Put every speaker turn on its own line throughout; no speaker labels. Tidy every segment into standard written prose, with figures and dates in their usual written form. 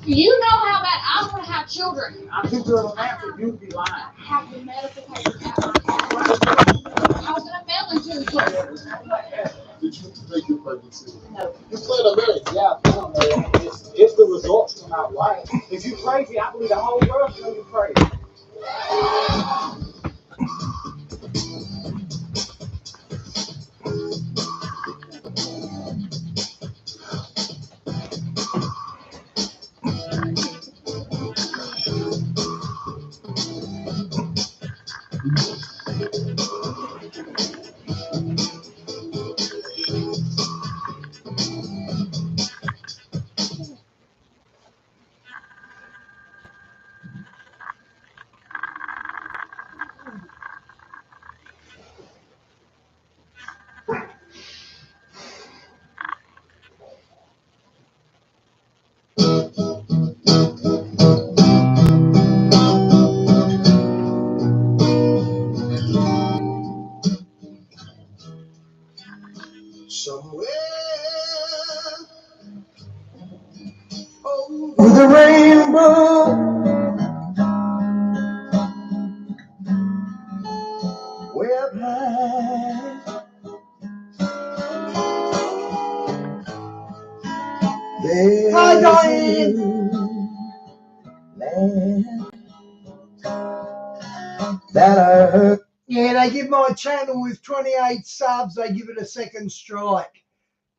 You know how bad I want to have children.
I'm too good on that, but you'd be lying.
I have the medical papers at my house. I was in a family too.
Did you take your pregnancy?
No.
You played a minute, yeah. If the results come out right. If you're crazy, I believe the whole world knows you're crazy. Over the rainbow, way up high, there's
Hi, Diane.
land that I heard.
Yeah, they give my channel with 28 subs, they give it a second strike.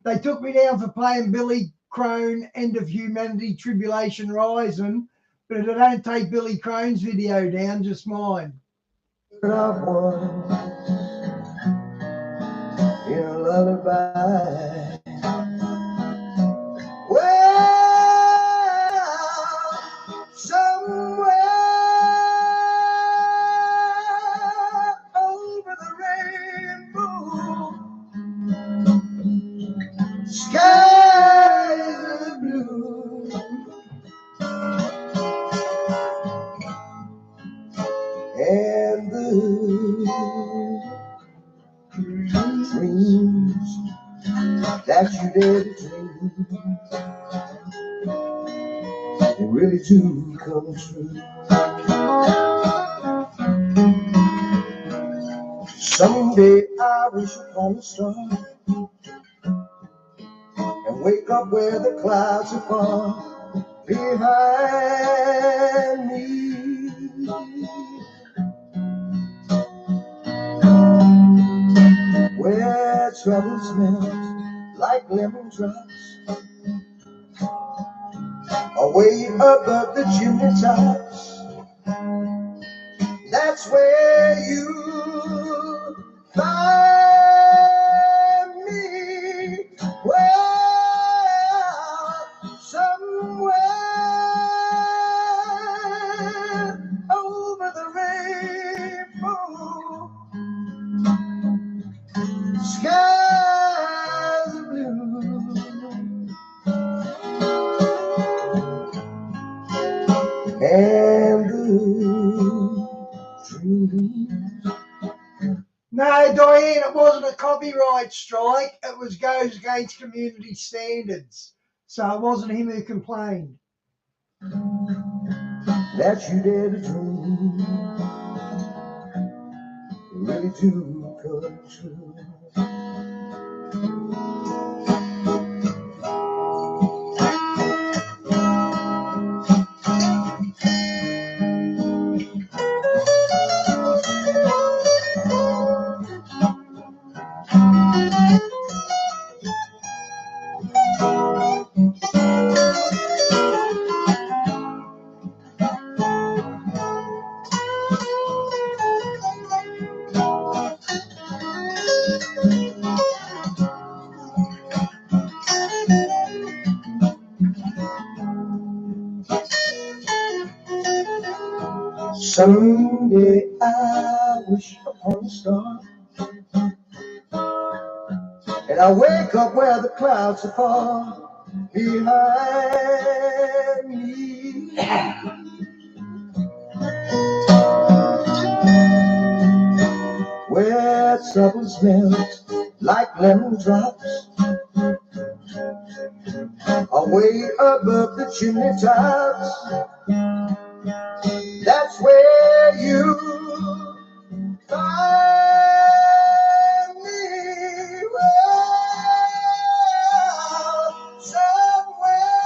They took me down for playing Billy Crone, End of Humanity, Tribulation Rising, but they don't take Billy Crone's video down, just mine.
Of one in a lullaby. Well, somewhere over the rainbow, skies are blue, and the dreams that you did dream, and really do come true. Someday I wish upon a star and wake up where the clouds are far behind me, where trouble smells like lemon drops, away above the chimney tops. That's where you find me. Well, somewhere over the rainbow, skies are blue, and the
No, Diane, it wasn't a copyright strike. It goes against community standards. So it wasn't him who complained.
that you dare to dream, really do come true. Someday I wish upon a star, and I wake up where the clouds are far behind me, where trouble smells like lemon drops, away
way above the chimney tops. That's where you find me. Well, somewhere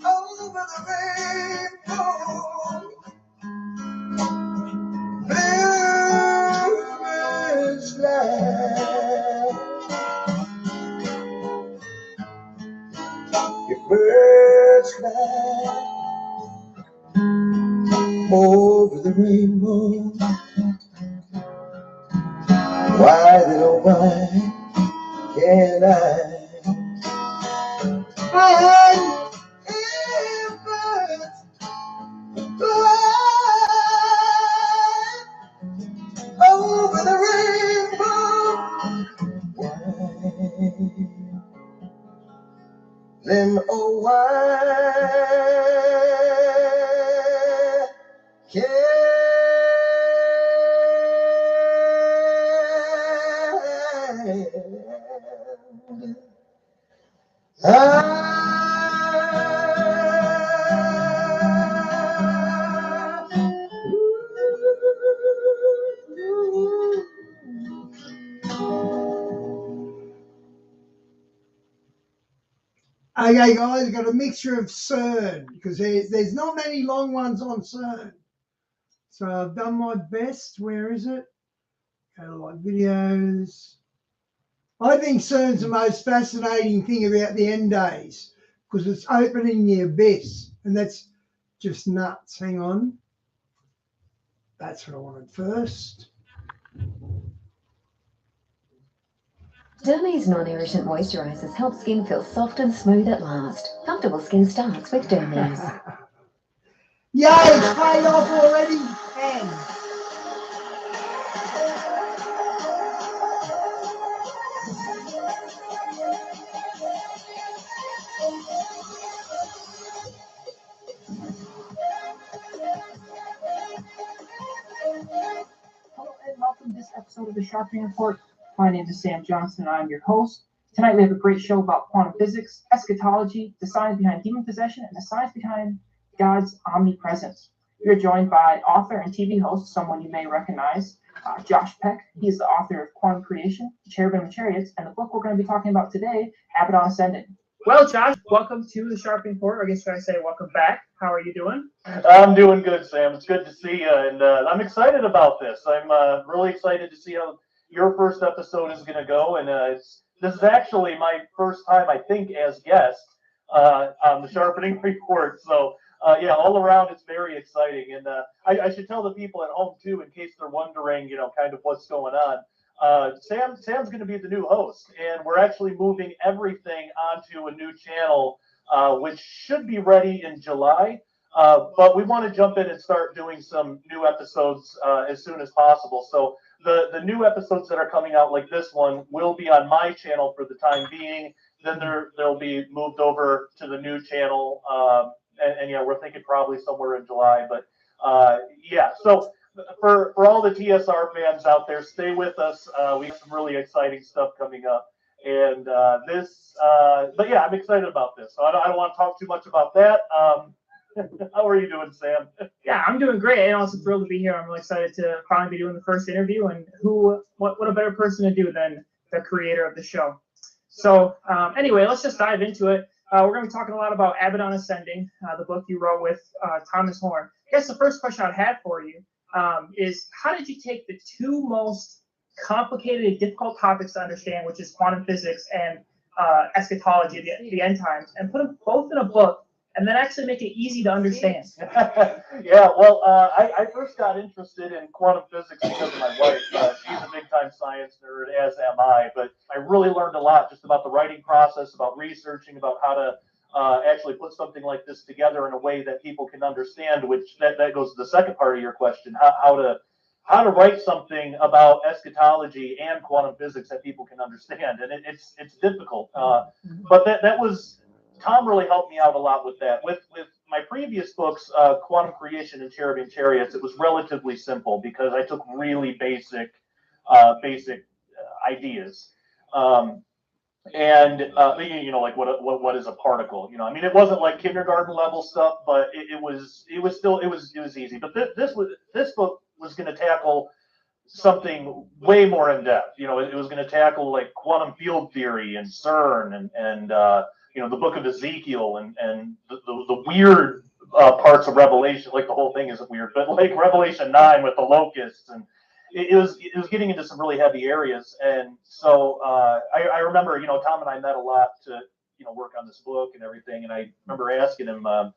over the rainbow, bluebirds fly. If birds fly over the rainbow, why then oh why can't I? And if birds fly over the rainbow, why then oh why can't Okay, guys, got a mixture of CERN because there's not many long ones on CERN. So I've done my best. Where is it? Go to like videos. I think CERN's the most fascinating thing about the end days because it's opening the abyss, and that's just nuts. Hang on. That's what I wanted first.
Dermy's non-irritant moisturisers help skin feel soft and smooth at last. Comfortable skin starts with Dermy's.
Yay, it's paid off already. And
Hello and welcome to this episode of the Sharpening Report. My name is Sam Johnson and I'm your host. Tonight we have a great show about quantum physics, eschatology, the science behind demon possession, and the science behind God's omnipresence. We are joined by author and TV host, someone you may recognize, Josh Peck. He is the author of Quantum Creation, Cherubim and Chariots, and the book we're going to be talking about today, Abaddon Ascending. Well, Josh, welcome to the Sharpening Report. I guess should I say welcome back. How are you doing?
I'm doing good, Sam. It's good to see you, and I'm excited about this. I'm really excited to see how your first episode is going to go, and this is actually my first time, I think, as guest on the Sharpening Report. So, yeah, all around, it's very exciting, and I should tell the people at home too, in case they're wondering, kind of what's going on. Sam's going to be the new host, and we're actually moving everything onto a new channel, which should be ready in July. But we want to jump in and start doing some new episodes as soon as possible. So the new episodes that are coming out, like this one, will be on my channel for the time being. Then they'll be moved over to the new channel, and yeah, we're thinking probably somewhere in July. But yeah, so. For all the TSR fans out there, stay with us. We have some really exciting stuff coming up, and but yeah, I'm excited about this. So I don't want to talk too much about that. How are you doing, Sam?
Yeah, I'm doing great. I'm also thrilled to be here. I'm really excited to finally be doing the first interview, and what a better person to do than the creator of the show. So anyway, let's just dive into it. We're going to be talking a lot about Abaddon Ascending, the book you wrote with Thomas Horn. I guess the first question I had for you is how did you take the two most complicated and difficult topics to understand, which is quantum physics and eschatology, the end times, and put them both in a book and then actually make it easy to understand?
Yeah, well, I first got interested in quantum physics because of my wife. She's a big-time science nerd, as am I, but I really learned a lot just about the writing process, about researching, about how to actually put something like this together in a way that people can understand, which that goes to the second part of your question, how to write something about eschatology and quantum physics that people can understand. And it's difficult. But that was, Tom really helped me out a lot with that. With my previous books, Quantum Creation and Cherubim Chariots, it was relatively simple because I took really basic ideas. And like what is a particle? I mean, it wasn't like kindergarten level stuff, but it was easy. But this book was going to tackle something way more in depth. It was going to tackle like quantum field theory and CERN and the book of Ezekiel and the weird parts of Revelation. Like the whole thing isn't weird, but like Revelation 9 with the locusts, and it was getting into some really heavy areas. And so I remember, Tom and I met a lot to work on this book and everything. And I remember asking him, how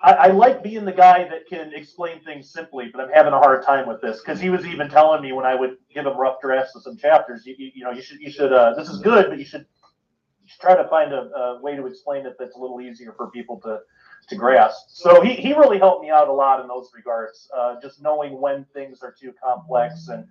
I like being the guy that can explain things simply, but I'm having a hard time with this, because he was even telling me when I would give him rough drafts of some chapters, you should this is good, but you should try to find a way to explain it that's a little easier for people to grasp. So he really helped me out a lot in those regards, just knowing when things are too complex and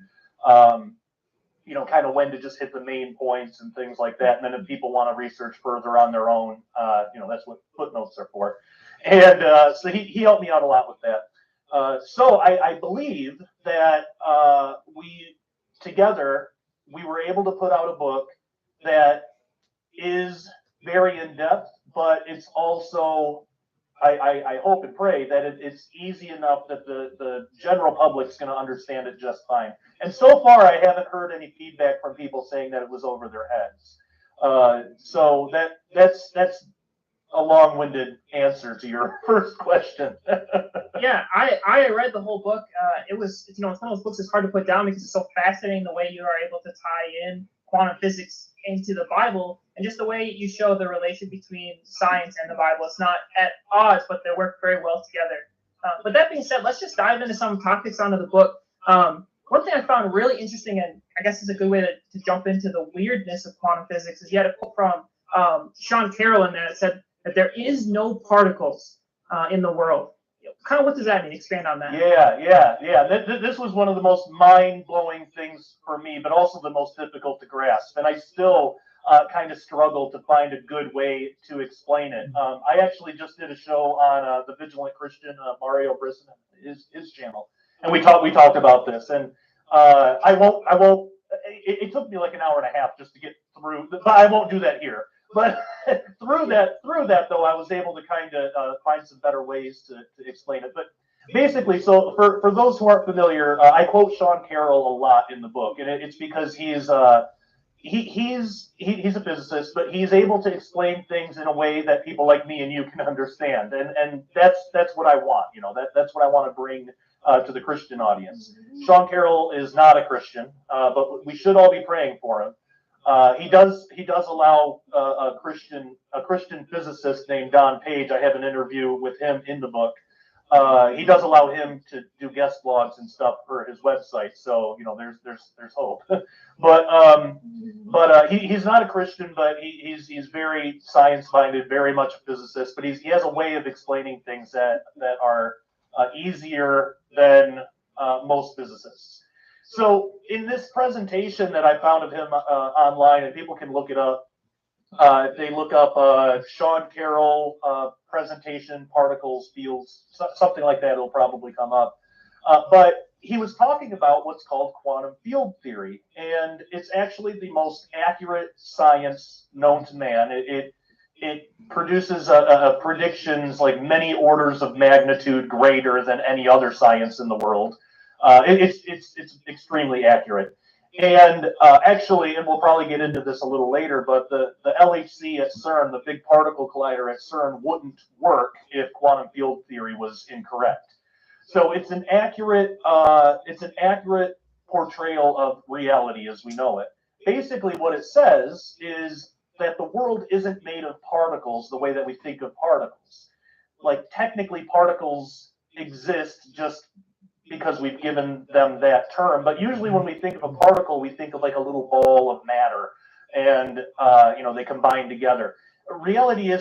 kind of when to just hit the main points and things like that. And then if people want to research further on their own, that's what footnotes are for. And so he helped me out a lot with that. So I believe that we were able to put out a book that is very in depth, but it's also, I hope and pray that it's easy enough that the general public's going to understand it just fine. And so far, I haven't heard any feedback from people saying that it was over their heads. So that's a long-winded answer to your first question.
Yeah, I read the whole book. It's one of those books that's hard to put down because it's so fascinating the way you are able to tie in quantum physics into the Bible, and just the way you show the relation between science and the Bible. It's not at odds, but they work very well together. But that being said, let's just dive into some topics onto the book. One thing I found really interesting, and I guess is a good way to jump into the weirdness of quantum physics, is you had a quote from Sean Carroll in there that said that there is no particles in the world. Kind of what does that mean? Expand on that.
Yeah. This was one of the most mind-blowing things for me, but also the most difficult to grasp. And I still kind of struggle to find a good way to explain it. I actually just did a show on the Vigilant Christian, Mario Brisson, his channel, and we talked about this. And I won't. It took me like an hour and a half just to get through, but I won't do that here. But through that though, I was able to kind of find some better ways to explain it. But basically, so for those who aren't familiar, I quote Sean Carroll a lot in the book, and it's because he's a physicist, but he's able to explain things in a way that people like me and you can understand, and that's what I want. That's what I want to bring to the Christian audience. Sean Carroll is not a Christian, but we should all be praying for him. He does allow a Christian physicist named Don Page. I have an interview with him in the book. He does allow him to do guest blogs and stuff for his website. So there's hope. But he's not a Christian, but he's very science minded, very much a physicist. But he has a way of explaining things that are easier than most physicists. So in this presentation that I found of him online, and people can look it up, they look up Sean Carroll presentation, particles, fields, something like that. It'll probably come up. But he was talking about what's called quantum field theory, and it's actually the most accurate science known to man. It produces predictions like many orders of magnitude greater than any other science in the world. It's extremely accurate. And actually, and we'll probably get into this a little later, but the LHC at CERN, the big particle collider at CERN, wouldn't work if quantum field theory was incorrect. So it's an accurate portrayal of reality as we know it. Basically, what it says is that the world isn't made of particles the way that we think of particles. Like, technically, particles exist just because we've given them that term. But usually when we think of a particle, we think of like a little ball of matter, and they combine together. Reality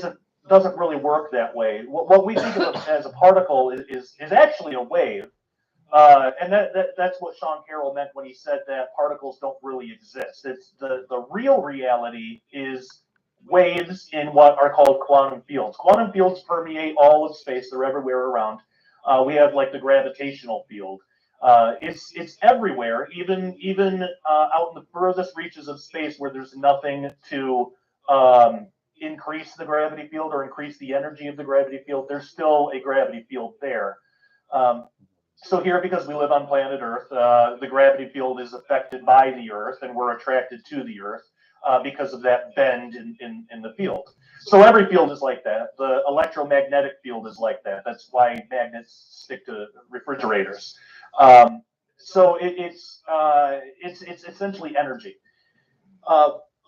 doesn't really work that way. What we think of as a particle is actually a wave. And that's what Sean Carroll meant when he said that particles don't really exist. It's the real reality is waves in what are called quantum fields. Quantum fields permeate all of space. They're everywhere around. We have like the gravitational field. It's everywhere, even out in the furthest reaches of space where there's nothing to increase the gravity field or increase the energy of the gravity field. There's still a gravity field there. So here, because we live on planet Earth, the gravity field is affected by the Earth, and we're attracted to the Earth because of that bend in the field. So every field is like that. The electromagnetic field is like that. That's why magnets stick to refrigerators. So it's essentially energy.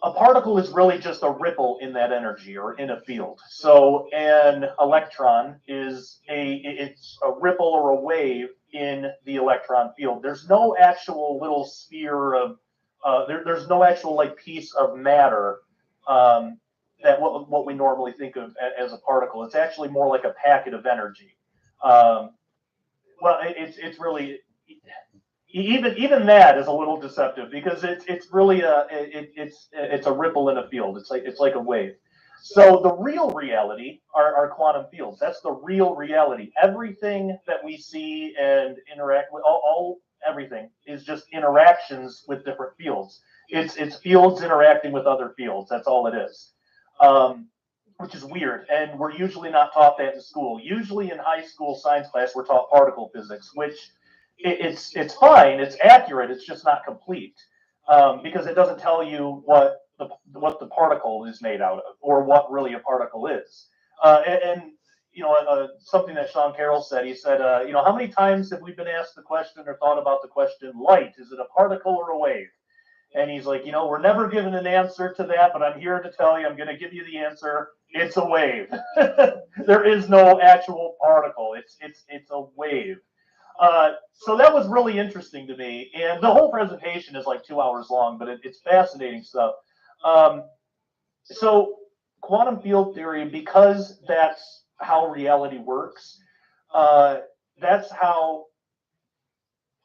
A particle is really just a ripple in that energy or in a field. So an electron is it's a ripple or a wave in the electron field. There's no actual little sphere of there's no actual like piece of matter that what we normally think of as a particle. It's actually more like a packet of energy. Well, it's really even that is a little deceptive because it's really it's a ripple in a field. It's like a wave. So the real reality are quantum fields. That's the real reality. Everything that we see and interact with, everything is just interactions with different fields. It's fields interacting with other fields. That's all it is, which is weird. And we're usually not taught that in school. Usually in high school science class, we're taught particle physics, which it's fine, it's accurate, it's just not complete because it doesn't tell you what the particle is made out of or what really a particle is. And you know, something that Sean Carroll said, he said, you know, how many times have we been asked the question or thought about the question, light, is it a particle or a wave? And he's like, you know, we're never given an answer to that, but I'm here to tell you, I'm going to give you the answer. It's a wave. There is no actual particle. It's a wave. So that was really interesting to me, and the whole presentation is like 2 hours long, but it's fascinating stuff. So quantum field theory, because that's how reality works, that's how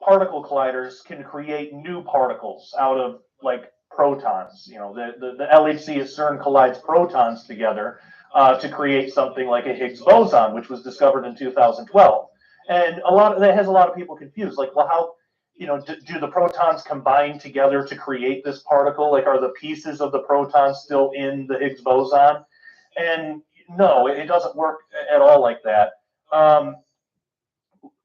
particle colliders can create new particles out of like protons. You know, the LHC at CERN collides protons together to create something like a Higgs boson, which was discovered in 2012. And that has a lot of people confused. Like, well, how, you know, do the protons combine together to create this particle? Like, are the pieces of the protons still in the Higgs boson? And no, it doesn't work at all like that.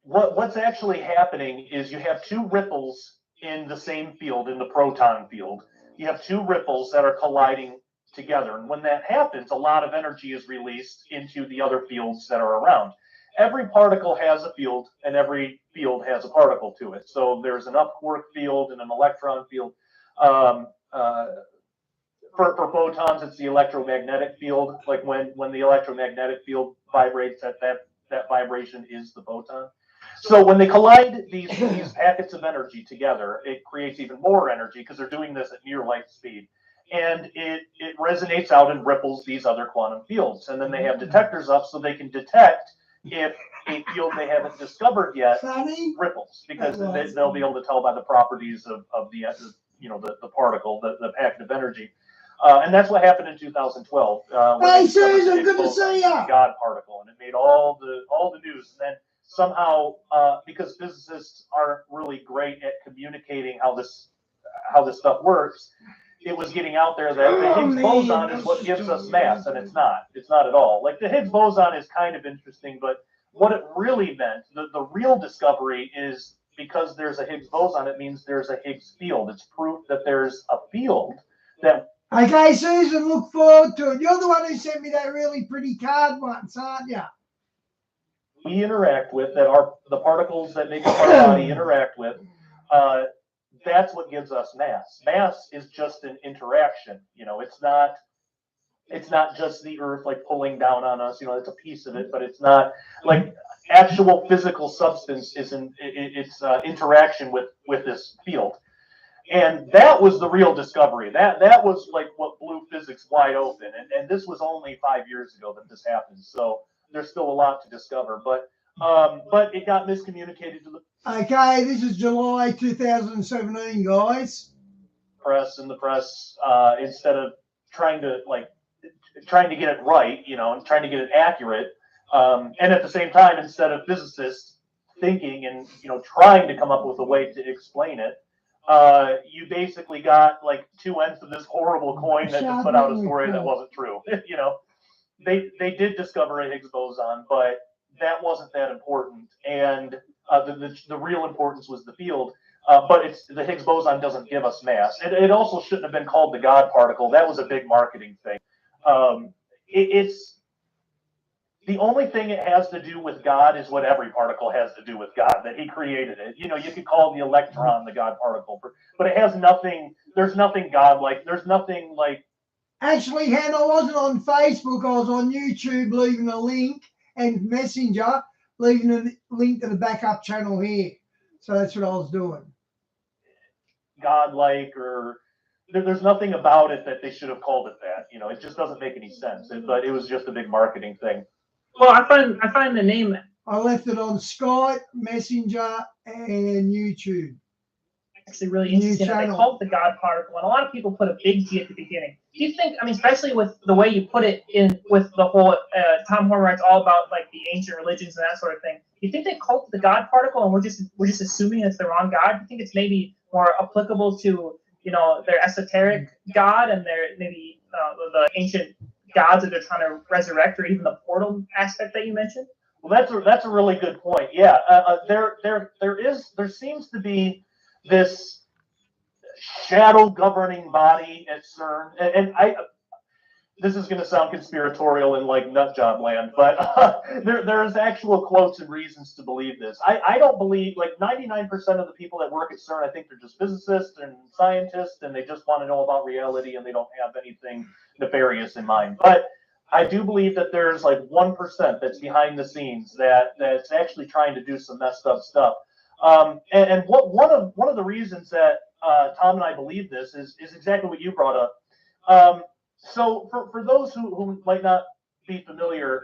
What's actually happening is you have two ripples in the same field, in the proton field. You have two ripples that are colliding together. And when that happens, a lot of energy is released into the other fields that are around. Every particle has a field, and every field has a particle to it. So there's an upward field and an electron field. For photons, it's the electromagnetic field. Like when the electromagnetic field vibrates, that vibration is the photon. So when they collide these packets of energy together, it creates even more energy because they're doing this at near light speed. And it resonates out and ripples these other quantum fields. And then they have detectors up so they can detect if a field they haven't discovered yet ripples, because they'll be able to tell by the properties of the you know the particle, the packet of energy. And that's what happened in 2012.
Hey, Susan, good to see you.
God particle, and it made all the news. And then somehow, because physicists aren't really great at communicating how this stuff works, it was getting out there that the Higgs boson is what gives us mass, and it's not. It's not at all. Like, the Higgs boson is kind of interesting, but what it really meant, the real discovery is because there's a Higgs boson, it means there's a Higgs field. It's proof that there's a field that...
Okay, Susan, look forward to it. You're the one who sent me that really pretty card once, aren't you?
We interact with, that are the particles that make up our body interact with, that's what gives us mass. Mass is just an interaction. You know, it's not just the Earth like pulling down on us. You know, it's a piece of it, but it's not like actual physical substance. It's interaction with this field, and that was the real discovery. That was like what blew physics wide open. And this was only 5 years ago that this happened. So there's still a lot to discover, but it got miscommunicated to the
Okay, this is July 2017, guys.
press, and the press, instead of trying to get it right, you know, and trying to get it accurate, and at the same time, instead of physicists thinking and trying to come up with a way to explain it, you basically got like two ends of this horrible coin that just put out a story that wasn't true. They did discover a Higgs boson, but that wasn't that important, and the real importance was the field. But the Higgs boson doesn't give us mass. It also shouldn't have been called the God particle. That was a big marketing thing. It's the only thing it has to do with God is what every particle has to do with God, that he created it. You could call the electron the God particle, but it has nothing. There's nothing God-like. There's nothing like.
Actually, Hen, I wasn't on Facebook. I was on YouTube leaving a link and Messenger leaving a link to the backup channel here. So that's what I was doing.
God-like, or there's nothing about it that they should have called it that. It just doesn't make any sense. But it was just a big marketing thing.
Well, I find the name.
I left it on Skype, Messenger, and YouTube.
Actually, really interesting that they call it the God particle, and a lot of people put a big G at the beginning. Do you think? I mean, especially with the way you put it in with the whole Tom Horn writes all about like the ancient religions and that sort of thing. Do you think they call it the God particle, and we're just assuming it's the wrong God? Do you think it's maybe more applicable to their esoteric God and their maybe the ancient gods that they're trying to resurrect, or even the portal aspect that you mentioned?
Well, that's a really good point. Yeah, there seems to be this shadow governing body at CERN, and this is going to sound conspiratorial in like nut job land, but there's actual quotes and reasons to believe this. I don't believe, like 99% of the people that work at CERN, I think they're just physicists and scientists, and they just want to know about reality, and they don't have anything nefarious in mind. But I do believe that there's like 1% that's behind the scenes that's actually trying to do some messed up stuff. And one of the reasons that Tom and I believe this is exactly what you brought up. So for those who might not be familiar,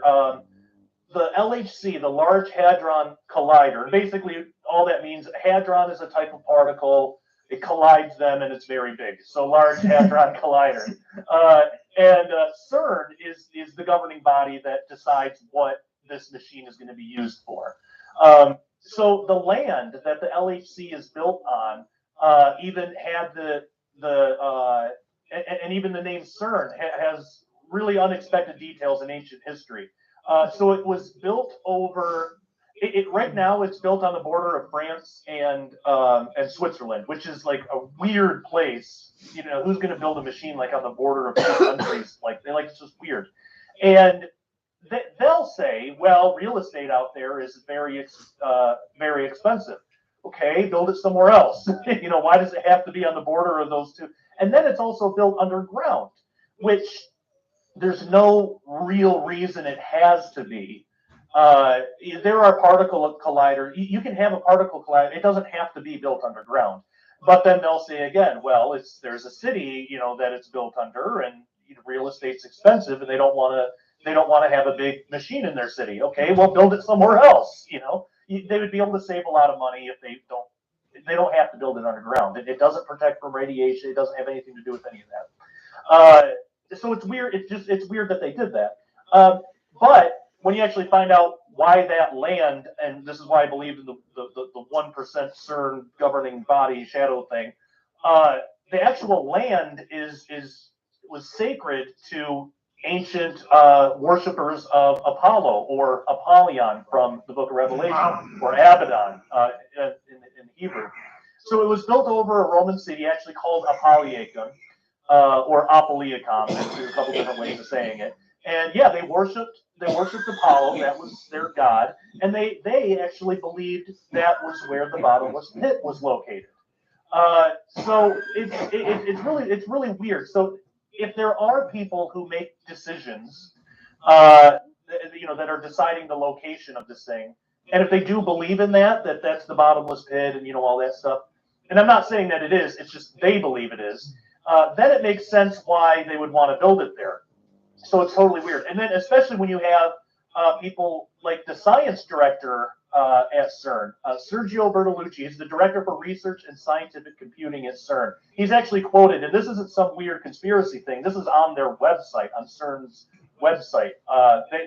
the LHC, the Large Hadron Collider, basically all that means, hadron is a type of particle. It collides them, and it's very big. So Large Hadron Collider. And CERN is the governing body that decides what this machine is going to be used for. So the land that the LHC is built on even had and even the name CERN has really unexpected details in ancient history. So it was built over. Right now, it's built on the border of France and Switzerland, which is like a weird place. Who's going to build a machine like on the border of two countries? It's just weird. And they'll say, well, real estate out there is very expensive. Okay, build it somewhere else. Why does it have to be on the border of those two? And then it's also built underground, which there's no real reason it has to be. There are particle colliders. You can have a particle collider. It doesn't have to be built underground. But then they'll say again, well, there's a city, that it's built under, and real estate's expensive, and they don't want to have a big machine in their city. Okay, well, build it somewhere else. They would be able to save a lot of money if they don't have to build it underground. It doesn't protect from radiation. It doesn't have anything to do with any of that. So it's weird. It's weird that they did that. But when you actually find out why that land, and this is why I believe in the 1% CERN governing body shadow thing, the actual land was sacred to ancient worshippers of Apollo, or Apollyon from the Book of Revelation, or Abaddon in Hebrew. So it was built over a Roman city, actually called Apolliacum, or Apolliacum. There's a couple different ways of saying it. And yeah, they worshipped Apollo. That was their god, and they actually believed that was where the bottomless pit was located. So it's really weird. So if there are people who make decisions, that are deciding the location of this thing, and if they do believe in that's the bottomless pit and all that stuff, and I'm not saying that it is, it's just they believe it is, then it makes sense why they would want to build it there. So it's totally weird. And then especially when you have people like the science director at CERN, Sergio Bertolucci, is the director for research and scientific computing at CERN. He's actually quoted, and this isn't some weird conspiracy thing. This is on their website, on CERN's website.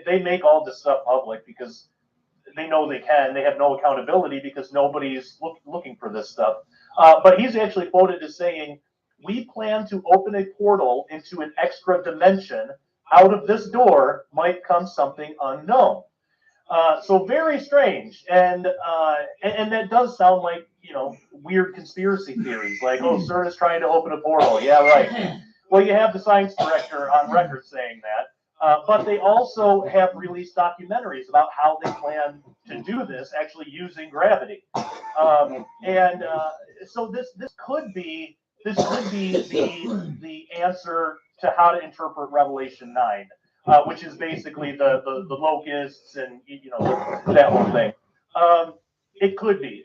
They make all this stuff public because they know they can. They have no accountability because nobody's looking for this stuff. But he's actually quoted as saying, "We plan to open a portal into an extra dimension. Out of this door might come something unknown." So very strange, and that does sound like, you know, weird conspiracy theories, like, oh, CERN is trying to open a portal. Yeah, right. Well, you have the science director on record saying that, but they also have released documentaries about how they plan to do this, actually using gravity, and so this could be the answer to how to interpret Revelation 9. Which is basically the locusts and, you know, that whole thing. It could be.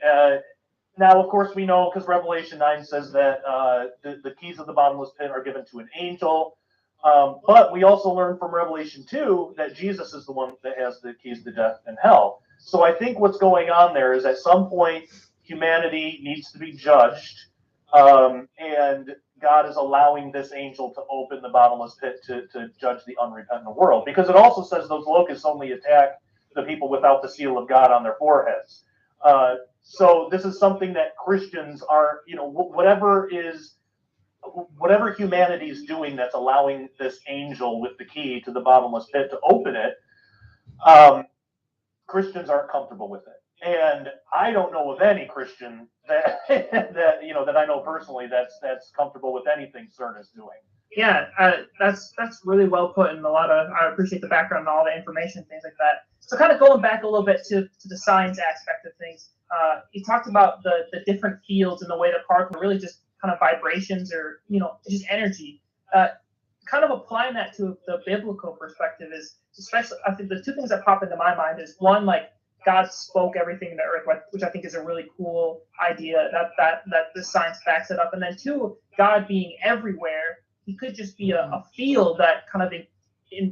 Now, of course, we know, because Revelation 9 says that the keys of the bottomless pit are given to an angel. But we also learn from Revelation 2 that Jesus is the one that has the keys to death and hell. So I think what's going on there is at some point humanity needs to be judged, and God is allowing this angel to open the bottomless pit to judge the unrepentant world. Because it also says those locusts only attack the people without the seal of God on their foreheads. So this is something that Christians are, you know, whatever humanity is doing that's allowing this angel with the key to the bottomless pit to open it, Christians aren't comfortable with it. And I don't know of any Christian that that I know personally that's comfortable with anything CERN is doing.
Yeah, that's really well put, and I appreciate the background and all the information, things like that. So kind of going back a little bit to the science aspect of things, you talked about the different fields and the way that particles are really just kind of vibrations or, you know, just energy. Kind of applying that to the biblical perspective is, especially, I think the two things that pop into my mind is, one, like, God spoke everything in the earth, which I think is a really cool idea that the science backs it up. And then two, God being everywhere, he could just be a field that kind of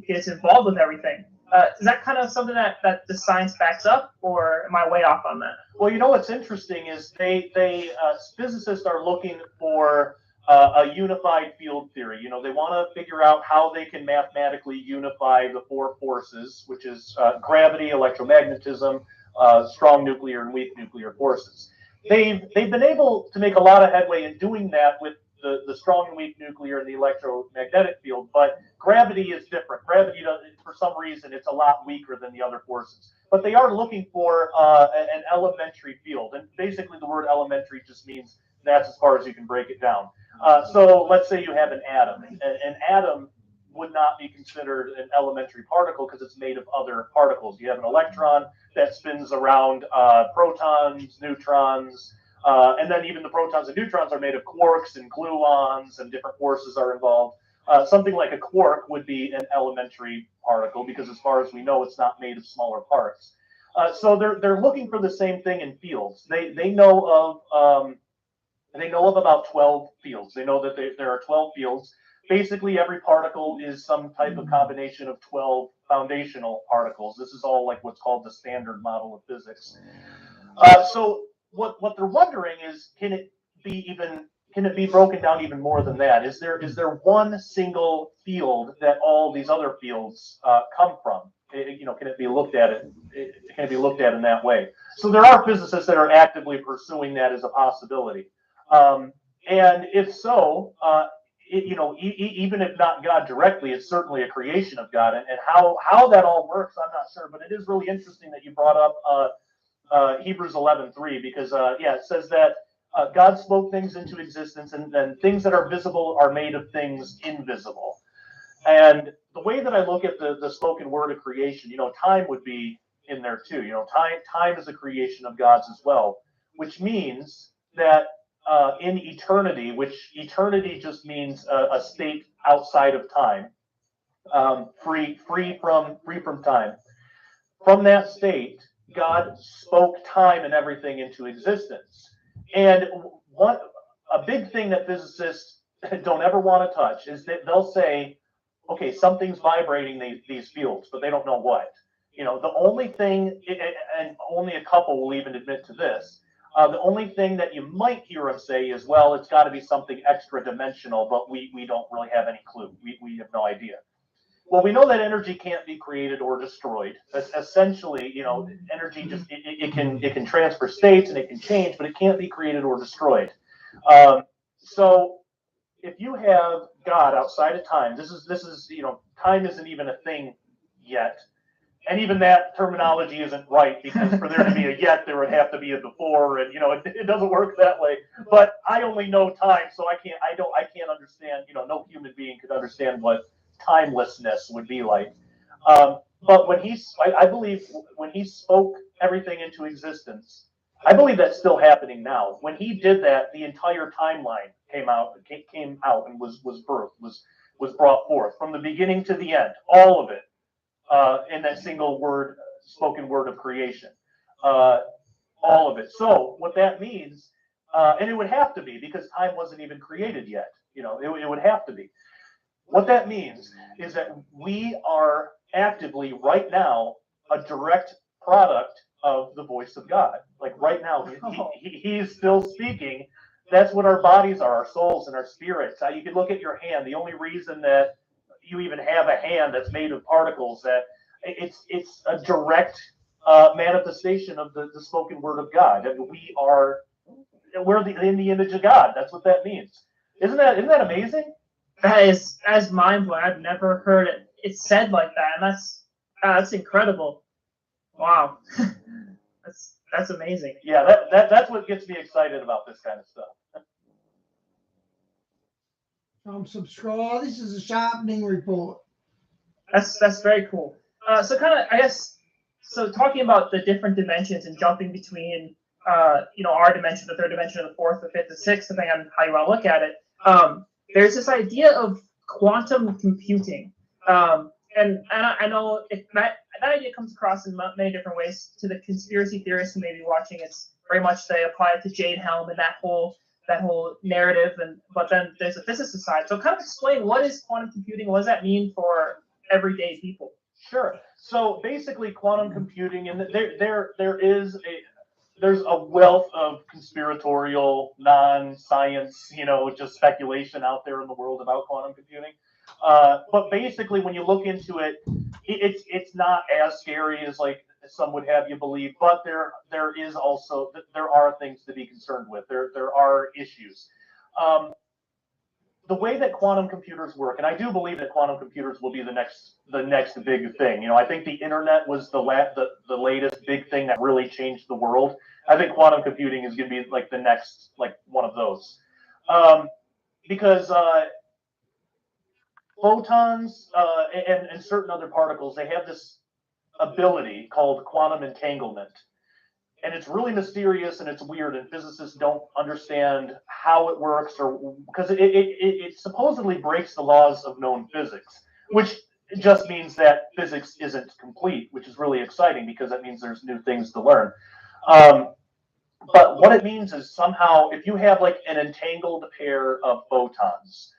gets involved with everything. Is that kind of something that the science backs up, or am I way off on that?
Well, you know what's interesting is physicists are looking for a unified field theory. You know, they want to figure out how they can mathematically unify the four forces, which is gravity, electromagnetism, strong nuclear and weak nuclear forces. They've been able to make a lot of headway in doing that with the strong and weak nuclear and the electromagnetic field, but gravity is different. Gravity, for some reason, it's a lot weaker than the other forces. But they are looking for an elementary field, and basically the word elementary just means that's as far as you can break it down. So let's say you have an atom. An atom would not be considered an elementary particle because it's made of other particles. You have an electron that spins around protons, neutrons, and then even the protons and neutrons are made of quarks and gluons, and different forces are involved. Something like a quark would be an elementary particle because, as far as we know, it's not made of smaller parts. So they're looking for the same thing in fields. They know of about 12 fields. They know that there are 12 fields. Basically, every particle is some type of combination of 12 foundational particles. This is all like what's called the standard model of physics. So what they're wondering is, can it be broken down even more than that? Is there one single field that all these other fields come from? Can it be looked at can it be looked at in that way? So there are physicists that are actively pursuing that as a possibility. And if so, even if not God directly, it's certainly a creation of God. And how that all works, I'm not sure. But it is really interesting that you brought up Hebrews 11:3, because it says that God spoke things into existence, and then things that are visible are made of things invisible. And the way that I look at the spoken word of creation, time would be in there too. Time is a creation of God's as well, which means that in eternity, which eternity just means a state outside of time, free from time. From that state, God spoke time and everything into existence. And a big thing that physicists don't ever want to touch is that they'll say, okay, something's vibrating these fields, but they don't know what. The only thing, and only a couple will even admit to this, the only thing that you might hear them say is, well, it's got to be something extra dimensional, but we don't really have any clue. We have no idea. Well, we know that energy can't be created or destroyed. Essentially, energy just it can transfer states and it can change, but it can't be created or destroyed. So if you have God outside of time, this is time isn't even a thing yet. And even that terminology isn't right, because for there to be a yet, there would have to be a before, and it doesn't work that way. But I only know time, so I can't understand. No human being could understand what timelessness would be like. But I believe when he spoke everything into existence, I believe that's still happening now. When he did that, the entire timeline came out and was birthed, was brought forth from the beginning to the end, all of it. In that single word, spoken word of creation, all of it. So what that means, and it would have to be, because time wasn't even created yet. It would have to be. What that means is that we are actively right now a direct product of the voice of God. Like right now, he's still speaking. That's what our bodies are, our souls and our spirits. You can look at your hand. The only reason that you even have a hand that's made of particles, that it's a direct manifestation of the spoken word of God. I mean, we're in the image of God. That's what that means. Isn't that amazing?
That's mind blowing. I've never heard it said like that, and that's incredible. Wow, that's amazing.
Yeah, that's what gets me excited about this kind of stuff.
I'm subscribed. This is a sharpening report.
That's very cool. So kind of, I guess, so talking about the different dimensions and jumping between, our dimension, the third dimension, the fourth, the fifth, the sixth, depending on how you want to look at it. There's this idea of quantum computing, and I know that idea comes across in many different ways to the conspiracy theorists who may be watching. It's very much they apply it to Jade Helm and that whole narrative, but then there's a physicist side. So kind of explain, what is quantum computing? What does that mean for everyday people?
Sure. So basically, quantum computing, and there's a wealth of conspiratorial, non-science, just speculation out there in the world about quantum computing. But basically, when you look into it, it's not as scary as like some would have you believe. But there are things to be concerned with. There are issues. The way that quantum computers work, and I do believe that quantum computers will be the next big thing. I think the internet was the latest big thing that really changed the world. I think quantum computing is going to be like the next, like one of those, because photons and certain other particles, they have this ability called quantum entanglement. And it's really mysterious and it's weird, and physicists don't understand how it works, or because it supposedly breaks the laws of known physics, which just means that physics isn't complete, which is really exciting because that means there's new things to learn. But what it means is somehow, if you have like an entangled pair of photons,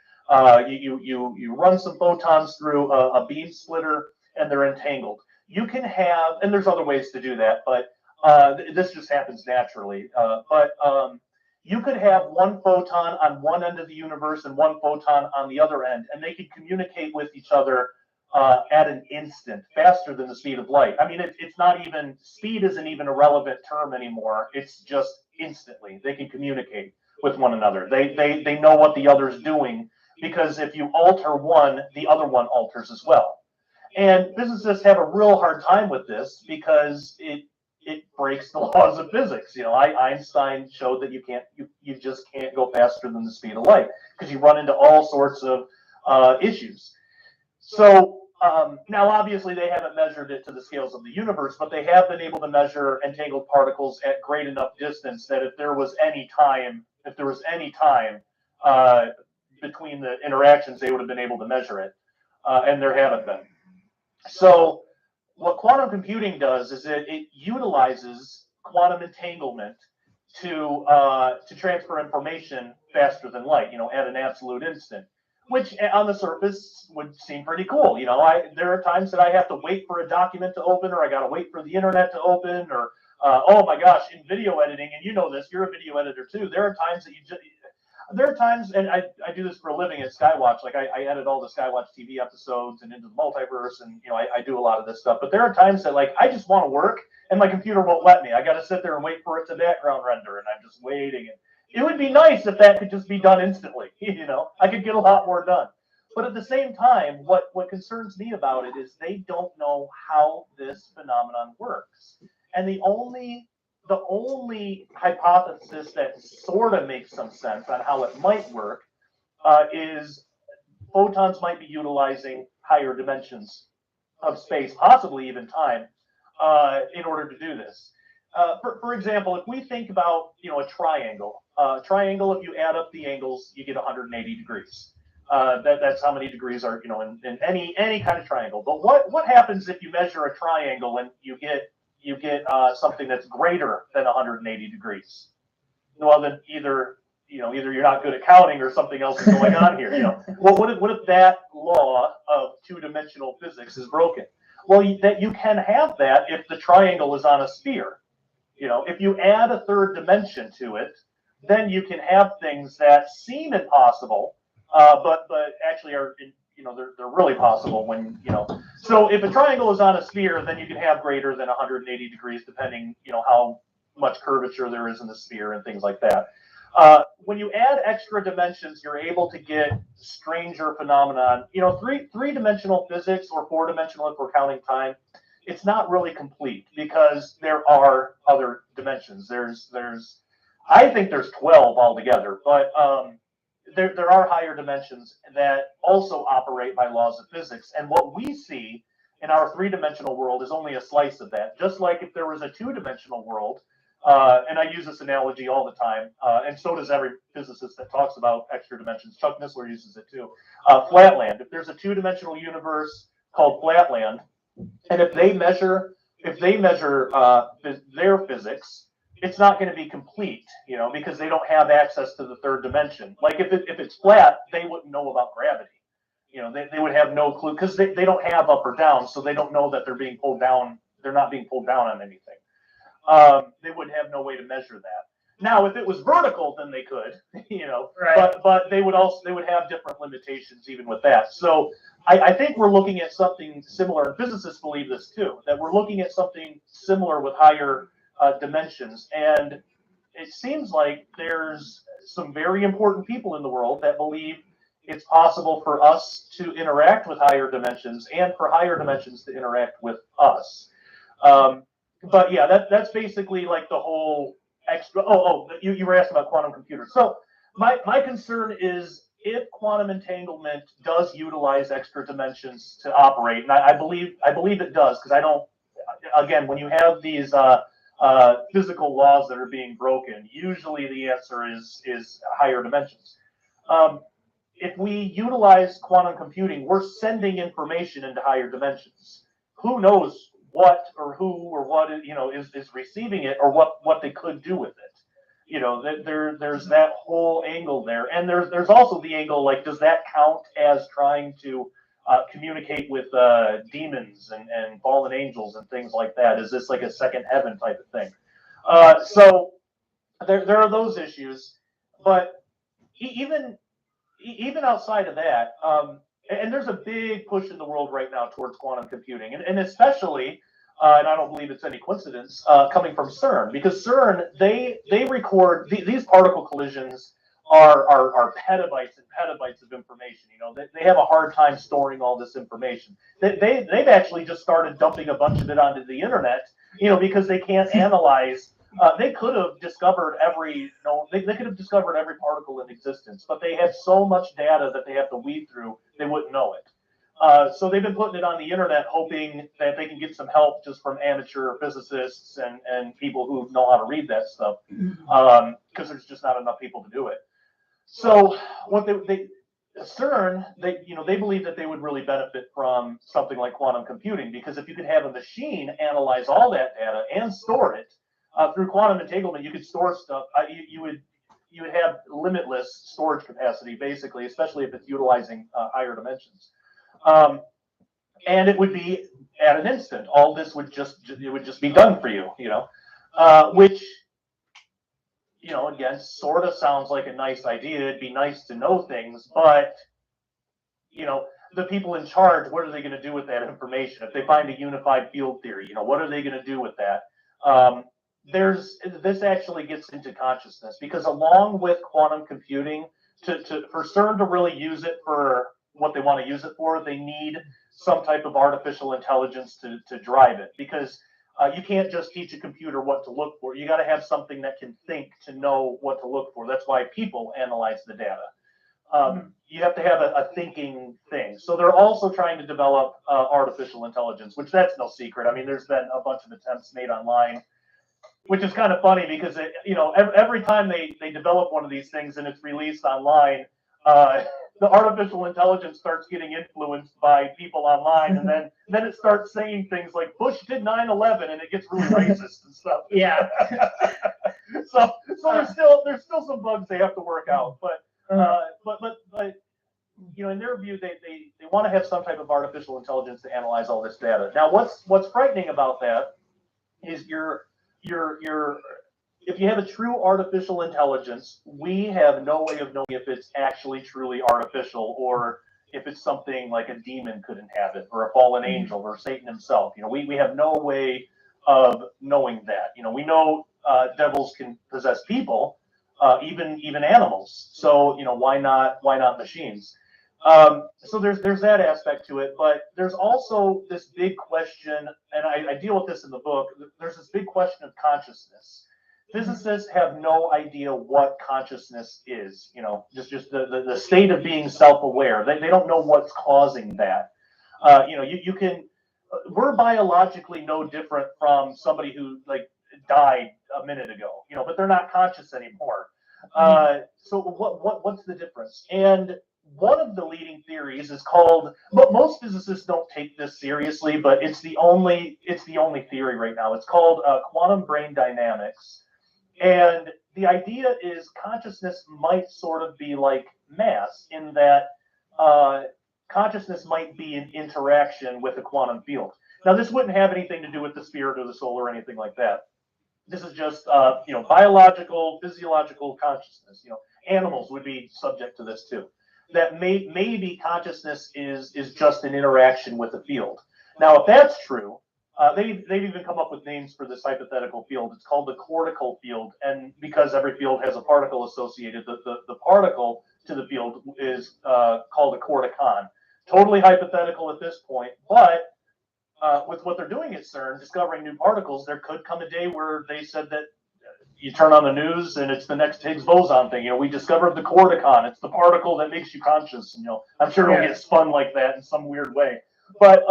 you run some photons through a beam splitter and they're entangled. You can have, and there's other ways to do that, but this just happens naturally. But you could have one photon on one end of the universe and one photon on the other end, and they could communicate with each other at an instant, faster than the speed of light. I mean, it's not even, speed isn't even a relevant term anymore. It's just instantly. They can communicate with one another. They know what the other's doing, because if you alter one, the other one alters as well. And physicists have a real hard time with this because it breaks the laws of physics. Einstein showed that you just can't go faster than the speed of light, because you run into all sorts of issues. So now, obviously, they haven't measured it to the scales of the universe, but they have been able to measure entangled particles at great enough distance that if there was any time between the interactions, they would have been able to measure it, and there haven't been. So what quantum computing does is it utilizes quantum entanglement to transfer information faster than light, at an absolute instant, which on the surface would seem pretty cool. There are times that I have to wait for a document to open, or I got to wait for the internet to open, or oh my gosh, in video editing, and you know this, you're a video editor too. There are times that there are times, and I do this for a living at Skywatch. Like I edit all the Skywatch TV episodes and Into the Multiverse, and I do a lot of this stuff. But there are times that like I just want to work, and my computer won't let me. I got to sit there and wait for it to background render, and I'm just waiting. And it would be nice if that could just be done instantly. I could get a lot more done. But at the same time, what concerns me about it is they don't know how this phenomenon works, and the only hypothesis that sort of makes some sense on how it might work is photons might be utilizing higher dimensions of space, possibly even time, in order to do this. For example, if we think about a triangle, if you add up the angles, you get 180 degrees. That's how many degrees are in any kind of triangle. But what happens if you measure a triangle and you get something that's greater than 180 degrees? Well, then either you're not good at counting or something else is going on here. Well, what if that law of two-dimensional physics is broken? Well, that you can have that if the triangle is on a sphere. If you add a third dimension to it, then you can have things that seem impossible, but actually are they're really possible when So if a triangle is on a sphere, then you can have greater than 180 degrees, depending how much curvature there is in the sphere and things like that. When you add extra dimensions, you're able to get stranger phenomenon. Three-dimensional physics, or four-dimensional if we're counting time, it's not really complete because there are other dimensions. I think there's 12 altogether, but there are higher dimensions that also operate by laws of physics. And what we see in our three-dimensional world is only a slice of that. Just like if there was a two-dimensional world, and I use this analogy all the time, and so does every physicist that talks about extra dimensions. Chuck Missler uses it too. Flatland. If there's a two-dimensional universe called Flatland, and if they measure their physics, it's not going to be complete, because they don't have access to the third dimension. Like if it's flat, they wouldn't know about gravity. They would have no clue because they don't have up or down, so they don't know that they're being pulled down. They're not being pulled down on anything. They would have no way to measure that. Now, if it was vertical, then they could,
Right.
but they would have different limitations even with that. So I think we're looking at something similar, and physicists believe this too, that we're looking at something similar with higher dimensions. And it seems like there's some very important people in the world that believe it's possible for us to interact with higher dimensions and for higher dimensions to interact with us. But yeah, that's basically like the whole extra. You were asked about quantum computers. So my concern is if quantum entanglement does utilize extra dimensions to operate, and I believe it does, because I don't. Again, when you have these physical laws that are being broken, usually the answer is higher dimensions. If we utilize quantum computing, we're sending information into higher dimensions. Who knows what or who or what is receiving it, or what they could do with it. There's that whole angle there, and there's also the angle, like, does that count as trying to communicate with demons and fallen angels and things like that? Is this like a second heaven type of thing? So there are those issues, but even outside of that, and there's a big push in the world right now towards quantum computing, and especially, and I don't believe it's any coincidence, coming from CERN, because CERN, they record these particle collisions are petabytes and petabytes of information. They have a hard time storing all this information. They've actually just started dumping a bunch of it onto the internet, because they can't analyze. They could have discovered every particle in existence, but they have so much data that they have to weed through, they wouldn't know it. So they've been putting it on the internet, hoping that they can get some help just from amateur physicists and people who know how to read that stuff, because there's just not enough people to do it. So what CERN, they believe that they would really benefit from something like quantum computing, because if you could have a machine analyze all that data and store it, through quantum entanglement, you could store stuff. You would have limitless storage capacity, basically, especially if it's utilizing higher dimensions. And it would be at an instant. All this would just be done for you, which again, sort of sounds like a nice idea. It'd be nice to know things, but the people in charge, what are they going to do with that information? If they find a unified field theory, what are they going to do with that? This actually gets into consciousness, because along with quantum computing, for CERN to really use it for what they want to use it for, they need some type of artificial intelligence to drive it, because you can't just teach a computer what to look for. You got to have something that can think to know what to look for. That's why people analyze the data. You have to have a thinking thing. So they're also trying to develop artificial intelligence, which that's no secret. I mean, there's been a bunch of attempts made online, which is kind of funny, because every time they develop one of these things and it's released online, the artificial intelligence starts getting influenced by people online, and then it starts saying things like Bush did 9/11, and it gets really racist and stuff.
Yeah.
So there's still some bugs they have to work out, but in their view, they want to have some type of artificial intelligence to analyze all this data. Now, what's frightening about that is if you have a true artificial intelligence, we have no way of knowing if it's actually truly artificial, or if it's something like a demon could inhabit, or a fallen angel, or Satan himself. We have no way of knowing that. We know devils can possess people, even animals. So why not machines? So there's that aspect to it, but there's also this big question, and I deal with this in the book. There's this big question of consciousness. Physicists have no idea what consciousness is. Just the state of being self-aware. They don't know what's causing that. You can. We're biologically no different from somebody who died a minute ago. But they're not conscious anymore. So what's the difference? And one of the leading theories is called, but most physicists don't take this seriously, but it's the only theory right now. It's called quantum brain dynamics. And the idea is consciousness might sort of be like mass, in that consciousness might be an interaction with a quantum field. Now, this wouldn't have anything to do with the spirit or the soul or anything like that. This is just biological, physiological consciousness. Animals would be subject to this too. That maybe consciousness is just an interaction with the field. Now, if that's true, they've even come up with names for this hypothetical field. It's called the cortical field, and because every field has a particle associated, the particle to the field is called a corticon. Totally hypothetical at this point, but with what they're doing at CERN, discovering new particles, there could come a day where they said that you turn on the news and it's the next Higgs boson thing. We discovered the corticon. It's the particle that makes you conscious. And, I'm sure it'll get spun like that in some weird way. But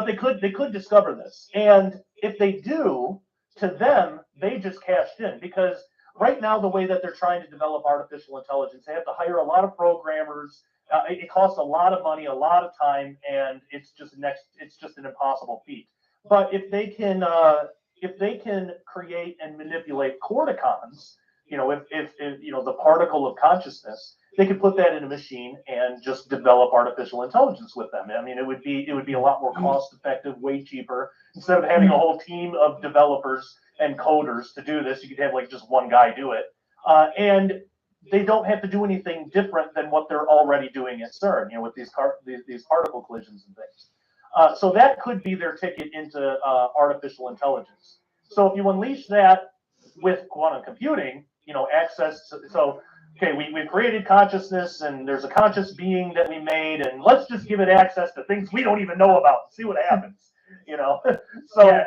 they could discover this. And if they do, to them, they just cashed in, because right now, the way that they're trying to develop artificial intelligence, they have to hire a lot of programmers. It costs a lot of money, a lot of time, and it's just an impossible feat. But if they can create and manipulate corticons, if the particle of consciousness, they could put that in a machine and just develop artificial intelligence with them. I mean, it would be a lot more cost effective, way cheaper. Instead of having a whole team of developers and coders to do this, you could have just one guy do it. And they don't have to do anything different than what they're already doing at CERN, with these particle collisions and things. So that could be their ticket into artificial intelligence. So if you unleash that with quantum computing, access to, so, okay, we've created consciousness, and there's a conscious being that we made, and let's just give it access to things we don't even know about and see what happens, So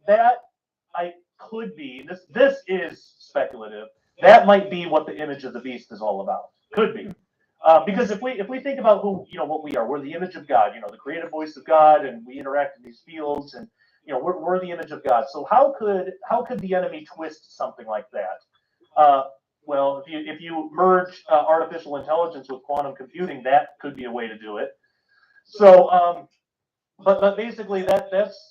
that could be, this is speculative. That might be what the image of the beast is all about. Could be. Because if we think about who, what we are, we're the image of God, the creative voice of God, and we interact in these fields, and we're the image of God. So how could the enemy twist something like that? Well, if you merge artificial intelligence with quantum computing, that could be a way to do it. So, but basically that's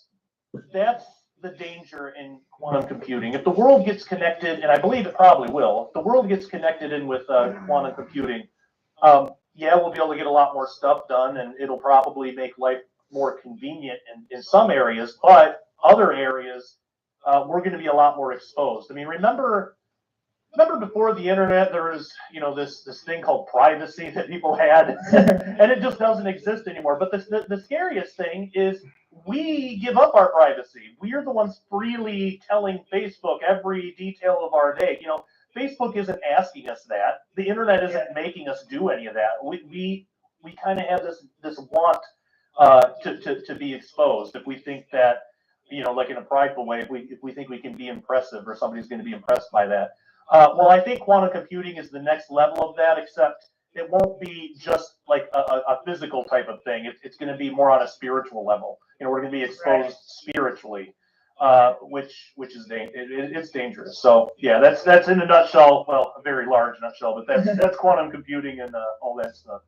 the danger in quantum computing. If the world gets connected, and I believe it probably will, if the world gets connected in with quantum computing, we'll be able to get a lot more stuff done, and it'll probably make life more convenient in some areas, but other areas, we're going to be a lot more exposed. I mean, remember remember before the internet, there was, this thing called privacy that people had, and it just doesn't exist anymore. But the scariest thing is we give up our privacy. We're the ones freely telling Facebook every detail of our day. Facebook isn't asking us that. The internet isn't making us do any of that. We kind of have this want to be exposed. If we think that, like in a prideful way, if we think we can be impressive or somebody's going to be impressed by that. Well, I think quantum computing is the next level of that, except it won't be just like a physical type of thing. It's going to be more on a spiritual level. We're going to be exposed spiritually, which is it's dangerous. So yeah, that's in a nutshell. Well, a very large nutshell, but that's quantum computing and all that stuff.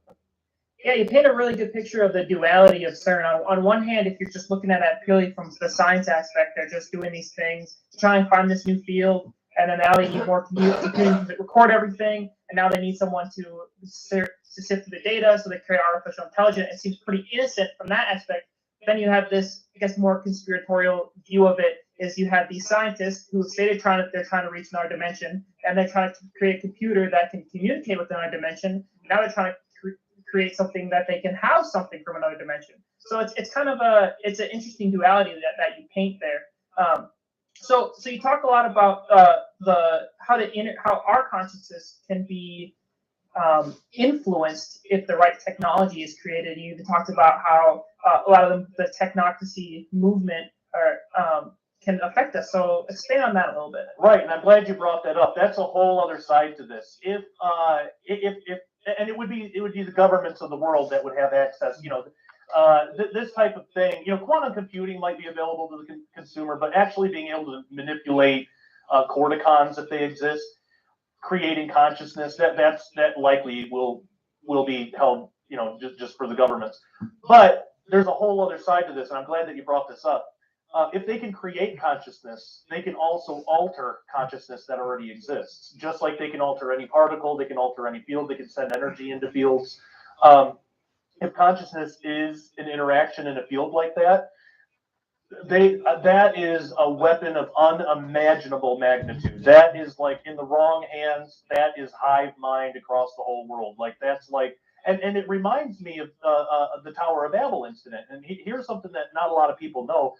Yeah, you paint a really good picture of the duality of CERN. On one hand, if you're just looking at that purely from the science aspect, they're just doing these things to try and find this new field, and then now they need more computing to record everything, and now they need someone to sift through the data, so they create artificial intelligence. It seems pretty innocent from that aspect. Then you have this, I guess, more conspiratorial view of it, is you have these scientists who say they're trying to reach another dimension, and they're trying to create a computer that can communicate with another dimension. Now they're trying to create something that they can house something from another dimension. So it's kind of it's an interesting duality that you paint there. So you talk a lot about how our consciousness can be influenced if the right technology is created. You even talked about how a lot of the technocracy movement can affect us. So expand on that a little bit.
Right, and I'm glad you brought that up. That's a whole other side to this. If and it would be the governments of the world that would have access. This type of thing. Quantum computing might be available to the consumer, but actually being able to manipulate corticons if they exist, creating consciousness, that likely will be held, just for the governments. But there's a whole other side to this, and I'm glad that you brought this up. If they can create consciousness, they can also alter consciousness that already exists. Just like they can alter any particle, they can alter any field, they can send energy into fields. If consciousness is an interaction in a field like that, that is a weapon of unimaginable magnitude. That is like in the wrong hands, that is hive mind across the whole world. Like that's like, and it reminds me of the Tower of Babel incident. And here's something that not a lot of people know.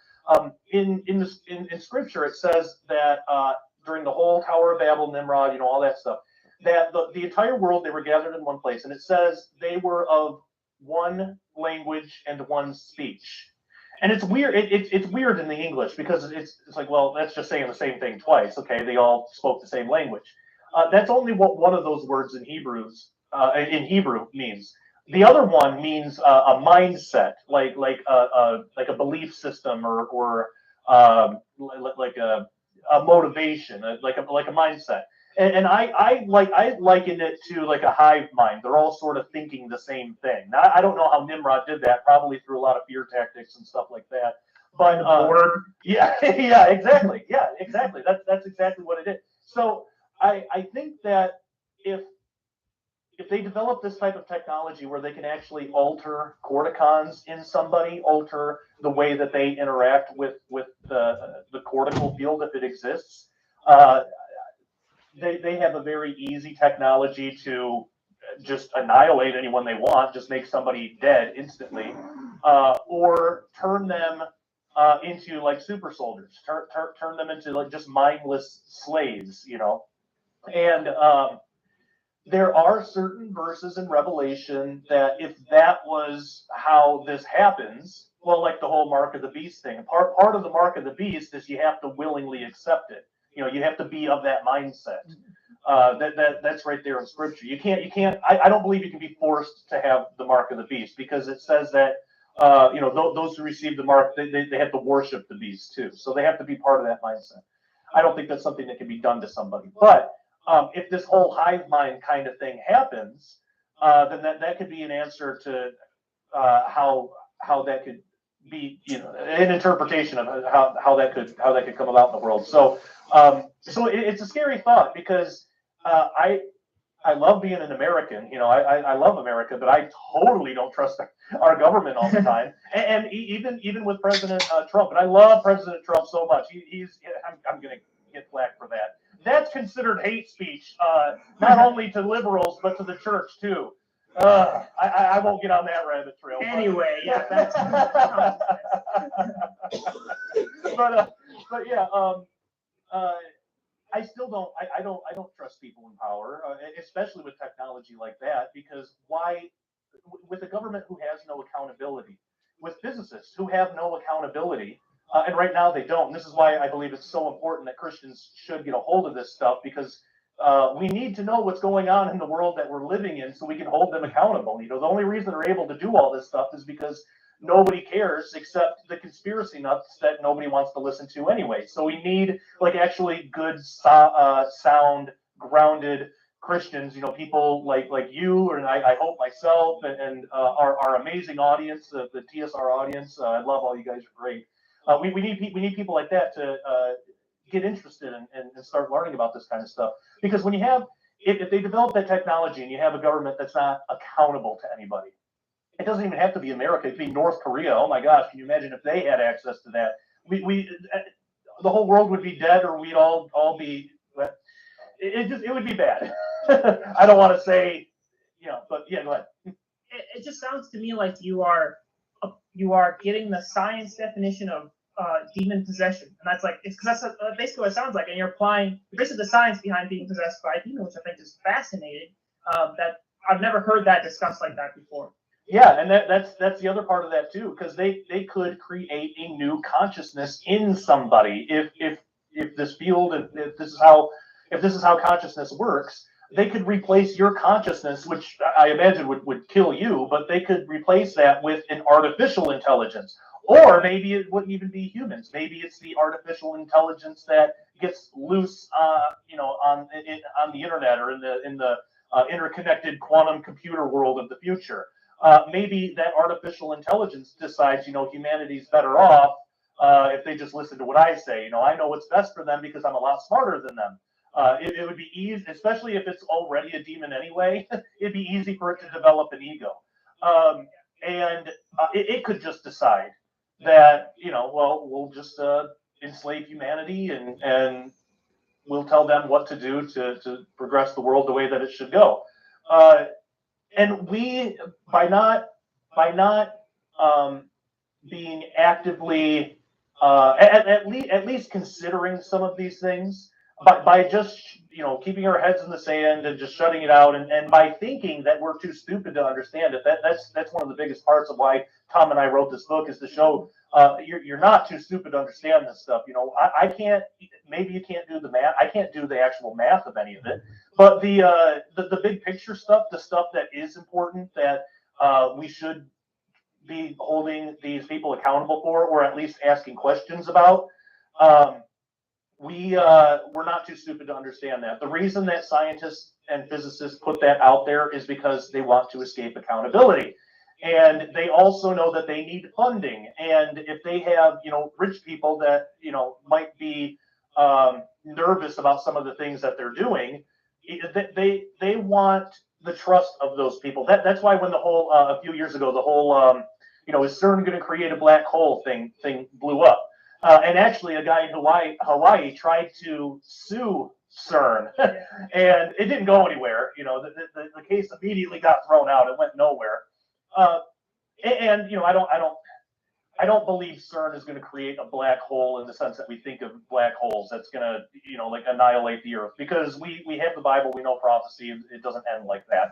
In Scripture, it says that during the whole Tower of Babel, Nimrod, all that stuff, that the entire world, they were gathered in one place, and it says they were of one language and one speech. And it's weird. It's weird in the English because it's like, well, that's just saying the same thing twice. Okay, they all spoke the same language. That's only what one of those words in Hebrew means. The other one means a mindset, like a belief system or like a motivation, like a mindset. And I liken it to like a hive mind. They're all sort of thinking the same thing. Now, I don't know how Nimrod did that. Probably through a lot of fear tactics and stuff like that. But yeah, exactly. Yeah, exactly. That's exactly what it is. So I think that if they develop this type of technology where they can actually alter corticons in somebody, alter the way that they interact with the cortical field if it exists, they have a very easy technology to just annihilate anyone they want, just make somebody dead instantly, or turn them into like super soldiers, turn them into like just mindless slaves, And there are certain verses in Revelation that if that was how this happens, well, like the whole mark of the beast thing, part of the mark of the beast is you have to willingly accept it. You have to be of that mindset. That's right there in Scripture. You can't. I don't believe you can be forced to have the mark of the beast because it says that those who receive the mark they have to worship the beast too. So they have to be part of that mindset. I don't think that's something that can be done to somebody. But if this whole hive mind kind of thing happens, then that could be an answer to how that could be, an interpretation of how that could come about in the world. So it's a scary thought because I love being an American. I love America, but I totally don't trust our government all the time. and even with President Trump, and I love President Trump so much. I'm going to get flack for that. that's considered hate speech, not only to liberals but to the church too. I won't get on that rabbit trail.
Anyway, yeah, that's.
But yeah, I still don't. I don't trust people in power, especially with technology like that, because why? With a government who has no accountability, with physicists who have no accountability, and right now they don't. And this is why I believe it's so important that Christians should get a hold of this stuff, because we need to know what's going on in the world that we're living in so we can hold them accountable. You know, the only reason they're able to do all this stuff is because nobody cares except the conspiracy nuts that nobody wants to listen to anyway. So we need like actually good, sound, grounded Christians, you know, people like you, and I hope myself, and our amazing audience, the TSR audience. I love all you guys, are great. We need people like that to get interested and start learning about this kind of stuff. Because when you have, if they develop that technology and you have a government that's not accountable to anybody, it doesn't even have to be America. It could be North Korea. Oh my gosh, can you imagine if they had access to that? The whole world would be dead, or we'd all be. It would be bad. I don't want to say, you know, but yeah, go ahead.
It just sounds to me like you are getting the science definition of demon possession, and that's like because that's basically what it sounds like, and you're applying basically the science behind being possessed by a demon, which I think is fascinating. That I've never heard that discussed like that before.
Yeah, and that's the other part of that too, because they could create a new consciousness in somebody if this field, if this is how consciousness works. They could replace your consciousness, which I imagine would kill you, but they could replace that with an artificial intelligence. Or maybe it wouldn't even be humans. Maybe it's the artificial intelligence that gets loose, you know, on the internet, or in the interconnected quantum computer world of the future. Maybe that artificial intelligence decides, you know, humanity's better off if they just listen to what I say. You know, I know what's best for them because I'm a lot smarter than them. It would be easy, especially if it's already a demon anyway. It'd be easy for it to develop an ego, and it could just decide that, you know, well, we'll just enslave humanity, and we'll tell them what to do to progress the world the way that it should go. And we, by not being actively, at least considering some of these things, by just, you know, keeping our heads in the sand and just shutting it out, and by thinking that we're too stupid to understand it. That's one of the biggest parts of why Tom and I wrote this book, is to show you're not too stupid to understand this stuff. You know, I can't. Maybe you can't do the math. I can't do the actual math of any of it. But the big picture stuff, the stuff that is important, that we should be holding these people accountable for, or at least asking questions about. We're not too stupid to understand that. The reason that scientists and physicists put that out there is because they want to escape accountability. And they also know that they need funding. And if they have, you know, rich people that, you know, might be nervous about some of the things that they're doing, they want the trust of those people. That's why when the whole, a few years ago, the whole, you know, is CERN going to create a black hole thing blew up. And actually, a guy in Hawaii tried to sue CERN, and it didn't go anywhere. You know, the case immediately got thrown out. It went nowhere. And you know, I don't believe CERN is going to create a black hole in the sense that we think of black holes. That's going to, you know, like annihilate the Earth, because we have the Bible, we know prophecy. It doesn't end like that.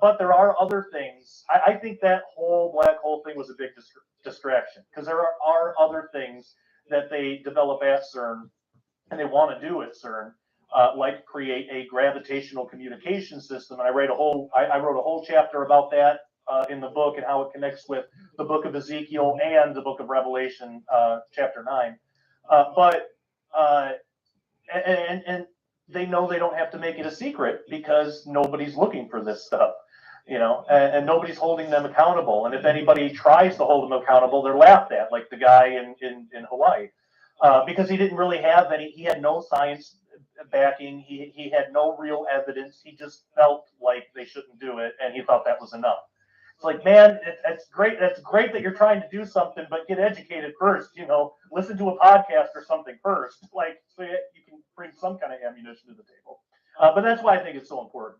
But there are other things. I think that whole black hole thing was a big distraction, because there are other things that they develop at CERN and they want to do at CERN, like create a gravitational communication system. And I wrote a whole chapter about that in the book, and how it connects with the book of Ezekiel and the book of Revelation, chapter 9. And they know they don't have to make it a secret, because nobody's looking for this stuff, you know, and nobody's holding them accountable. And if anybody tries to hold them accountable, they're laughed at, like the guy in Hawaii, because he didn't really have he had no science backing. He had no real evidence. He just felt like they shouldn't do it, and he thought that was enough. It's like, man, it's great. That's great that you're trying to do something, but get educated first. Listen to a podcast or something first, like so you can bring some kind of ammunition to the table. But that's why I think it's so important.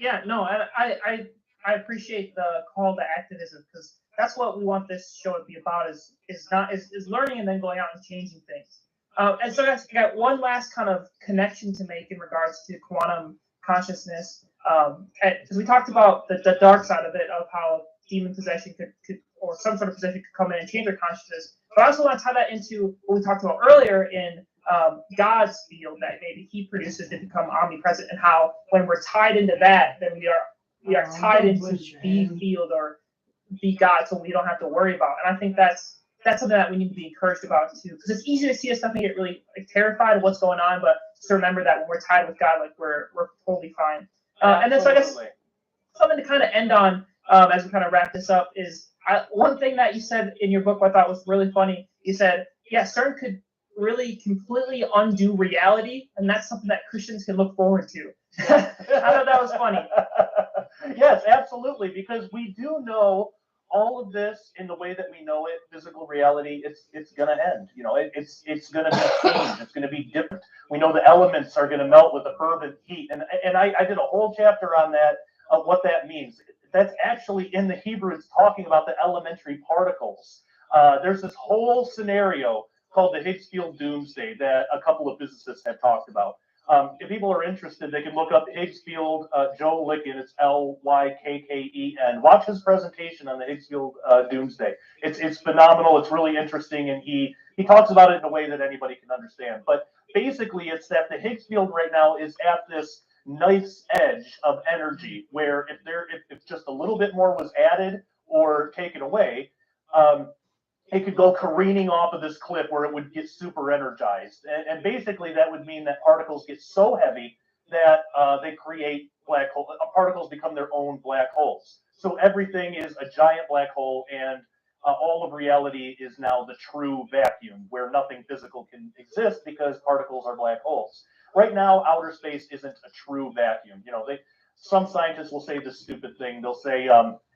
Yeah, no, I appreciate the call to activism, because that's what we want this show to be about, is learning and then going out and changing things. And so I got one last kind of connection to make in regards to quantum consciousness, because we talked about the dark side of it, of how demon possession could or some sort of possession could come in and change our consciousness. But I also want to tie that into what we talked about earlier in God's field that maybe He produces to become omnipresent, and how when we're tied into that, then we are tied into the field or the God, so we don't have to worry about. And I think that's something that we need to be encouraged about too, because it's easy to see us stuff and get really terrified of what's going on, but just remember that when we're tied with God, like we're totally fine. And then so I guess something to kind of end on as we kind of wrap this up is one thing that you said in your book I thought was really funny. You said, yeah, CERN could really completely undo reality, and that's something that Christians can look forward to. I thought that was funny.
Yes, absolutely, because we do know all of this in the way that we know it, physical reality, it's going to end. It's going to be changed. It's going to be different. We know the elements are going to melt with a fervent heat, and I did a whole chapter on that, of what that means. That's actually in the Hebrew. It's talking about the elementary particles. There's this whole scenario called the Higgs field doomsday that a couple of physicists have talked about. If people are interested, they can look up Higgs field, Joe Lykken, it's Lykken. Watch his presentation on the Higgs field doomsday. It's phenomenal. It's really interesting, and he talks about it in a way that anybody can understand. But basically, it's that the Higgs field right now is at this knife's edge of energy, where if just a little bit more was added or taken away, it could go careening off of this cliff where it would get super energized. And basically that would mean that particles get so heavy that they create black holes. Particles become their own black holes. So everything is a giant black hole, and all of reality is now the true vacuum where nothing physical can exist because particles are black holes. Right now, outer space isn't a true vacuum. Some scientists will say this stupid thing. They'll say,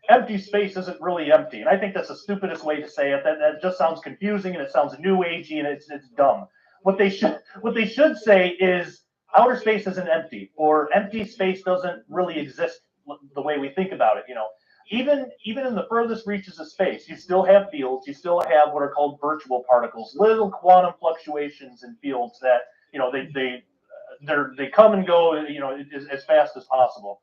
empty space isn't really empty. And I think that's the stupidest way to say it. That just sounds confusing, and it sounds new agey, and it's dumb. What they should say is outer space isn't empty, or empty space doesn't really exist the way we think about it. Even in the furthest reaches of space, you still have fields. You still have what are called virtual particles, little quantum fluctuations in fields that they come and go as fast as possible.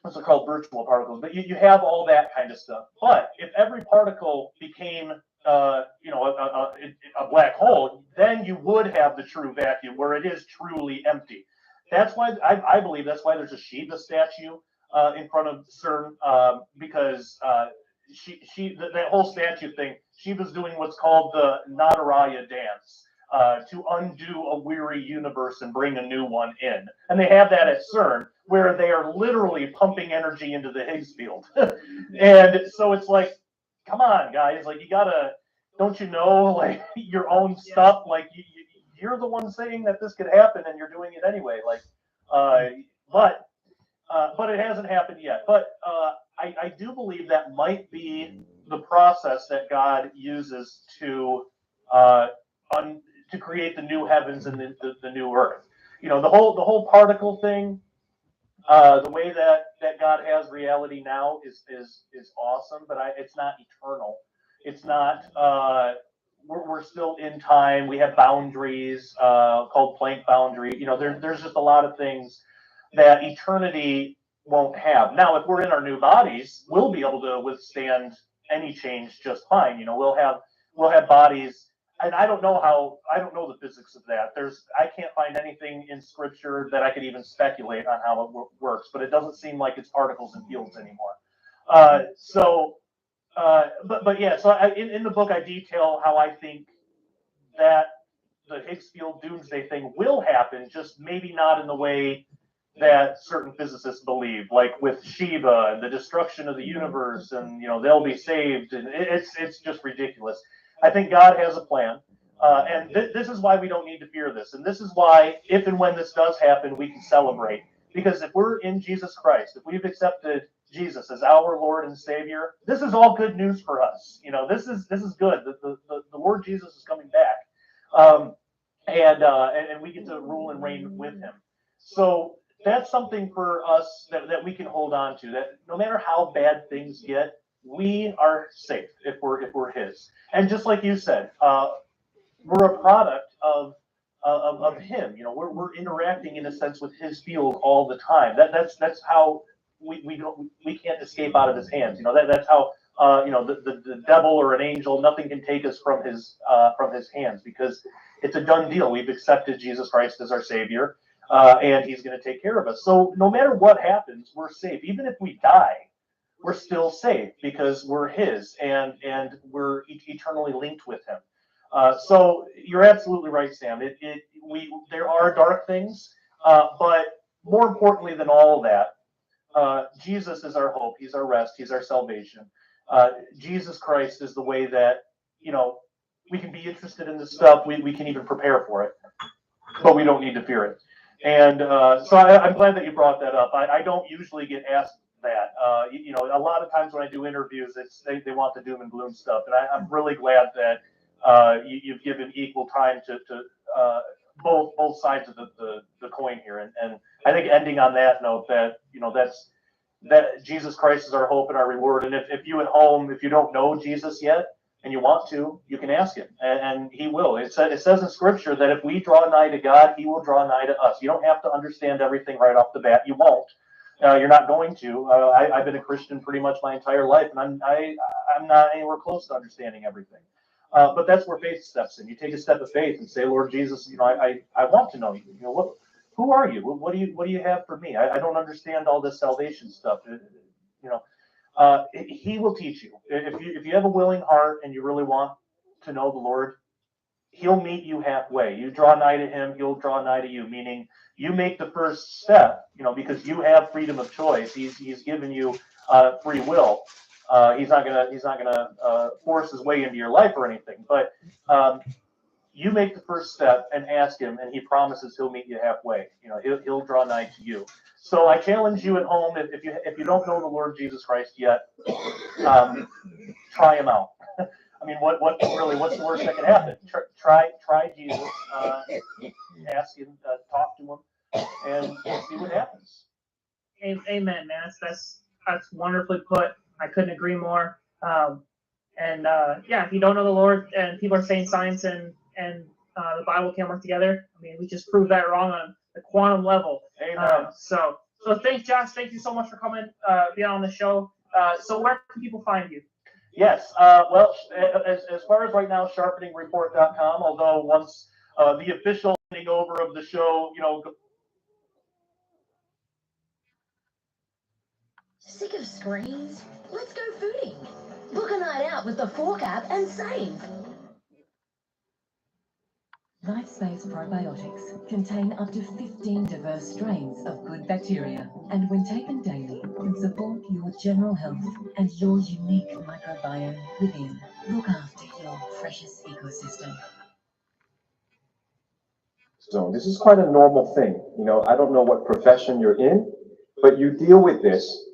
Those are called virtual particles, but you have all that kind of stuff. But if every particle became a black hole, then you would have the true vacuum where it is truly empty. That's why I believe that's why there's a Shiva statue in front of CERN, because that whole statue thing, Shiva's doing what's called the Nataraya dance. To undo a weary universe and bring a new one in. And they have that at CERN, where they are literally pumping energy into the Higgs field. And so it's like, come on, guys, like don't you know, like your own stuff, like you're the one saying that this could happen and you're doing it anyway. But it hasn't happened yet. But I do believe that might be the process that God uses to create the new heavens and the new earth. The whole particle thing, the way that God has reality now is awesome, but it's not eternal. It's not. We're still in time. We have boundaries called Planck boundary. There's just a lot of things that eternity won't have. Now, if we're in our new bodies, we'll be able to withstand any change just fine. We'll have bodies. And I don't know the physics of that. I can't find anything in scripture that I could even speculate on how it works, but it doesn't seem like it's particles and fields anymore. So in the book, I detail how I think that the Higgs field doomsday thing will happen, just maybe not in the way that certain physicists believe, like with Shiva and the destruction of the universe, and they'll be saved, and it's just ridiculous. I think God has a plan, and this is why we don't need to fear this. And this is why, if and when this does happen, we can celebrate. Because if we're in Jesus Christ, if we've accepted Jesus as our Lord and Savior, this is all good news for us. This is good. The Lord Jesus is coming back, and we get to rule and reign with Him. So that's something for us that we can hold on to. That no matter how bad things get, we are safe if we're His. And just like you said, we're a product of Him. We're interacting in a sense with His field all the time. That's how we can't escape out of His hands. That's how the devil or an angel, nothing can take us from his hands, because it's a done deal. We've accepted Jesus Christ as our Savior, and He's going to take care of us. So no matter what happens, we're safe. Even if we die, we're still safe because we're His, and we're eternally linked with Him. So you're absolutely right, Sam. There are dark things, but more importantly than all of that, Jesus is our hope. He's our rest. He's our salvation. Jesus Christ is the way that we can be interested in this stuff. We can even prepare for it, but we don't need to fear it. And so I'm glad that you brought that up. I don't usually get asked that. A lot of times when I do interviews, they want the doom and gloom stuff, and I'm really glad that you've given equal time to both sides of the coin here, and I think ending on that note, that that Jesus Christ is our hope and our reward. And if you at home, if you don't know Jesus yet and you want to, you can ask Him, and He will. It says in Scripture that if we draw nigh to God, He will draw nigh to us. You don't have to understand everything right off the bat. You won't. You're not going to. I've been a Christian pretty much my entire life, and I'm not anywhere close to understanding everything. But that's where faith steps in. You take a step of faith and say, Lord Jesus, I want to know You. Who are you? What do you have for me? I don't understand all this salvation stuff. He will teach you. If you have a willing heart and you really want to know the Lord, He'll meet you halfway. You draw nigh to Him, He'll draw nigh to you. Meaning, you make the first step. Because you have freedom of choice. He's given you free will. He's not gonna force His way into your life or anything. But you make the first step and ask Him, and He promises He'll meet you halfway. He'll draw nigh to you. So I challenge you at home, if you don't know the Lord Jesus Christ yet, try Him out. I mean, what's the worst that can happen? Try Jesus, ask Him, talk to Him, and see what happens.
Amen, man. That's wonderfully put. I couldn't agree more. If you don't know the Lord, and people are saying science and the Bible can't work together, I mean, we just proved that wrong on the quantum level.
Amen.
So thanks, Josh. Thank you so much for coming, being on the show. So where can people find you?
Yes. Well, as far as right now, sharpeningreport.com. Although once the official ending over of the show,
Sick of screens? Let's go fooding. Book a night out with the Fork app and save. LifeSpace probiotics contain up to 15 diverse strains of good bacteria, and when taken daily, can support your general health and your unique microbiome within. Look after your precious ecosystem.
So this is quite a normal thing. I don't know what profession you're in, but you deal with this.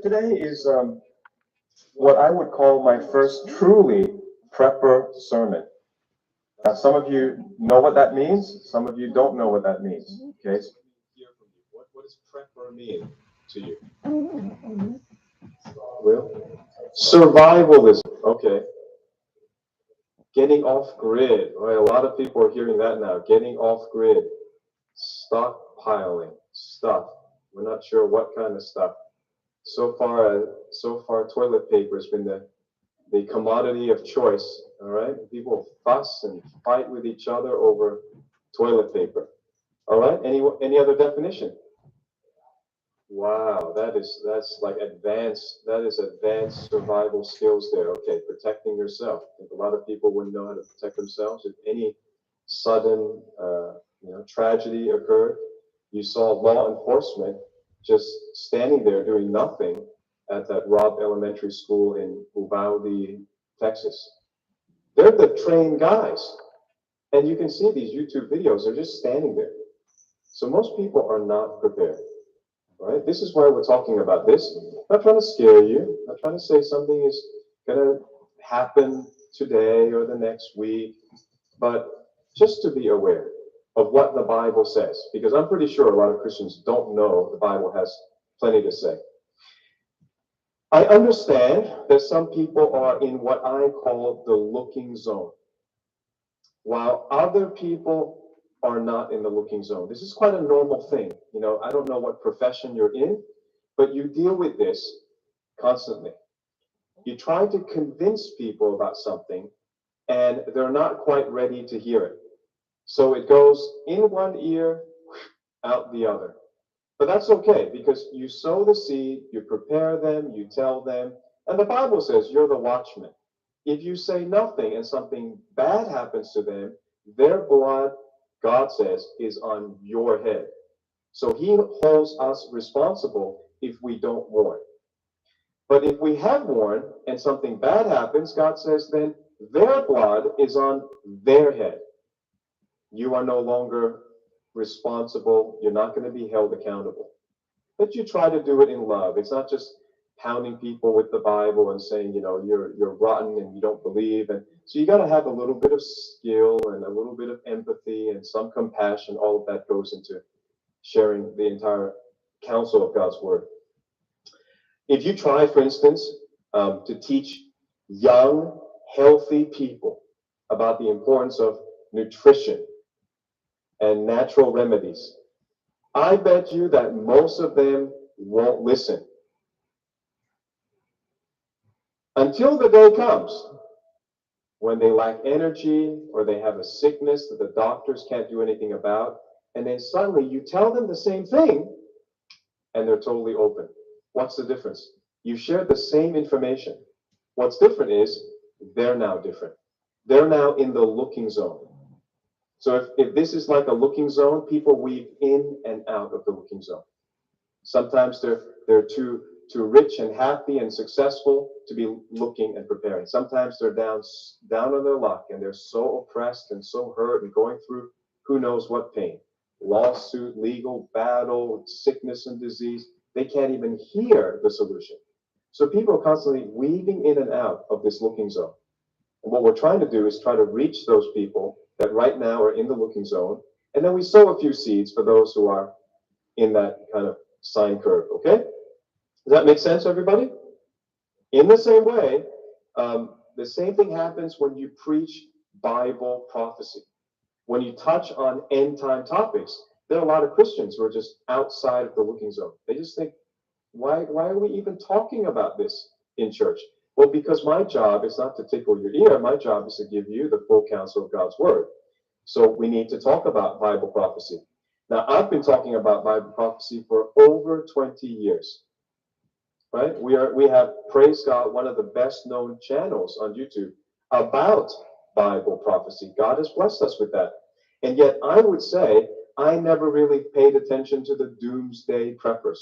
Today is what I would call my first truly prepper sermon. Now, some of you know what that means. Some of you don't know what that means. Okay. What does prepper mean to you? Will? Survivalism. Okay. Getting off grid. Right. A lot of people are hearing that now. Getting off grid. Stockpiling stuff. We're not sure what kind of stuff. So far, toilet paper has been the commodity of choice. All right, people fuss and fight with each other over toilet paper. All right, any other definition? Wow, that's like advanced. That is advanced survival skills there. Okay, protecting yourself. I think a lot of people wouldn't know how to protect themselves if any sudden tragedy occurred. You saw law enforcement just standing there doing nothing at that Robb Elementary School in Uvalde, Texas. They're the trained guys. And you can see these YouTube videos, they're just standing there. So most people are not prepared, right? This is why we're talking about this. I'm not trying to scare you. I'm not trying to say something is going to happen today or the next week, but just to be aware of what the Bible says, because I'm pretty sure a lot of Christians don't know the Bible has plenty to say. I understand that some people are in what I call the looking zone, while other people are not in the looking zone. This is quite a normal thing. I don't know what profession you're in, but you deal with this constantly. You try to convince people about something, and they're not quite ready to hear it. So it goes in one ear, out the other. But that's okay, because you sow the seed, you prepare them, you tell them, and the Bible says you're the watchman. If you say nothing and something bad happens to them, their blood, God says, is on your head. So he holds us responsible if we don't warn. But if we have warned and something bad happens, God says then their blood is on their head. You are no longer responsible. You're not going to be held accountable. But you try to do it in love. It's not just pounding people with the Bible and saying, you're rotten and you don't believe. And so you got to have a little bit of skill and a little bit of empathy and some compassion. All of that goes into sharing the entire counsel of God's word. If you try, for instance, to teach young, healthy people about the importance of nutrition and natural remedies, I bet you that most of them won't listen. Until the day comes when they lack energy or they have a sickness that the doctors can't do anything about, and then suddenly you tell them the same thing and they're totally open. What's the difference? You shared the same information. What's different is they're now different. They're now in the looking zone. So if this is like a looking zone, people weave in and out of the looking zone. Sometimes they're too rich and happy and successful to be looking and preparing. Sometimes they're down on their luck and they're so oppressed and so hurt and going through who knows what pain. Lawsuit, legal battle, sickness and disease. They can't even hear the solution. So people are constantly weaving in and out of this looking zone. And what we're trying to do is try to reach those people that right now are in the looking zone. And then we sow a few seeds for those who are in that kind of sine curve, okay? Does that make sense, everybody? In the same way, the same thing happens when you preach Bible prophecy. When you touch on end time topics, there are a lot of Christians who are just outside of the looking zone. They just think, why are we even talking about this in church? Well, because my job is not to tickle your ear. My job is to give you the full counsel of God's word. So we need to talk about Bible prophecy. Now, I've been talking about Bible prophecy for over 20 years, right? We have, praise God, one of the best known channels on YouTube about Bible prophecy. God has blessed us with that. And yet I would say I never really paid attention to the doomsday preppers.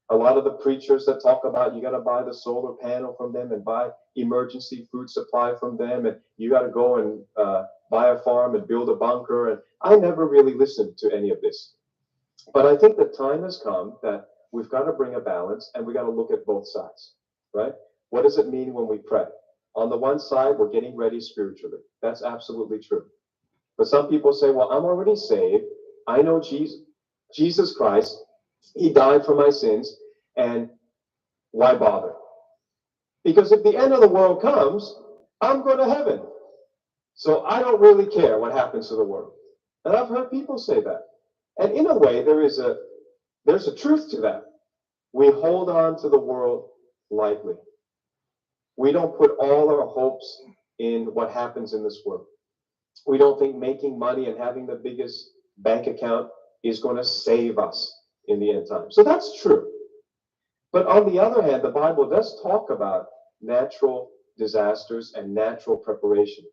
A lot of the preachers that talk about you got to buy the solar panel from them and buy emergency food supply from them, and you got to go and buy a farm and build a bunker. And I never really listened to any of this. But I think the time has come that we've got to bring a balance and we got to look at both sides, right? What does it mean when we pray? On the one side, we're getting ready spiritually. That's absolutely true. But some people say, well, I'm already saved. I know Jesus Christ. He died for my sins, and why bother? Because if the end of the world comes, I'm going to heaven. So I don't really care what happens to the world. And I've heard people say that. And in a way, there's a truth to that. We hold on to the world lightly. We don't put all our hopes in what happens in this world. We don't think making money and having the biggest bank account is going to save us in the end time. So that's true. But on the other hand, the Bible does talk about natural disasters and natural preparation.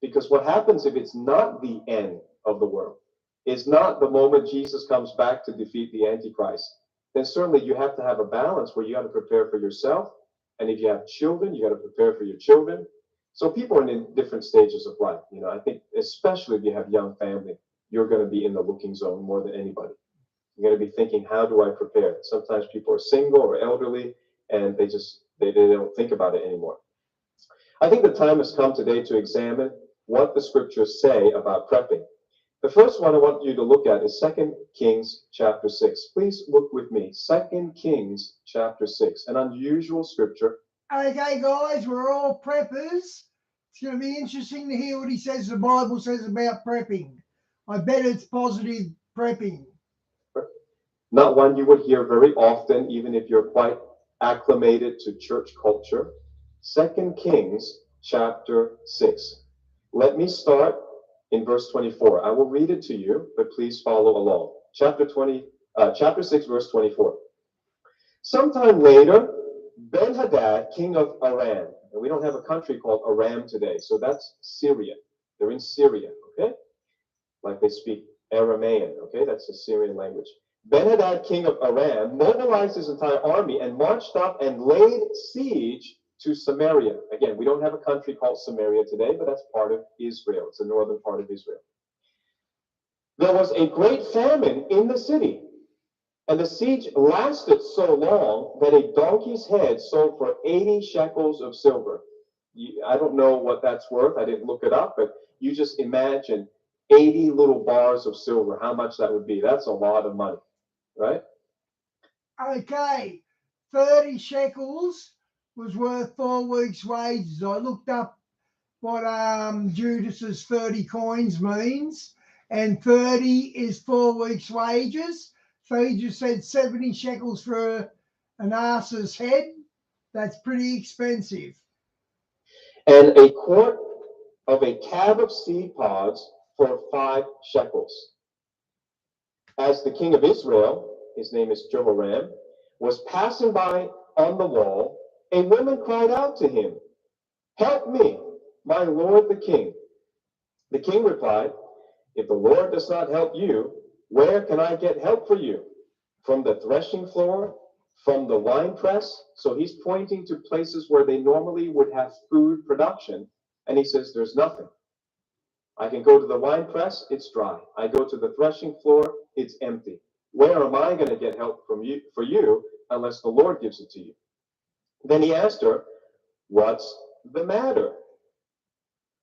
Because what happens if it's not the end of the world? is not the moment Jesus comes back to defeat the Antichrist, then certainly you have to have a balance where you got to prepare for yourself. And if you have children, you got to prepare for your children. So people are in different stages of life. I think especially if you have young family, you're going to be in the looking zone more than anybody. You're going to be thinking, how do I prepare? Sometimes people are single or elderly, and they don't think about it anymore. I think the time has come today to examine what the scriptures say about prepping. The first one I want you to look at is 2 Kings chapter 6. Please look with me. 2 Kings chapter 6, an unusual scripture.
Okay, guys, we're all preppers. It's going to be interesting to hear what he says the Bible says about prepping. I bet it's positive prepping.
Not one you would hear very often, even if you're quite acclimated to church culture. 2 Kings chapter 6. Let me start in verse 24. I will read it to you, but please follow along. Chapter 6, verse 24. Sometime later, Ben-Hadad, king of Aram, and we don't have a country called Aram today, so that's Syria. They're in Syria, okay? Like they speak Aramaean, okay? That's the Syrian language. Ben-Hadad, king of Aram, mobilized his entire army and marched up and laid siege to Samaria. Again, we don't have a country called Samaria today, but that's part of Israel. It's the northern part of Israel. There was a great famine in the city, and the siege lasted so long that a donkey's head sold for 80 shekels of silver. I don't know what that's worth. I didn't look it up, but you just imagine 80 little bars of silver, how much that would be. That's a lot of money, right?
Okay, 30 shekels was worth 4 weeks' wages. I looked up what Judas's 30 coins means, and 30 is 4 weeks' wages. So he just said 70 shekels for an ass's head. That's pretty expensive.
And a quart of a cab of seed pods for 5 shekels. As the king of Israel, his name is Jehoram, was passing by on the wall, a woman cried out to him, "Help me, my lord the king." The king replied, "If the Lord does not help you, where can I get help for you? From the threshing floor? From the winepress?" So he's pointing to places where they normally would have food production. And he says, "There's nothing. I can go to the winepress, it's dry. I go to the threshing floor, it's empty. Where am I going to get help for you unless the Lord gives it to you?" Then he asked her, "What's the matter?"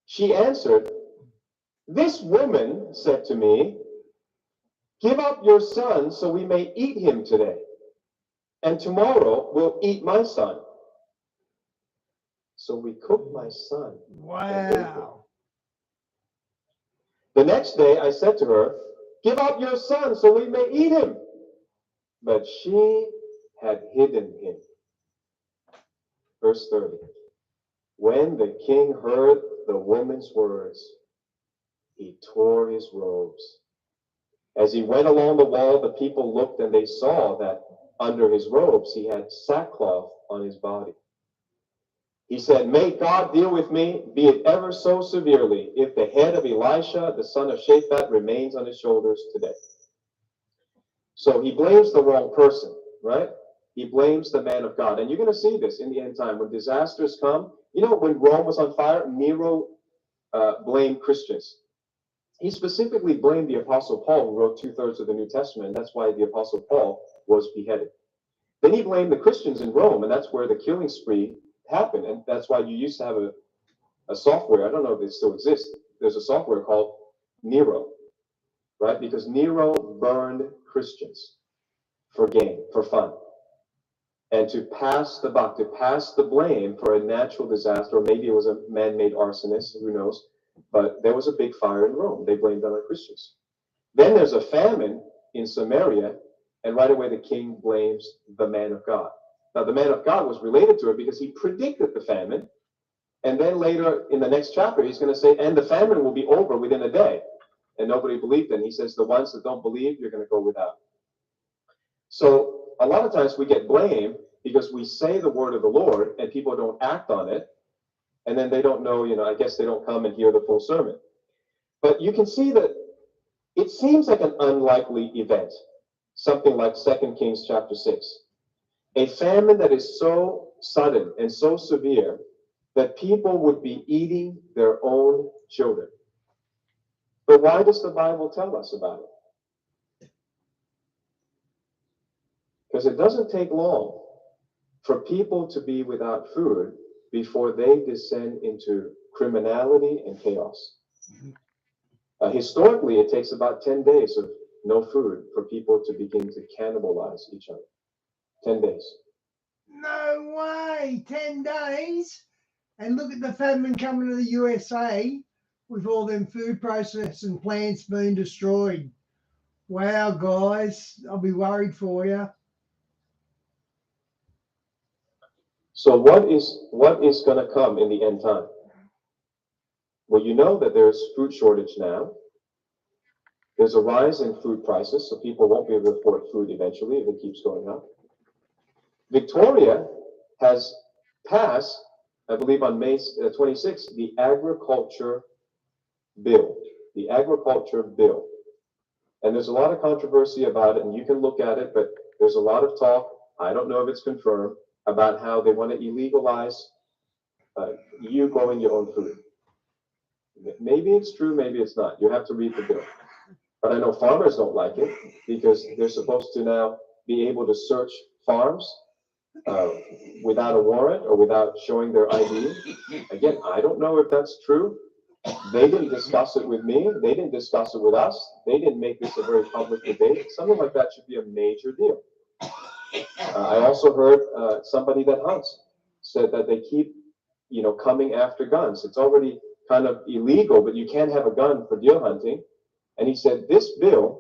She answered, "This woman said to me, 'Give up your son so we may eat him today, and tomorrow we'll eat my son.' So we cooked my son."
Wow.
"The next day I said to her, 'Give up your son so we may eat him.' But she had hidden him." Verse 30. When the king heard the woman's words, he tore his robes. As he went along the wall, the people looked and they saw that under his robes he had sackcloth on his body. He said, "May God deal with me, be it ever so severely, if the head of Elisha, the son of Shaphat, remains on his shoulders today." So he blames the wrong person, right? He blames the man of God. And you're going to see this in the end time. When disasters come, when Rome was on fire, Nero blamed Christians. He specifically blamed the Apostle Paul, who wrote 2/3 of the New Testament. That's why the Apostle Paul was beheaded. Then he blamed the Christians in Rome, and that's where the killing spree happened. And that's why you used to have a software. I don't know if it still exists. There's a software called Nero, right? Because Nero burned Christians for gain, for fun. And to pass the buck, to pass the blame for a natural disaster, or maybe it was a man-made arsonist, who knows? But there was a big fire in Rome. They blamed it on the Christians. Then there's a famine in Samaria, and right away the king blames the man of God. Now, the man of God was related to it because he predicted the famine. And then later in the next chapter, he's going to say, "And the famine will be over within a day." And nobody believed him. He says, "The ones that don't believe, you're going to go without." So a lot of times we get blamed because we say the word of the Lord and people don't act on it. And then they don't know, I guess they don't come and hear the full sermon. But you can see that it It seems like an unlikely event, something like 2 Kings chapter 6. A famine that is so sudden and so severe that people would be eating their own children. But why does the Bible tell us about it? Because it doesn't take long for people to be without food before they descend into criminality and chaos. Historically, it takes about 10 days of no food for people to begin to cannibalize each other. 10 days.
No way, 10 days. And look at the famine coming to the USA with all them food processing plants being destroyed. Wow, guys, I'll be worried for you.
So what is going to come in the end time? Well, you know that there's food shortage now. There's a rise in food prices, so people won't be able to afford food eventually if it keeps going up. Victoria has passed, I believe on May 26th, the agriculture bill. The agriculture bill. And there's a lot of controversy about it, and you can look at it, but there's a lot of talk, I don't know if it's confirmed, about how they want to illegalize you growing your own food. Maybe it's true, maybe it's not. You have to read the bill. But I know farmers don't like it because they're supposed to now be able to search farms without a warrant or without showing their ID. Again, I don't know if that's true. They didn't discuss it with me. They didn't discuss it with us. They didn't make this a very public debate. Something like that should be a major deal. I also heard somebody that hunts said that they keep, coming after guns. It's already kind of illegal, but you can't have a gun for deer hunting. And he said this bill,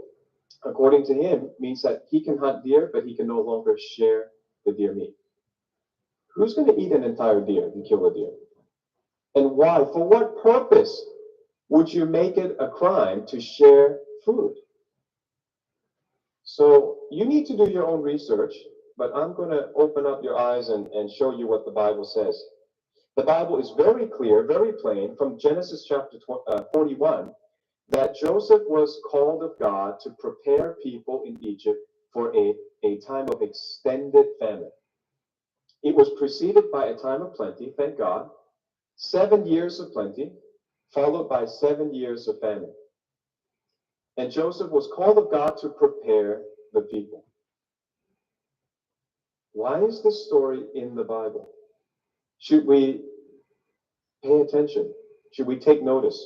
according to him, means that he can hunt deer, but he can no longer share the deer meat. Who's going to eat an entire deer and kill a deer? And why? For what purpose would you make it a crime to share food? So you need to do your own research, but I'm going to open up your eyes and show you what the Bible says. The Bible is very clear, very plain, from Genesis chapter 41, that Joseph was called of God to prepare people in Egypt for a time of extended famine. It was preceded by a time of plenty, thank God, 7 years of plenty, followed by 7 years of famine. And Joseph was called of God to prepare the people. Why is this story in the Bible? Should we pay attention? Should we take notice?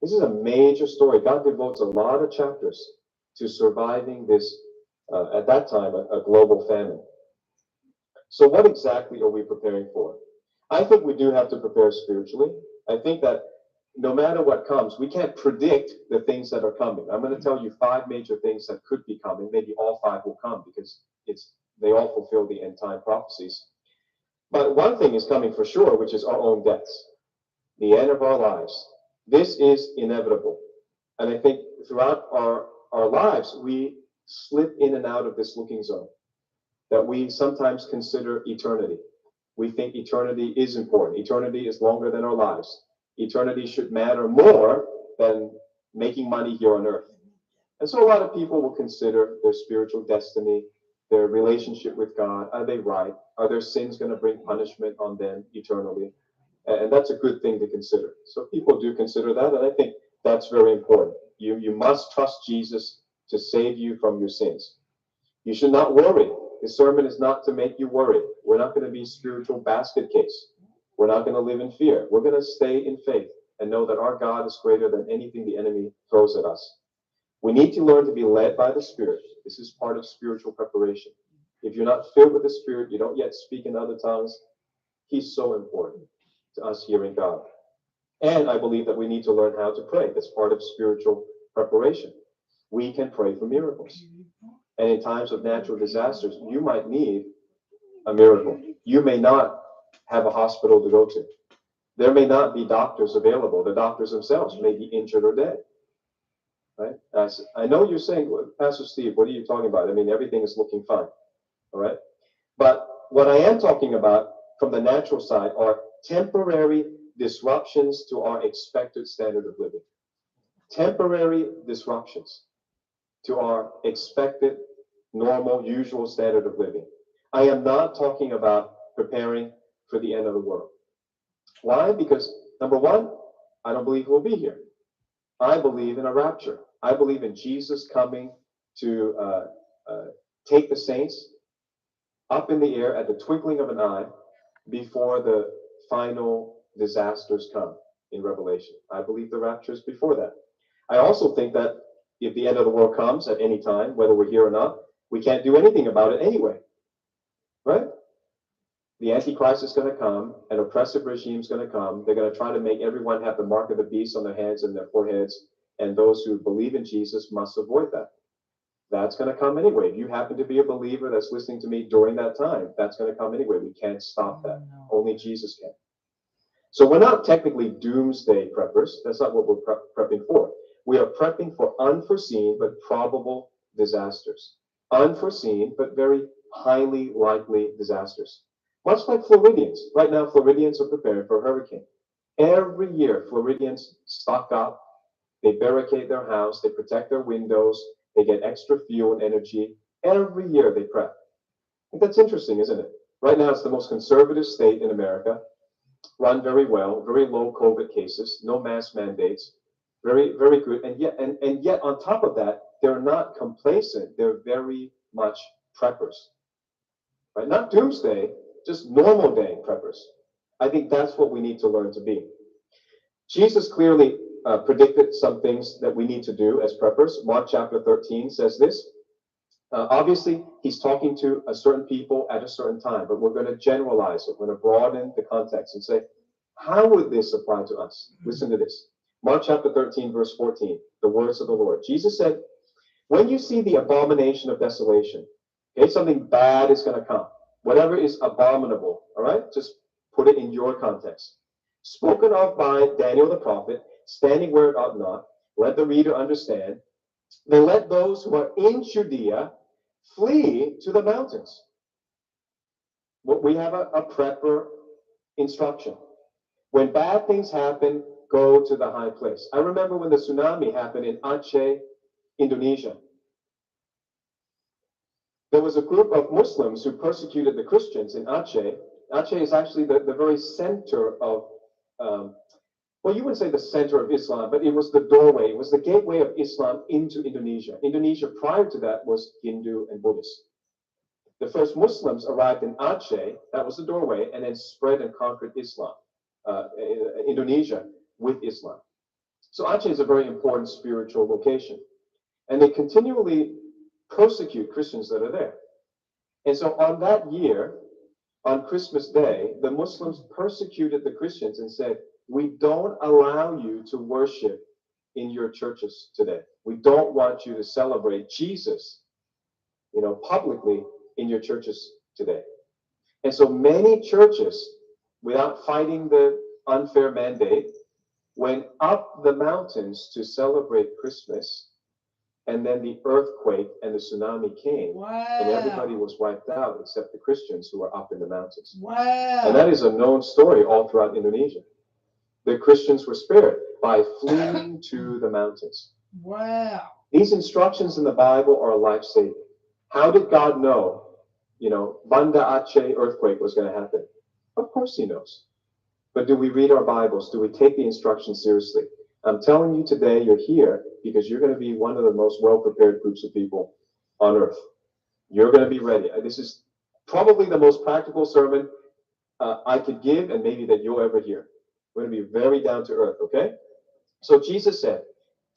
This is a major story. God devotes a lot of chapters to surviving this, at that time, a global famine. So what exactly are we preparing for? I think we do have to prepare spiritually. I think that no matter what comes, we can't predict the things that are coming. I'm going to tell you 5 major things that could be coming. Maybe all 5 will come because they all fulfill the end time prophecies. But one thing is coming for sure, which is our own deaths, the end of our lives. This is inevitable. And I think throughout our lives, we slip in and out of this looking zone that we sometimes consider eternity. We think eternity is important. Eternity is longer than our lives. Eternity should matter more than making money here on earth. And so a lot of people will consider their spiritual destiny, their relationship with God. Are they right? Are their sins going to bring punishment on them eternally? And that's a good thing to consider. So people do consider that, and I think that's very important. You must trust Jesus to save you from your sins. You should not worry. This sermon is not to make you worry. We're not going to be spiritual basket case. We're not going to live in fear. We're going to stay in faith and know that our God is greater than anything the enemy throws at us. We need to learn to be led by the Spirit. This is part of spiritual preparation. If you're not filled with the Spirit, you don't yet speak in other tongues, He's so important to us hearing God. And I believe that we need to learn how to pray. That's part of spiritual preparation. We can pray for miracles. And in times of natural disasters, you might need a miracle. You may not have a hospital to go to. There may not be doctors available. The doctors themselves may be injured or dead. Right? I know you're saying, well, Pastor Steve, what are you talking about? I mean, everything is looking fine. All right? But what I am talking about from the natural side are temporary disruptions to our expected standard of living. Temporary disruptions. to our expected, normal, usual standard of living. I am not talking about preparing for the end of the world. Why? Because, number one, I don't believe we'll be here. I believe in a rapture. I believe in Jesus coming to take the saints up in the air at the twinkling of an eye before the final disasters come in Revelation. I believe the rapture is before that. I also think that if the end of the world comes at any time, whether we're here or not, we can't do anything about it anyway, right? The Antichrist is going to come, an oppressive regime is going to come. They're going to try to make everyone have the mark of the beast on their hands and their foreheads, and those who believe in Jesus must avoid that. That's going to come anyway. If you happen to be a believer that's listening to me during that time, that's going to come anyway. We can't stop that. Only Jesus can. So we're not technically doomsday preppers. That's not what we're prepping for. We are prepping for unforeseen but probable disasters. Unforeseen but very highly likely disasters. Much like Floridians. Right now, Floridians are preparing for a hurricane. Every year, Floridians stock up. They barricade their house. They protect their windows. They get extra fuel and energy. Every year they prep. I think that's interesting, isn't it? Right now, it's the most conservative state in America. Run very well, very low COVID cases, no mask mandates, very, very good. And yet on top of that, they're not complacent. They're very much preppers, right? Not doomsday, just normal day preppers. I think that's what we need to learn to be. Jesus clearly predicted some things that we need to do as preppers. Mark chapter 13 says this. Obviously, he's talking to a certain people at a certain time, but we're going to generalize it. We're going to broaden the context and say, how would this apply to us? Listen to this. Mark chapter 13, verse 14, the words of the Lord. Jesus said, when you see the abomination of desolation, okay, something bad is going to come. Whatever is abominable, all right? Just put it in your context. Spoken of by Daniel the prophet, standing where it ought not, let the reader understand. Then let those who are in Judea flee to the mountains. We have a prepper instruction. When bad things happen, go to the high place. I remember when the tsunami happened in Aceh, Indonesia. There was a group of Muslims who persecuted the Christians in Aceh. Aceh is actually the very center of, well, you wouldn't say the center of Islam, but it was the doorway. It was the gateway of Islam into Indonesia. Indonesia prior to that was Hindu and Buddhist. The first Muslims arrived in Aceh, that was the doorway, and then spread and conquered Islam, Indonesia with Islam. So Aceh is a very important spiritual location. And they continually persecute Christians that are there. And so on that year, on Christmas Day, the Muslims persecuted the Christians and said, we don't allow you to worship in your churches today. We don't want you to celebrate Jesus, publicly in your churches today. And so many churches, without fighting the unfair mandate, went up the mountains to celebrate Christmas. And then the earthquake and the tsunami came. Wow. And everybody was wiped out except the Christians who were up in the mountains. Wow. And that is a known story all throughout Indonesia. The Christians were spared by fleeing to the mountains. Wow. These instructions in the Bible are life-saving. How did God know, Banda Aceh earthquake was going to happen? Of course he knows. But do we read our Bibles? Do we take the instructions seriously? I'm telling you today, you're here because you're going to be one of the most well-prepared groups of people on earth. You're going to be ready. This is probably the most practical sermon I could give and maybe that you'll ever hear. We're going to be very down to earth, okay? So Jesus said,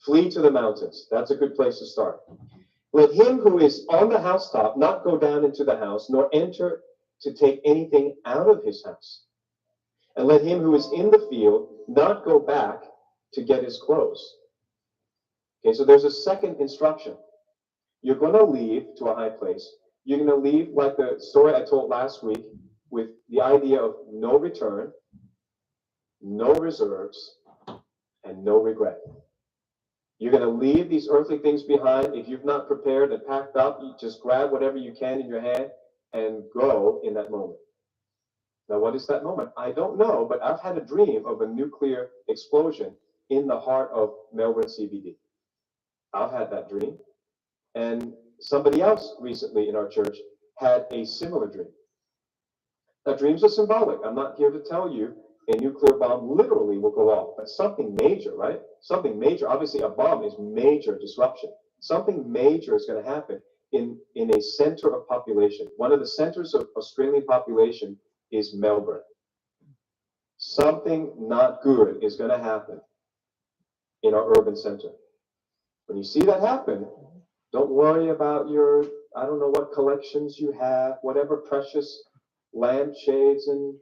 flee to the mountains. That's a good place to start. Let him who is on the housetop not go down into the house, nor enter to take anything out of his house. And let him who is in the field not go back to get his clothes. Okay, so there's a second instruction. You're going to leave to a high place. You're going to leave like the story I told last week with the idea of no return, no reserves, and no regret. You're going to leave these earthly things behind. If you've not prepared and packed up, you just grab whatever you can in your hand and go in that moment. Now, what is that moment? I don't know, but I've had a dream of a nuclear explosion in the heart of Melbourne CBD. I've had that dream. And somebody else recently in our church had a similar dream. Now, dreams are symbolic. I'm not here to tell you a nuclear bomb literally will go off, but something major, right? Something major. Obviously, a bomb is major disruption. Something major is going to happen in a center of population. One of the centers of Australian population is Melbourne. Something not good is going to happen in our urban center. When you see that happen, don't worry about your, I don't know what collections you have, whatever precious lampshades and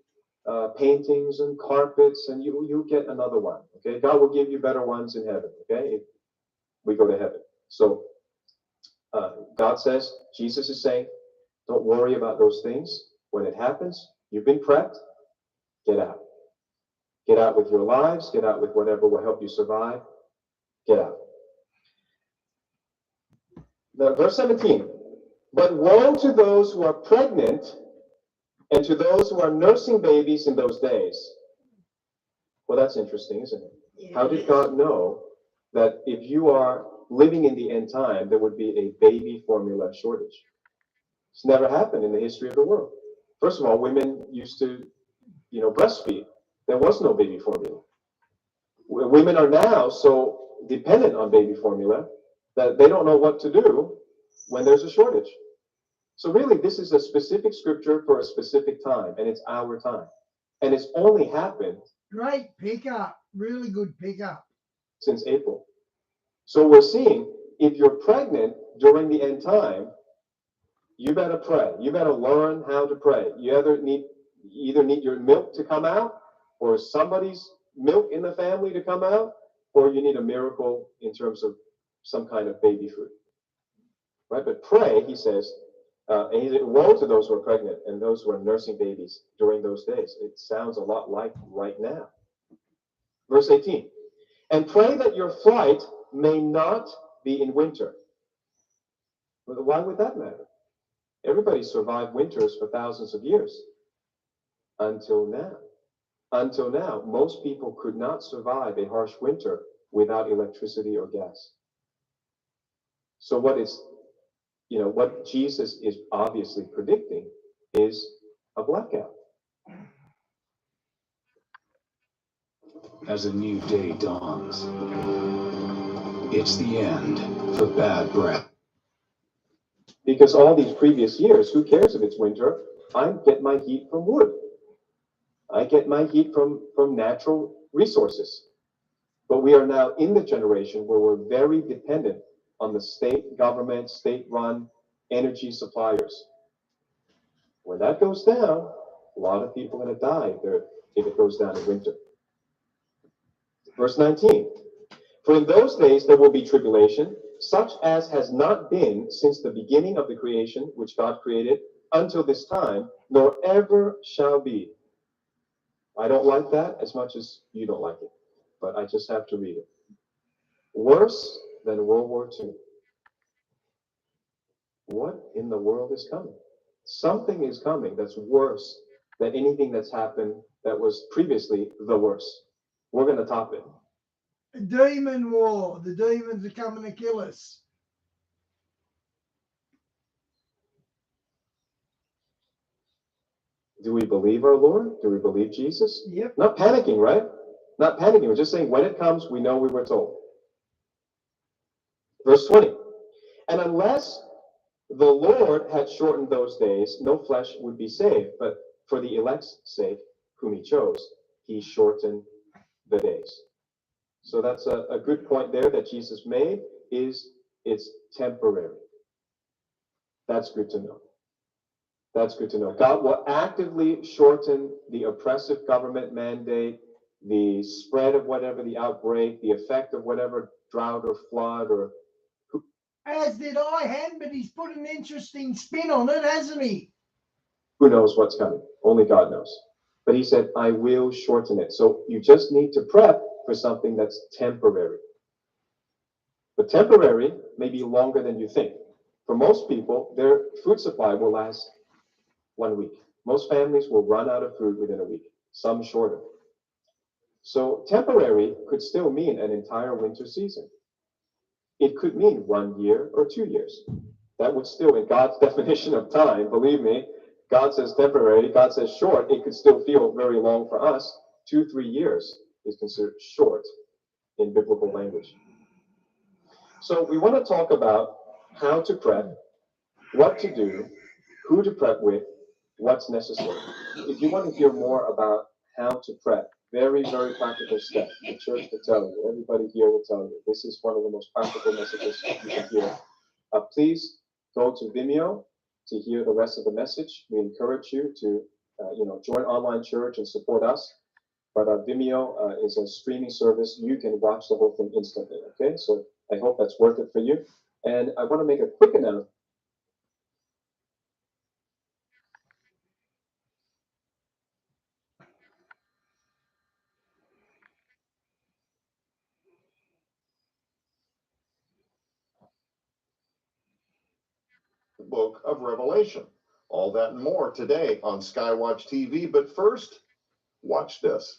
paintings and carpets, and you get another one. Okay, God will give you better ones in heaven. Okay, if we go to heaven. So God says, Jesus is saying, don't worry about those things. When it happens, you've been prepped. Get out. Get out with your lives. Get out with whatever will help you survive. Get out. Now, verse 17. But woe to those who are pregnant and to those who are nursing babies in those days. Well, that's interesting, isn't it? How did God know that if you are living in the end time, there would be a baby formula shortage? It's never happened in the history of the world. First of all, women used to, breastfeed. There was no baby formula. Women are now so dependent on baby formula that they don't know what to do when there's a shortage. So really, this is a specific scripture for a specific time, and it's our time. And it's only happened.
Great pickup. Really good pickup.
Since April. So we're seeing if you're pregnant during the end time, you better pray. You better learn how to pray. You either need your milk to come out, or somebody's milk in the family to come out, or you need a miracle in terms of some kind of baby food. Right? But pray, he says, and he said, woe to those who are pregnant and those who are nursing babies during those days. It sounds a lot like right now. Verse 18. And pray that your flight may not be in winter. Well, why would that matter? Everybody survived winters for thousands of years. Until now. Until now, most people could not survive a harsh winter without electricity or gas. So what Jesus is obviously predicting is a blackout.
As a new day dawns, it's the end for bad breath.
Because all these previous years, who cares if it's winter? I get my heat from wood. I get my heat from natural resources. But we are now in the generation where we're very dependent on the state government, state-run energy suppliers. When that goes down, a lot of people are going to die if it goes down in winter. Verse 19. For in those days there will be tribulation, such as has not been since the beginning of the creation which God created until this time, nor ever shall be. I don't like that as much as you don't like it, but I just have to read it. Worse than World War II. What in the world is coming? Something is coming that's worse than anything that's happened that was previously the worst. We're going to top it.
A demon war. The demons are coming to kill us.
Do we believe our Lord? Do we believe Jesus?
Yep.
Not panicking, right? Not panicking. We're just saying when it comes, we know we were told. Verse 20. And unless the Lord had shortened those days, no flesh would be saved. But for the elect's sake, whom he chose, he shortened the days. So that's a good point there that Jesus made, is it's temporary. That's good to know. That's good to know. God will actively shorten the oppressive government mandate, the spread of whatever the outbreak, the effect of whatever drought or flood or...
As did I, but he's put an interesting spin on it, hasn't he?
Who knows what's coming? Only God knows. But he said, I will shorten it. So you just need to prep for something that's temporary. But temporary may be longer than you think. For most people, their food supply will last 1 week. Most families will run out of food within a week, some shorter. So temporary could still mean an entire winter season. It could mean 1 year or 2 years. That would still, in God's definition of time, believe me, God says temporary, God says short, it could still feel very long for us. 2-3 years is considered short in biblical language. So we want to talk about how to prep, what to do, who to prep with, what's necessary. If you want to hear more about how to prep, very, very practical step. The church will tell you, everybody here will tell you, this is one of the most practical messages you can hear. Please go to Vimeo to hear the rest of the message. We encourage you to join online church and support us. But Vimeo is a streaming service. You can watch the whole thing instantly, okay? So I hope that's worth it for you. And I want to make a quick announcement.
Book of Revelation. All that and more today on Skywatch TV. But first, watch this.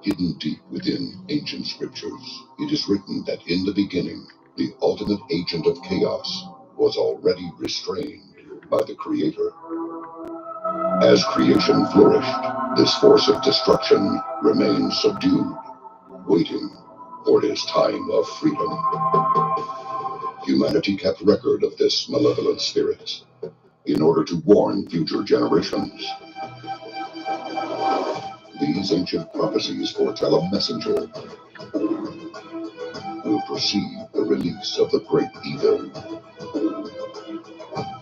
Hidden deep within ancient scriptures, it is written that in the beginning, the ultimate agent of chaos was already restrained by the Creator. As creation flourished, this force of destruction remained subdued, waiting for his time of freedom. Humanity kept record of this malevolent spirit in order to warn future generations. These ancient prophecies foretell a messenger will precede the release of the great evil,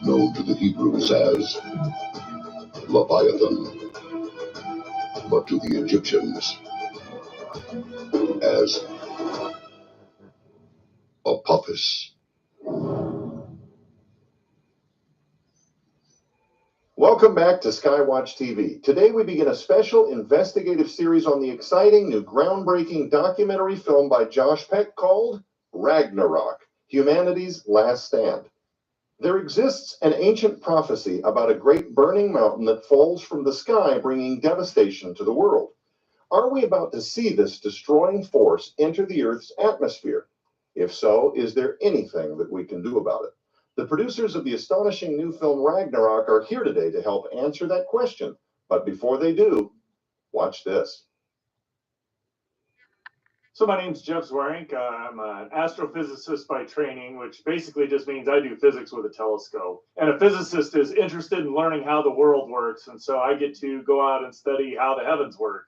known to the Hebrews as Leviathan, but to the Egyptians as Apophis.
Welcome back to Skywatch TV. Today we begin a special investigative series on the exciting new groundbreaking documentary film by Josh Peck called Ragnarok, Humanity's Last Stand. There exists an ancient prophecy about a great burning mountain that falls from the sky, bringing devastation to the world. Are we about to see this destroying force enter the Earth's atmosphere? If so, is there anything that we can do about it? The producers of the astonishing new film Ragnarok are here today to help answer that question. But before they do, watch this.
So my name's Jeff Zwarenk. I'm an astrophysicist by training, which basically just means I do physics with a telescope. And a physicist is interested in learning how the world works, and so I get to go out and study how the heavens work.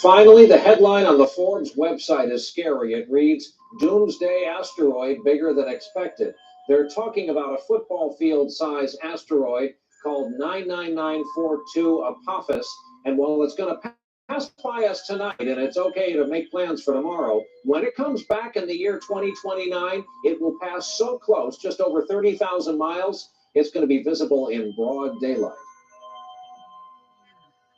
Finally, the headline on the Forbes website is scary. It reads, Doomsday Asteroid Bigger Than Expected. They're talking about a football field-size asteroid called 99942 Apophis. And while it's going to pass by us tonight, and it's okay to make plans for tomorrow, when it comes back in the year 2029, it will pass so close, just over 30,000 miles, it's going to be visible in broad daylight.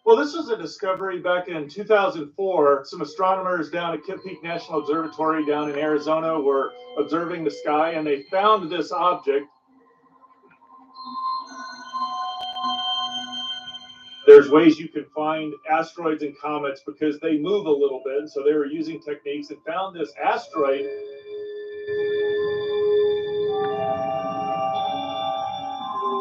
Well, this was a discovery back in 2004. Some astronomers down at Kitt Peak National Observatory down in Arizona were observing the sky, and they found this object. There's ways you can find asteroids and comets because they move a little bit, and so they were using techniques and found this asteroid.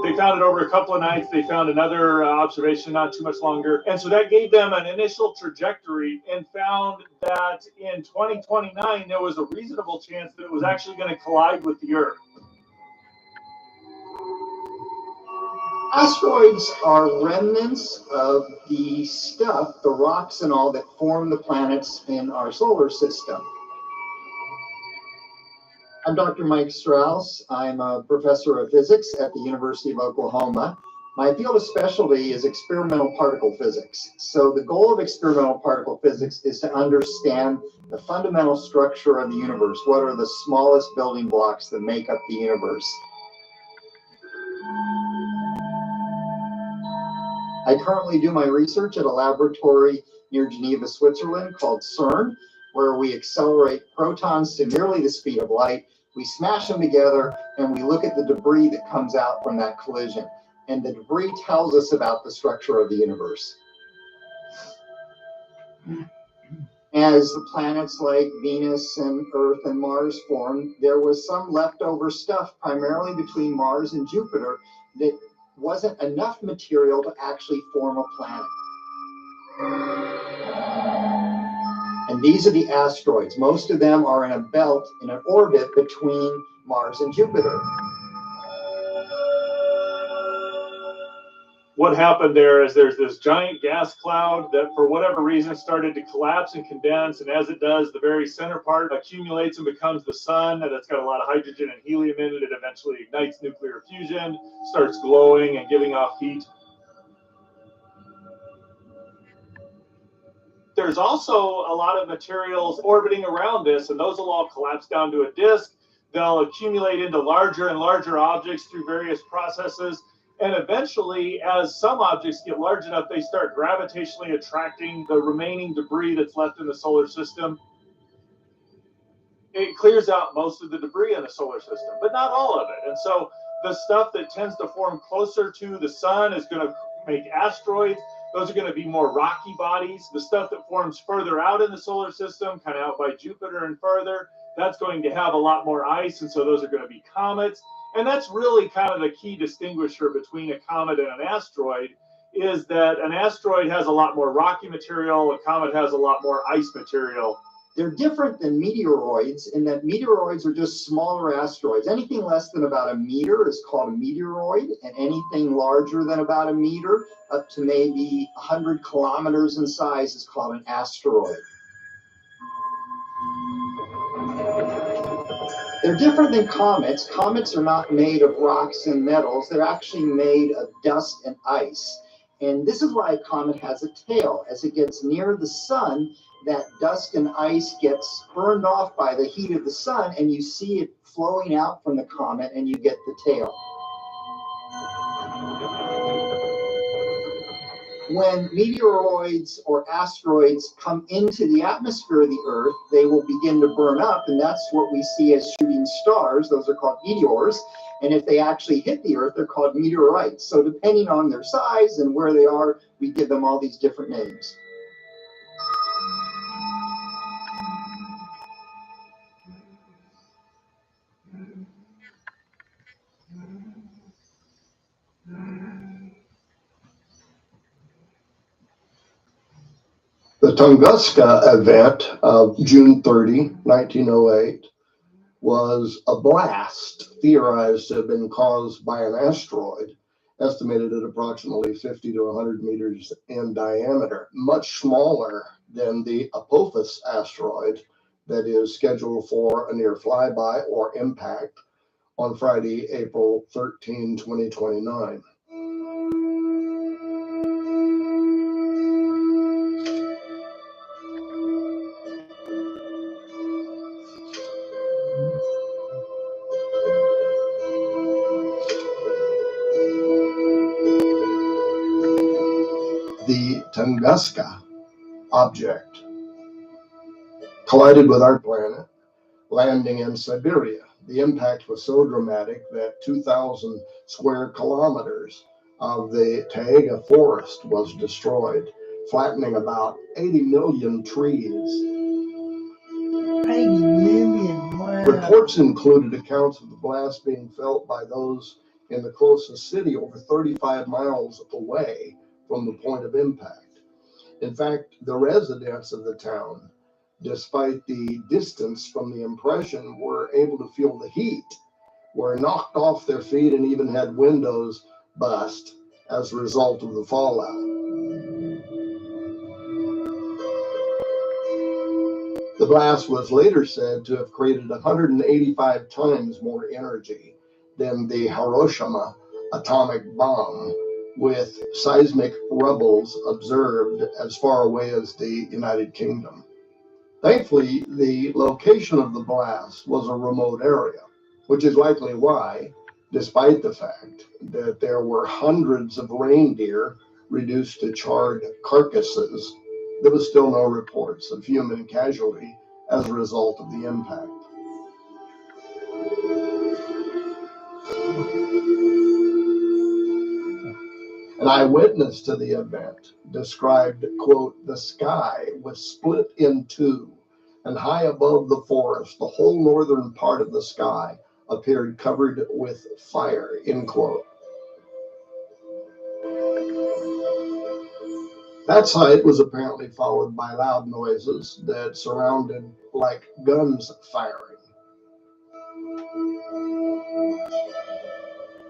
They found it over a couple of nights. They found another observation not too much longer. And so that gave them an initial trajectory and found that in 2029, there was a reasonable chance that it was actually going to collide with the Earth.
Asteroids are remnants of the stuff, the rocks and all that form the planets in our solar system. I'm Dr. Mike Strauss. I'm a professor of physics at the University of Oklahoma. My field of specialty is experimental particle physics. So the goal of experimental particle physics is to understand the fundamental structure of the universe. What are the smallest building blocks that make up the universe? I currently do my research at a laboratory near Geneva, Switzerland called CERN. where we accelerate protons to nearly the speed of light. We smash them together and we look at the debris that comes out from that collision. And the debris tells us about the structure of the universe. As the planets like Venus and Earth and Mars formed, there was some leftover stuff, primarily between Mars and Jupiter, that wasn't enough material to actually form a planet. And these are the asteroids. Most of them are in a belt, in an orbit between Mars and Jupiter.
What happened there is there's this giant gas cloud that for whatever reason started to collapse and condense, and as it does, the very center part accumulates and becomes the sun, and it's got a lot of hydrogen and helium in it. It eventually ignites nuclear fusion, starts glowing and giving off heat. There's also a lot of materials orbiting around this, and those will all collapse down to a disk. They'll accumulate into larger and larger objects through various processes. And eventually, as some objects get large enough, they start gravitationally attracting the remaining debris that's left in the solar system. It clears out most of the debris in the solar system, but not all of it. And so the stuff that tends to form closer to the sun is going to make asteroids. Those are going to be more rocky bodies. The stuff that forms further out in the solar system, kind of out by Jupiter and further, that's going to have a lot more ice, and so those are going to be comets. And that's really kind of the key distinguisher between a comet and an asteroid, is that an asteroid has a lot more rocky material, a comet has a lot more ice material.
They're different than meteoroids in that meteoroids are just smaller asteroids. Anything less than about a meter is called a meteoroid, and anything larger than about a meter, up to maybe 100 kilometers in size, is called an asteroid. They're different than comets. Comets are not made of rocks and metals. They're actually made of dust and ice. And this is why a comet has a tail. As it gets near the sun, that dust and ice gets burned off by the heat of the sun, and you see it flowing out from the comet, and you get the tail. When meteoroids or asteroids come into the atmosphere of the Earth, they will begin to burn up, and that's what we see as shooting stars. Those are called meteors. And if they actually hit the Earth, they're called meteorites. So depending on their size and where they are, we give them all these different names.
The Tunguska event of June 30, 1908, was a blast theorized to have been caused by an asteroid, estimated at approximately 50 to 100 meters in diameter, much smaller than the Apophis asteroid that is scheduled for a near flyby or impact on Friday, April 13, 2029. The Tunguska object collided with our planet, landing in Siberia. The impact was so dramatic that 2,000 square kilometers of the taiga forest was destroyed, flattening about 80 million trees.
80 million, wow.
Reports included accounts of the blast being felt by those in the closest city over 35 miles away from the point of impact. In fact, the residents of the town, despite the distance from the impression, were able to feel the heat, were knocked off their feet, and even had windows bust as a result of the fallout. The blast was later said to have created 185 times more energy than the Hiroshima atomic bomb, with seismic rubbles observed as far away as the United Kingdom. Thankfully, the location of the blast was a remote area, which is likely why, despite the fact that there were hundreds of reindeer reduced to charred carcasses, there was still no reports of human casualty as a result of the impact. An eyewitness to the event described, quote, "The sky was split in two, and high above the forest, the whole northern part of the sky appeared covered with fire," end quote. That sight was apparently followed by loud noises that sounded like guns firing.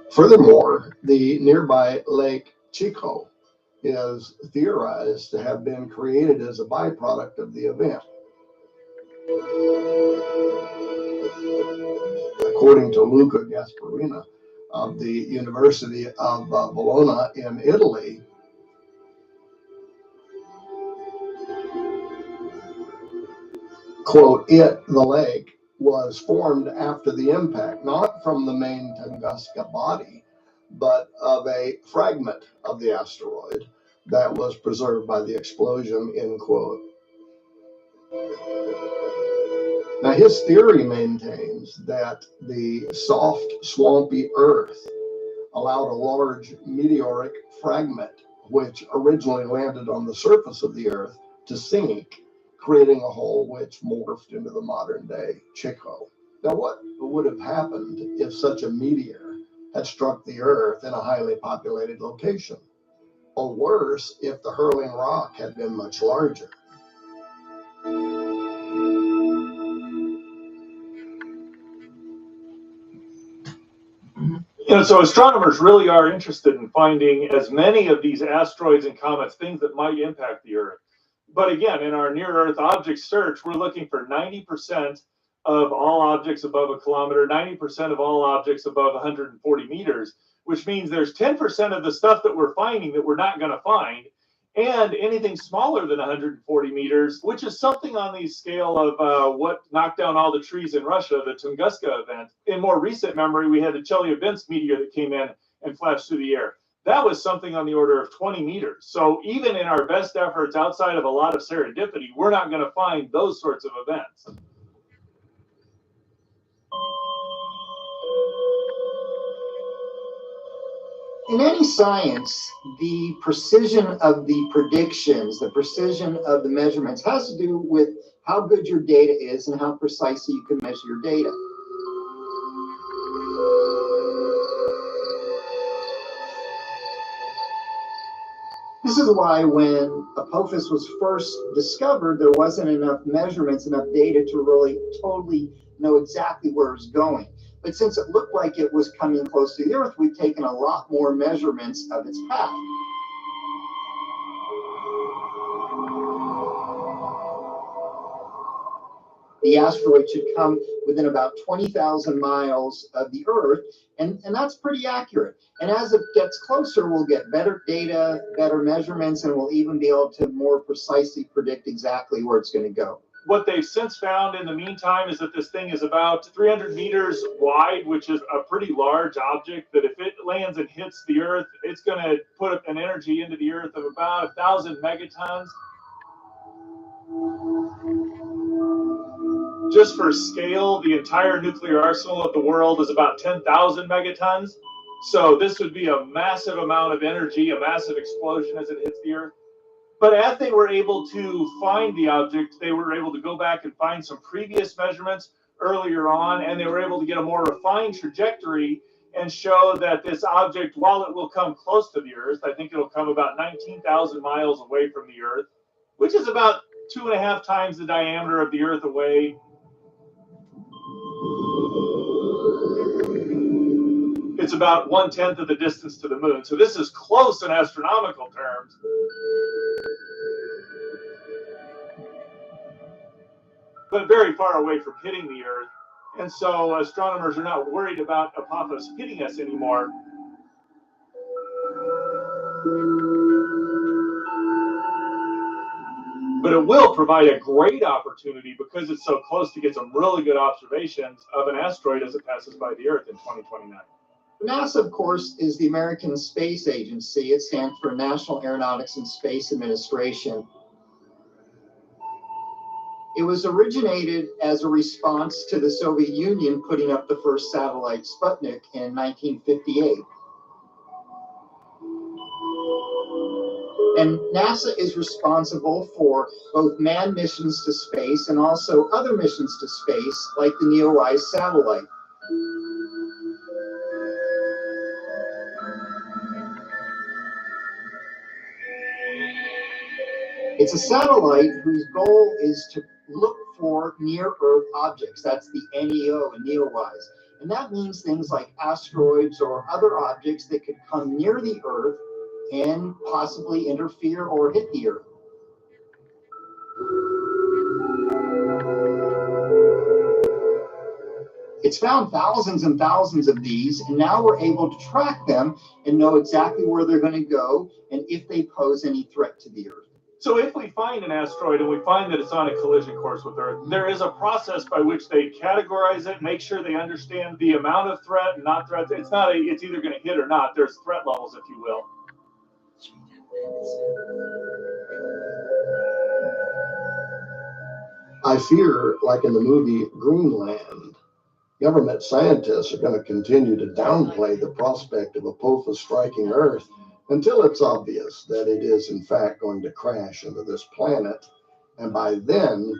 Furthermore, the nearby Lake Chico is theorized to have been created as a byproduct of the event. According to Luca Gasparini of the University of Bologna in Italy, quote, the lake, was formed after the impact, not from the main Tunguska body, but of a fragment of the asteroid that was preserved by the explosion, end quote. Now, his theory maintains that the soft, swampy Earth allowed a large meteoric fragment, which originally landed on the surface of the Earth, to sink, creating a hole which morphed into the modern day Chico. Now, what would have happened if such a meteor had struck the Earth in a highly populated location? Or worse, if the hurling rock had been much larger?
So astronomers really are interested in finding as many of these asteroids and comets, things that might impact the Earth. But again, in our near-Earth object search, we're looking for 90% of all objects above a kilometer, 90% of all objects above 140 meters, which means there's 10% of the stuff that we're finding that we're not going to find, and anything smaller than 140 meters, which is something on the scale of what knocked down all the trees in Russia, the Tunguska event. In more recent memory, we had the Chelyabinsk meteor that came in and flashed through the air. That was something on the order of 20 meters. So even in our best efforts, outside of a lot of serendipity, we're not going to find those sorts of events.
In any science, the precision of the predictions, the precision of the measurements has to do with how good your data is and how precisely you can measure your data. This is why when Apophis was first discovered, there wasn't enough measurements, enough data to really totally know exactly where it was going. But since it looked like it was coming close to the Earth, we've taken a lot more measurements of its path. The asteroid should come within about 20,000 miles of the Earth, and that's pretty accurate. And as it gets closer, we'll get better data, better measurements, and we'll even be able to more precisely predict exactly where it's going to go.
What they've since found in the meantime is that this thing is about 300 meters wide, which is a pretty large object, that if it lands and hits the Earth, it's going to put up an energy into the Earth of about 1,000 megatons. Just for scale, the entire nuclear arsenal of the world is about 10,000 megatons. So this would be a massive amount of energy, a massive explosion as it hits the Earth. But as they were able to find the object, they were able to go back and find some previous measurements earlier on, and they were able to get a more refined trajectory and show that this object, while it will come close to the Earth, I think it'll come about 19,000 miles away from the Earth, which is about 2.5 times the diameter of the Earth away. It's about 1/10 of the distance to the moon. So this is close in astronomical terms. But very far away from hitting the Earth. And so astronomers are not worried about Apophis hitting us anymore. But it will provide a great opportunity, because it's so close, to get some really good observations of an asteroid as it passes by the Earth in 2029.
NASA, of course, is the American Space Agency. It stands for National Aeronautics and Space Administration. It was originated as a response to the Soviet Union putting up the first satellite Sputnik in 1958. And NASA is responsible for both manned missions to space and also other missions to space, like the NEOWISE satellite. It's a satellite whose goal is to look for near-Earth objects. That's the NEO and NEOWISE. And that means things like asteroids or other objects that could come near the Earth and possibly interfere or hit the Earth. It's found thousands and thousands of these, and now we're able to track them and know exactly where they're going to go and if they pose any threat to the Earth.
So if we find an asteroid and we find that it's on a collision course with Earth, there is a process by which they categorize it, make sure they understand the amount of threat and not threat. It's not it's either going to hit or not. There's threat levels, if you will.
I fear, like in the movie Greenland, government scientists are going to continue to downplay the prospect of Apophis striking Earth until it's obvious that it is in fact going to crash into this planet. And by then,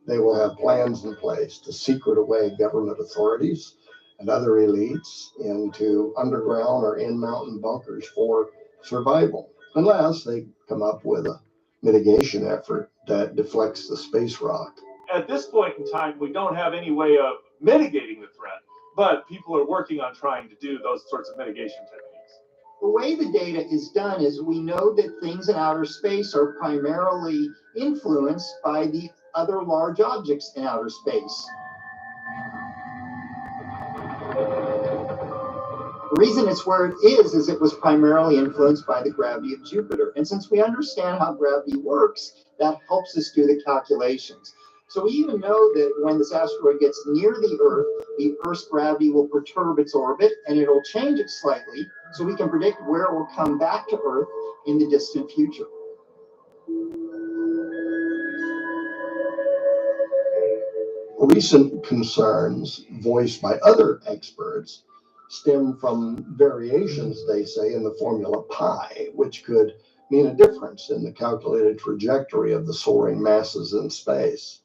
they will have plans in place to secret away government authorities and other elites into underground or in-mountain bunkers for survival, unless they come up with a mitigation effort that deflects the space rock.
At this point in time, we don't have any way of mitigating the threat, but people are working on trying to do those sorts of mitigation techniques.
The way the data is done is we know that things in outer space are primarily influenced by the other large objects in outer space. The reason it's where it is it was primarily influenced by the gravity of Jupiter. And since we understand how gravity works, that helps us do the calculations. So we even know that when this asteroid gets near the Earth's gravity will perturb its orbit and it'll change it slightly, so we can predict where it will come back to Earth in the distant future.
Recent concerns voiced by other experts stem from variations, they say, in the formula pi, which could mean a difference in the calculated trajectory of the soaring masses in space.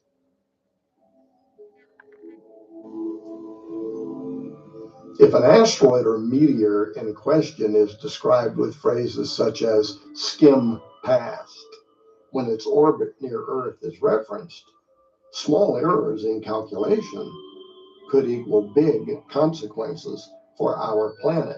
If an asteroid or meteor in question is described with phrases such as skim past, when its orbit near Earth is referenced, small errors in calculation could equal big consequences for our planet.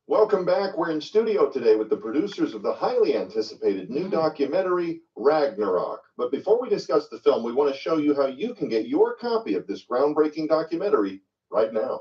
Welcome back. We're in studio today with the producers of the highly anticipated new documentary, Ragnarok. But before we discuss the film, we want to show you how you can get your copy of this groundbreaking documentary right now.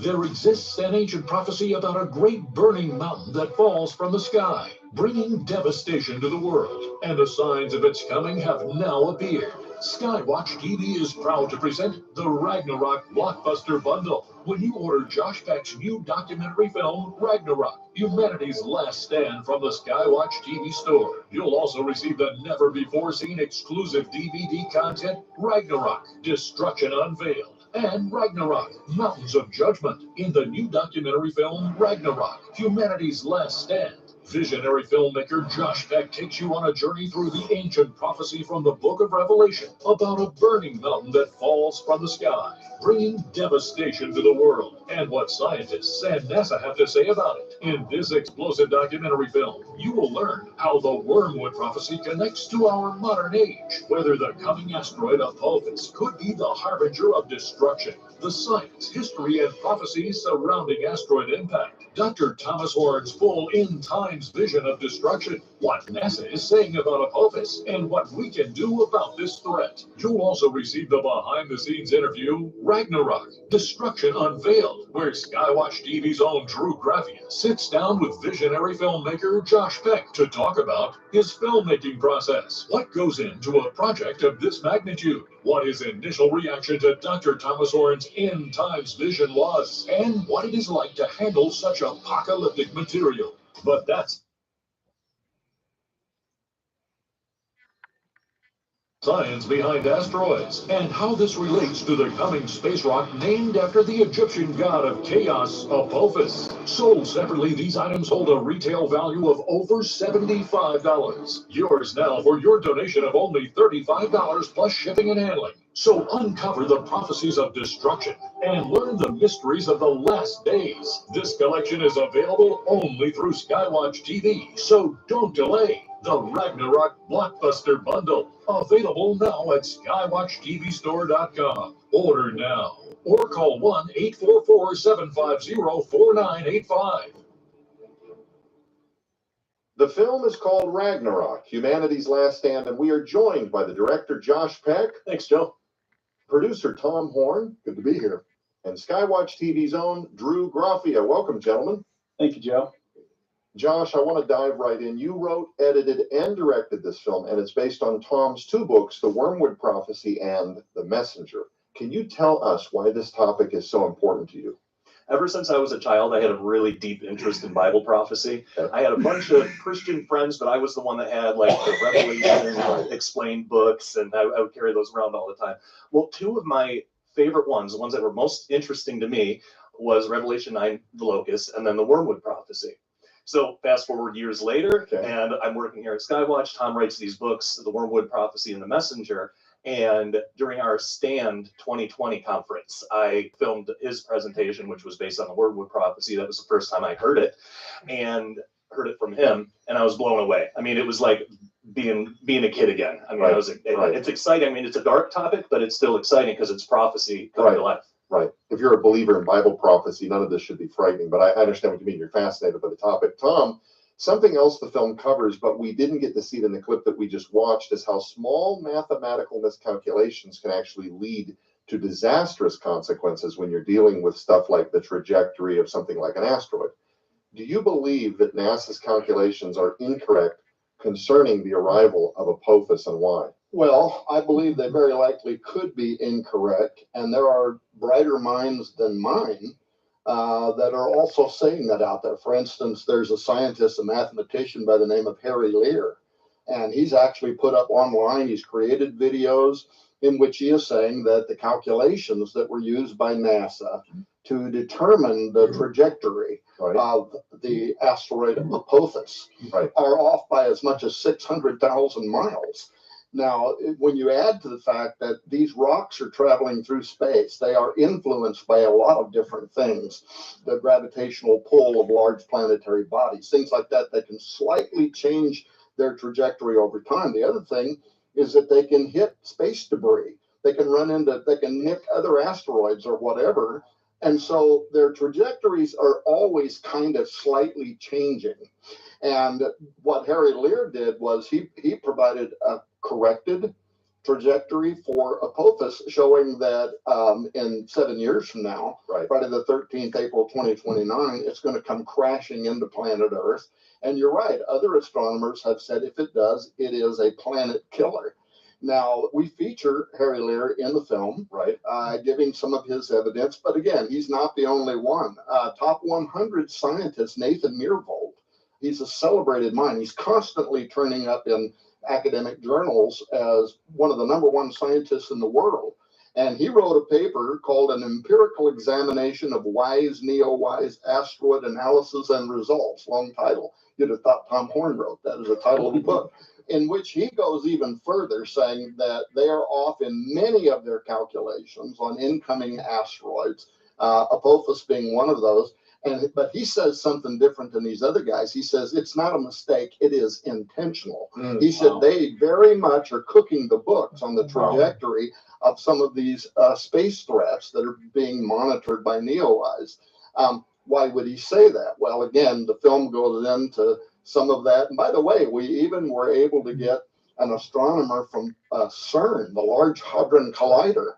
There exists an ancient prophecy about a great burning mountain that falls from the sky, bringing devastation to the world, and the signs of its coming have now appeared. Skywatch TV is proud to present the Ragnarok Blockbuster Bundle. When you order Josh Peck's new documentary film, Ragnarok, Humanity's Last Stand from the Skywatch TV store, you'll also receive the never-before-seen exclusive DVD content, Ragnarok, Destruction Unveiled, and Ragnarok, Mountains of Judgment, in the new documentary film Ragnarok, Humanity's Last Stand. Visionary filmmaker Josh Peck takes you on a journey through the ancient prophecy from the Book of Revelation about a burning mountain that falls from the sky, bringing devastation to the world, and what scientists and NASA have to say about it. In this explosive documentary film, you will learn how the wormwood prophecy connects to our modern age, whether the coming asteroid Apophis could be the harbinger of destruction, the science, history, and prophecies surrounding asteroid impact, Dr. Thomas Horn's full end-times vision of destruction, what NASA is saying about Apophis, and what we can do about this threat. You'll also receive the behind-the-scenes interview, Ragnarok, Destruction Unveiled, where Skywatch TV's own Drew Graffian sits down with visionary filmmaker Josh Peck to talk about his filmmaking process. What goes into a project of this magnitude? What his initial reaction to Dr. Thomas Horn's end times vision was, and what it is like to handle such apocalyptic material. But that's science behind asteroids, and how this relates to the coming space rock named after the Egyptian god of chaos, Apophis. Sold separately, these items hold a retail value of over $75. Yours now for your donation of only $35 plus shipping and handling. So uncover the prophecies of destruction and learn the mysteries of the last days. This collection is available only through Skywatch TV, so don't delay. The Ragnarok Blockbuster Bundle, available now at skywatchtvstore.com. Order now or call 1-844-750-4985.
The film is called Ragnarok, Humanity's Last Stand, and we are joined by the director, Josh Peck.
Thanks, Joe.
Producer, Tom Horn. Good to be here. And Skywatch TV's own Drew Graffia. Welcome, gentlemen.
Thank you, Joe.
Josh, I want to dive right in. You wrote, edited, and directed this film, and it's based on Tom's two books, The Wormwood Prophecy and The Messenger. Can you tell us why this topic is so important to you?
Ever since I was a child, I had a really deep interest in Bible prophecy. I had a bunch of Christian friends, but I was the one that had like the Revelation explained books, and I would carry those around all the time. Well, two of my favorite ones, the ones that were most interesting to me, was Revelation 9, the locust, and then the Wormwood Prophecy. So fast forward years later, and I'm working here at Skywatch. Tom writes these books, The Wormwood Prophecy and The Messenger. And during our Stand 2020 conference, I filmed his presentation, which was based on the Wormwood Prophecy. That was the first time I heard it, and heard it from him, and I was blown away. I mean, it was like being a kid again. I mean, it's exciting. I mean, it's a dark topic, but it's still exciting because it's prophecy coming to life.
Right. If you're a believer in Bible prophecy, none of this should be frightening, but I understand what you mean. You're fascinated by the topic. Tom, something else the film covers, but we didn't get to see it in the clip that we just watched, is how small mathematical miscalculations can actually lead to disastrous consequences when you're dealing with stuff like the trajectory of something like an asteroid. Do you believe that NASA's calculations are incorrect concerning the arrival of Apophis, and why?
Well, I believe they very likely could be incorrect, and there are brighter minds than mine that are also saying that out there. For instance, there's a scientist, a mathematician by the name of Harry Lear, and he's actually put up online, he's created videos in which he is saying that the calculations that were used by NASA to determine the trajectory of the asteroid Apophis are off by as much as 600,000 miles. Now, when you add to the fact that these rocks are traveling through space, they are influenced by a lot of different things. The gravitational pull of large planetary bodies, things like that, that can slightly change their trajectory over time. The other thing is that they can hit space debris. They can they can nick other asteroids or whatever. And so their trajectories are always kind of slightly changing. And what Harry Lear did was he provided a corrected trajectory for Apophis, showing that in 7 years from now, Friday the 13th, April 2029, it's going to come crashing into planet Earth. And you're right, other astronomers have said if it does, it is a planet killer. Now, we feature Harry Lear in the film, giving some of his evidence. But again, he's not the only one. Top 100 scientist Nathan Myhrvold, he's a celebrated mind. He's constantly turning up in academic journals as one of the #1 scientists in the world. And he wrote a paper called An Empirical Examination of Wise, Neo-Wise Asteroid Analysis and Results. Long title. You'd have thought Tom Horn wrote that as the title of the book, in which he goes even further, saying that they are off in many of their calculations on incoming asteroids, Apophis being one of those. But he says something different than these other guys. He says it's not a mistake, it is intentional. He said they very much are cooking the books on the trajectory of some of these space threats that are being monitored by NEOWISE. Why would he say that? Well, again, the film goes into some of that. And by the way, we even were able to get an astronomer from CERN, the Large Hadron Collider,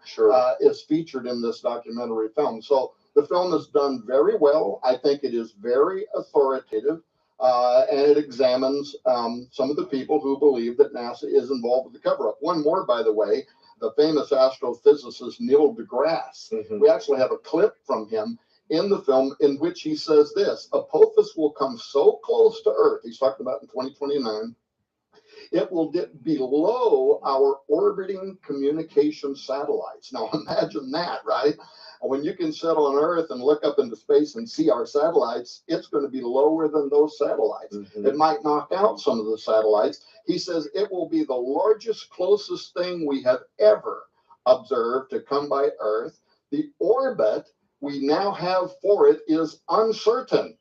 is featured in this documentary film. So the film is done very well. I think it is very authoritative, and it examines some of the people who believe that NASA is involved with the cover-up. One more, by the way, the famous astrophysicist Neil deGrasse. We actually have a clip from him in the film in which he says this: Apophis will come so close to Earth, he's talking about in 2029, It will dip below our orbiting communication satellites. Now imagine that, right? When you can sit on Earth and look up into space and see our satellites, it's going to be lower than those satellites. It might knock out some of the satellites. He says it will be the largest, closest thing we have ever observed to come by Earth. The orbit we now have for it is uncertain.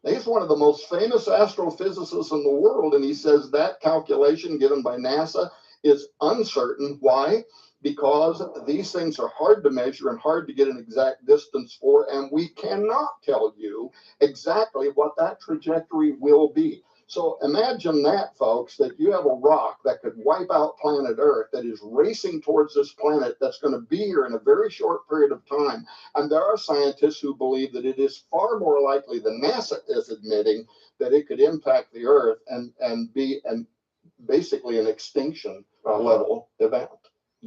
He's one of the most famous astrophysicists in the world, and he says that calculation given by NASA is uncertain. Why? Because these things are hard to measure and hard to get an exact distance for, and we cannot tell you exactly what that trajectory will be. So imagine that, folks, that you have a rock that could wipe out planet Earth that is racing towards this planet that's going to be here in a very short period of time. And there are scientists who believe that it is far more likely than NASA is admitting that it could impact the Earth and be basically an extinction level event.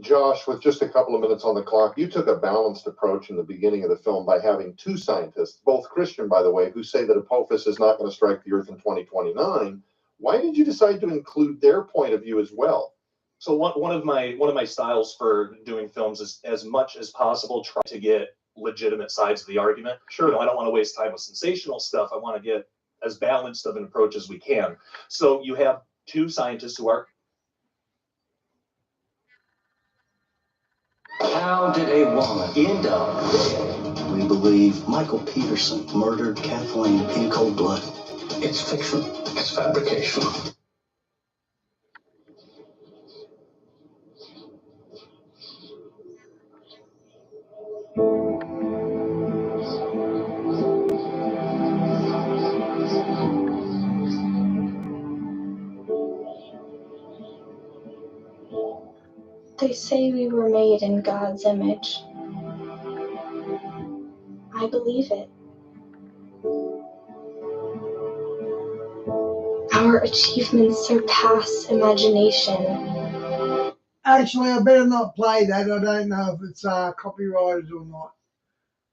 Josh, with just a couple of minutes on the clock, you took a balanced approach in the beginning of the film by having two scientists, both Christian, by the way, who say that Apophis is not going to strike the Earth in 2029. Why did you decide to include their point of view as well?
So one of my styles for doing films is, as much as possible, try to get legitimate sides of the argument. Sure. You know, I don't want to waste time with sensational stuff. I want to get as balanced of an approach as we can. So you have two scientists who are.
How did a woman end up dead? We believe Michael Peterson murdered Kathleen in cold blood. It's fiction. It's fabrication.
They say we were made in God's image. I believe it. Our achievements surpass imagination.
Actually, I better not play that. I don't know if it's copyrighted or not.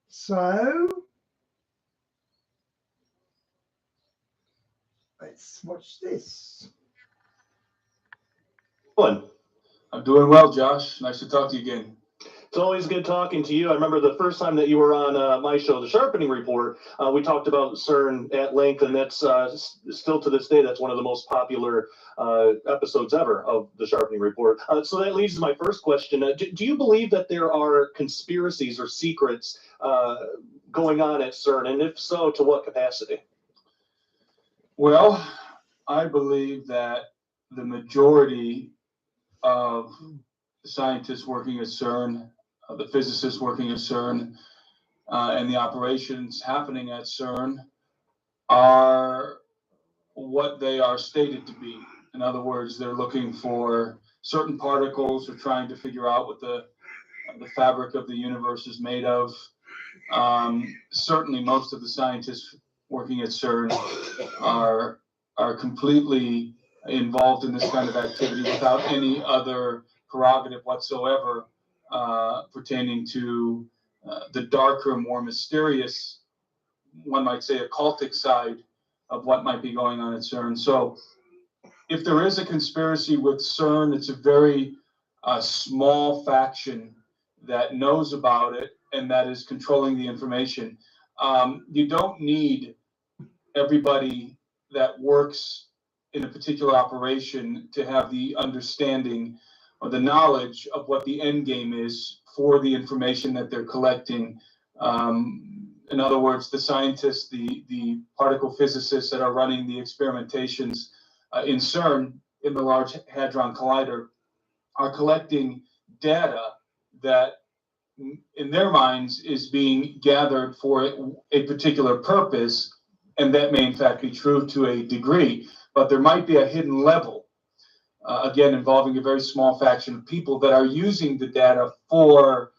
So, let's watch this.
I'm doing well, Josh. Nice to talk to you again.
It's always good talking to you. I remember the first time that you were on my show, The Sharpening Report, we talked about CERN at length, and that's still to this day, that's one of the most popular episodes ever of The Sharpening Report. So that leads to my first question. Do you believe that there are conspiracies or secrets going on at CERN, and if so, to what capacity?
Well, I believe that the majority of the scientists working at CERN, the physicists working at CERN, and the operations happening at CERN are what they are stated to be. In other words, they're looking for certain particles, or trying to figure out what the fabric of the universe is made of. Certainly, most of the scientists working at CERN are completely involved in this kind of activity without any other prerogative whatsoever pertaining to the darker, more mysterious, one might say occultic side of what might be going on at CERN. So if there is a conspiracy with CERN, it's a very small faction that knows about it and that is controlling the information. You don't need everybody that works in a particular operation to have the understanding or the knowledge of what the end game is for the information that they're collecting. In other words, the scientists, the particle physicists that are running the experimentations in CERN, in the Large Hadron Collider, are collecting data that, in their minds, is being gathered for a particular purpose, and that may in fact be true to a degree, but there might be a hidden level, again, involving a very small faction of people that are using the data for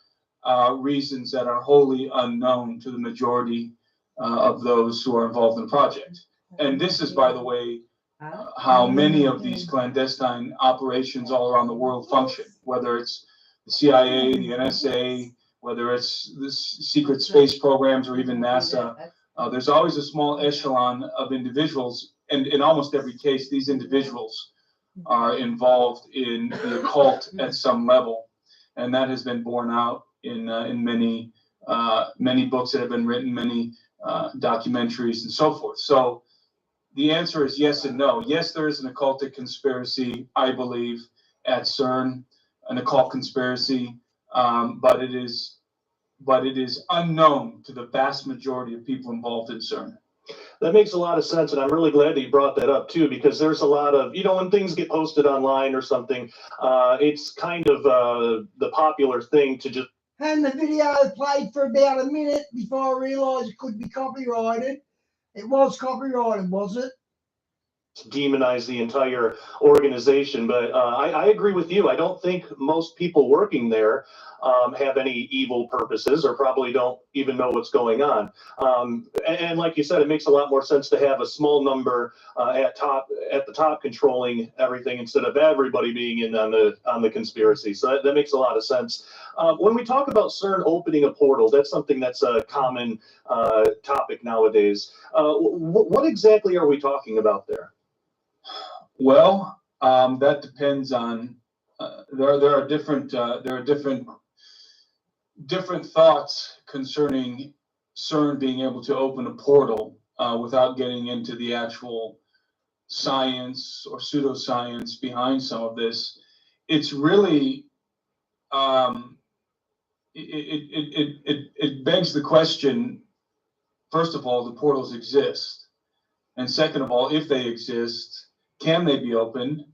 reasons that are wholly unknown to the majority of those who are involved in the project. And this is, by the way, how many of these clandestine operations all around the world function, whether it's the CIA, the NSA, whether it's the secret space programs, or even NASA. There's always a small echelon of individuals, and in almost every case, these individuals are involved in the occult at some level, and that has been borne out in many books that have been written, many documentaries, and so forth. So the answer is yes and no. Yes, there is an occultic conspiracy, I believe, at CERN, an occult conspiracy, but it is unknown to the vast majority of people involved in CERN.
That makes a lot of sense, and I'm really glad that you brought that up too, because there's a lot of, when things get posted online or something, it's kind of the popular thing to just.
And the video played for about a minute before I realised it could be copyrighted. It was copyrighted, was it?
Demonize the entire organization, but I agree with you. I don't think most people working there have any evil purposes, or probably don't even know what's going on. And like you said, it makes a lot more sense to have a small number at the top controlling everything, instead of everybody being in on the conspiracy. So that makes a lot of sense. When we talk about CERN opening a portal, that's something that's a common topic nowadays. What exactly are we talking about there?
Well, that depends on. There are different thoughts concerning CERN being able to open a portal without getting into the actual science or pseudoscience behind some of this. It's really it begs the question. First of all, the portals exist, and second of all, if they exist, can they be opened?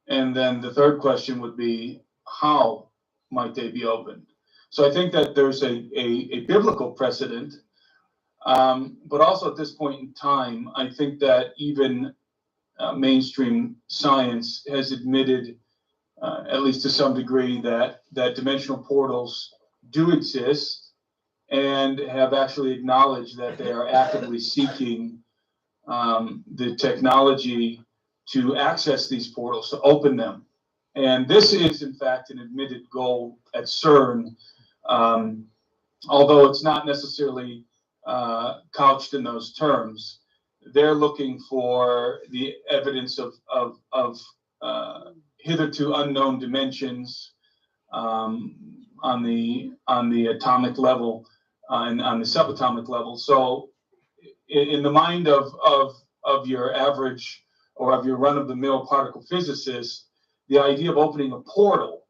And then the third question would be, how might they be opened? So I think that there's a biblical precedent, but also at this point in time, I think that even mainstream science has admitted, at least to some degree, that dimensional portals do exist, and have actually acknowledged that they are actively seeking the technology to access these portals, to open them. And this is, in fact, an admitted goal at CERN, although it's not necessarily couched in those terms. They're looking for the evidence of hitherto unknown dimensions on the atomic level and on the subatomic level. So in the mind of your average or of your run-of-the-mill particle physicist, the idea of opening a portal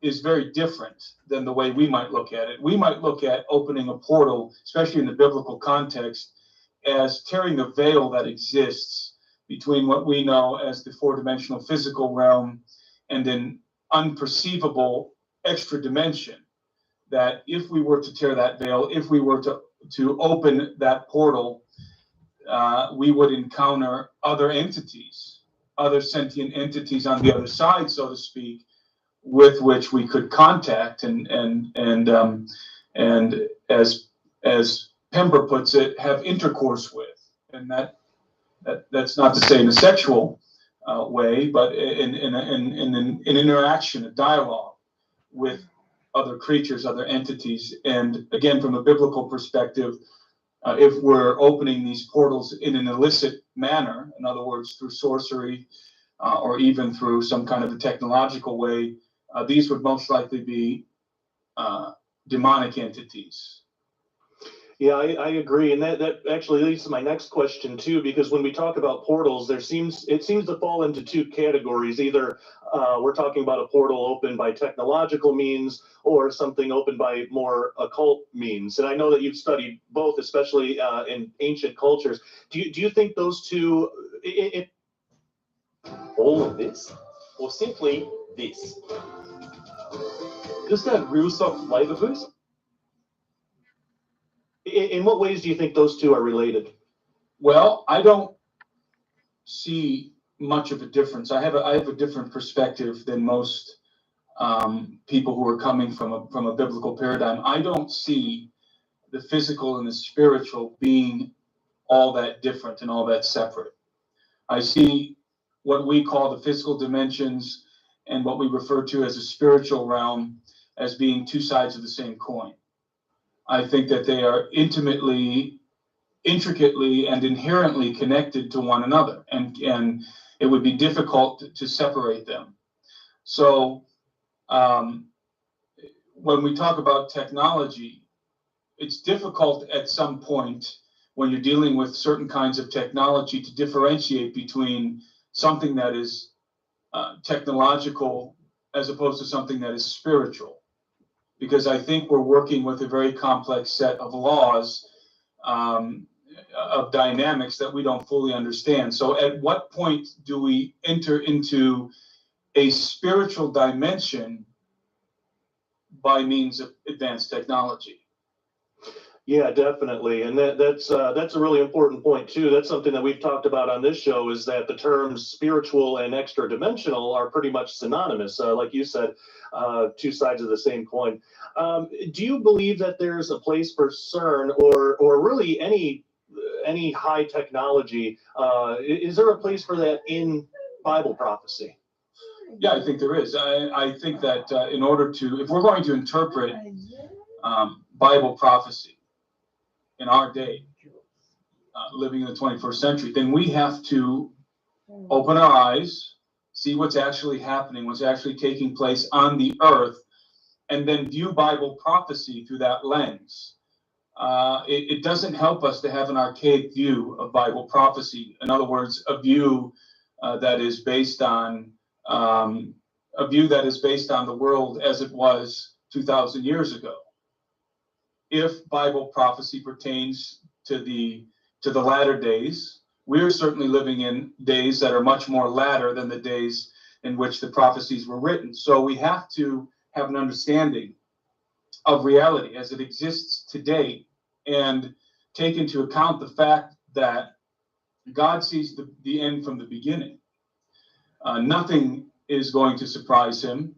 is very different than the way we might look at it. We might look at opening a portal, especially in the biblical context, as tearing the veil that exists between what we know as the four-dimensional physical realm and an unperceivable extra dimension. That if we were to tear that veil, if we were to open that portal, we would encounter other entities, other sentient entities on the other side, so to speak, with which we could contact and as Pember puts it, have intercourse with. And that's not to say in a sexual way, but in an interaction, a dialogue with other creatures, other entities. And again, from a biblical perspective, if we're opening these portals in an illicit manner, in other words, through sorcery or even through some kind of a technological way, these would most likely be demonic entities.
Yeah, I agree, and that actually leads to my next question too, because when we talk about portals, it seems to fall into two categories. Either we're talking about a portal opened by technological means, or something opened by more occult means. And I know that you've studied both, especially in ancient cultures. Do you think those two?
All of this, or simply this? Just a real soft flavor boost.
In what ways do you think those two are related?
Well, I don't see much of a difference. I have a different perspective than most people who are coming from a biblical paradigm. I don't see the physical and the spiritual being all that different and all that separate. I see what we call the physical dimensions and what we refer to as a spiritual realm as being two sides of the same coin. I think that they are intimately intricately and inherently connected to one another, and it would be difficult to separate them. So when we talk about technology, it's difficult at some point when you're dealing with certain kinds of technology to differentiate between something that is technological as opposed to something that is spiritual, because I think we're working with a very complex set of laws, of dynamics that we don't fully understand. So at what point do we enter into a spiritual dimension by means of advanced technology?
Yeah, definitely, and that's a really important point too. That's something that we've talked about on this show, is that the terms spiritual and extra dimensional are pretty much synonymous. Like you said, two sides of the same coin. Do you believe that there's a place for CERN or really any high technology? Is there a place for that in Bible prophecy?
Yeah, I think there is. I think that in order to, if we're going to interpret Bible prophecy in our day, living in the 21st century, then we have to open our eyes, see what's actually happening, what's actually taking place on the earth, and then view Bible prophecy through that lens. It doesn't help us to have an archaic view of Bible prophecy. In other words, a view that is based on the world as it was 2,000 years ago. If Bible prophecy pertains to the latter days, we're certainly living in days that are much more latter than the days in which the prophecies were written. So we have to have an understanding of reality as it exists today and take into account the fact that God sees the end from the beginning. Nothing is going to surprise him.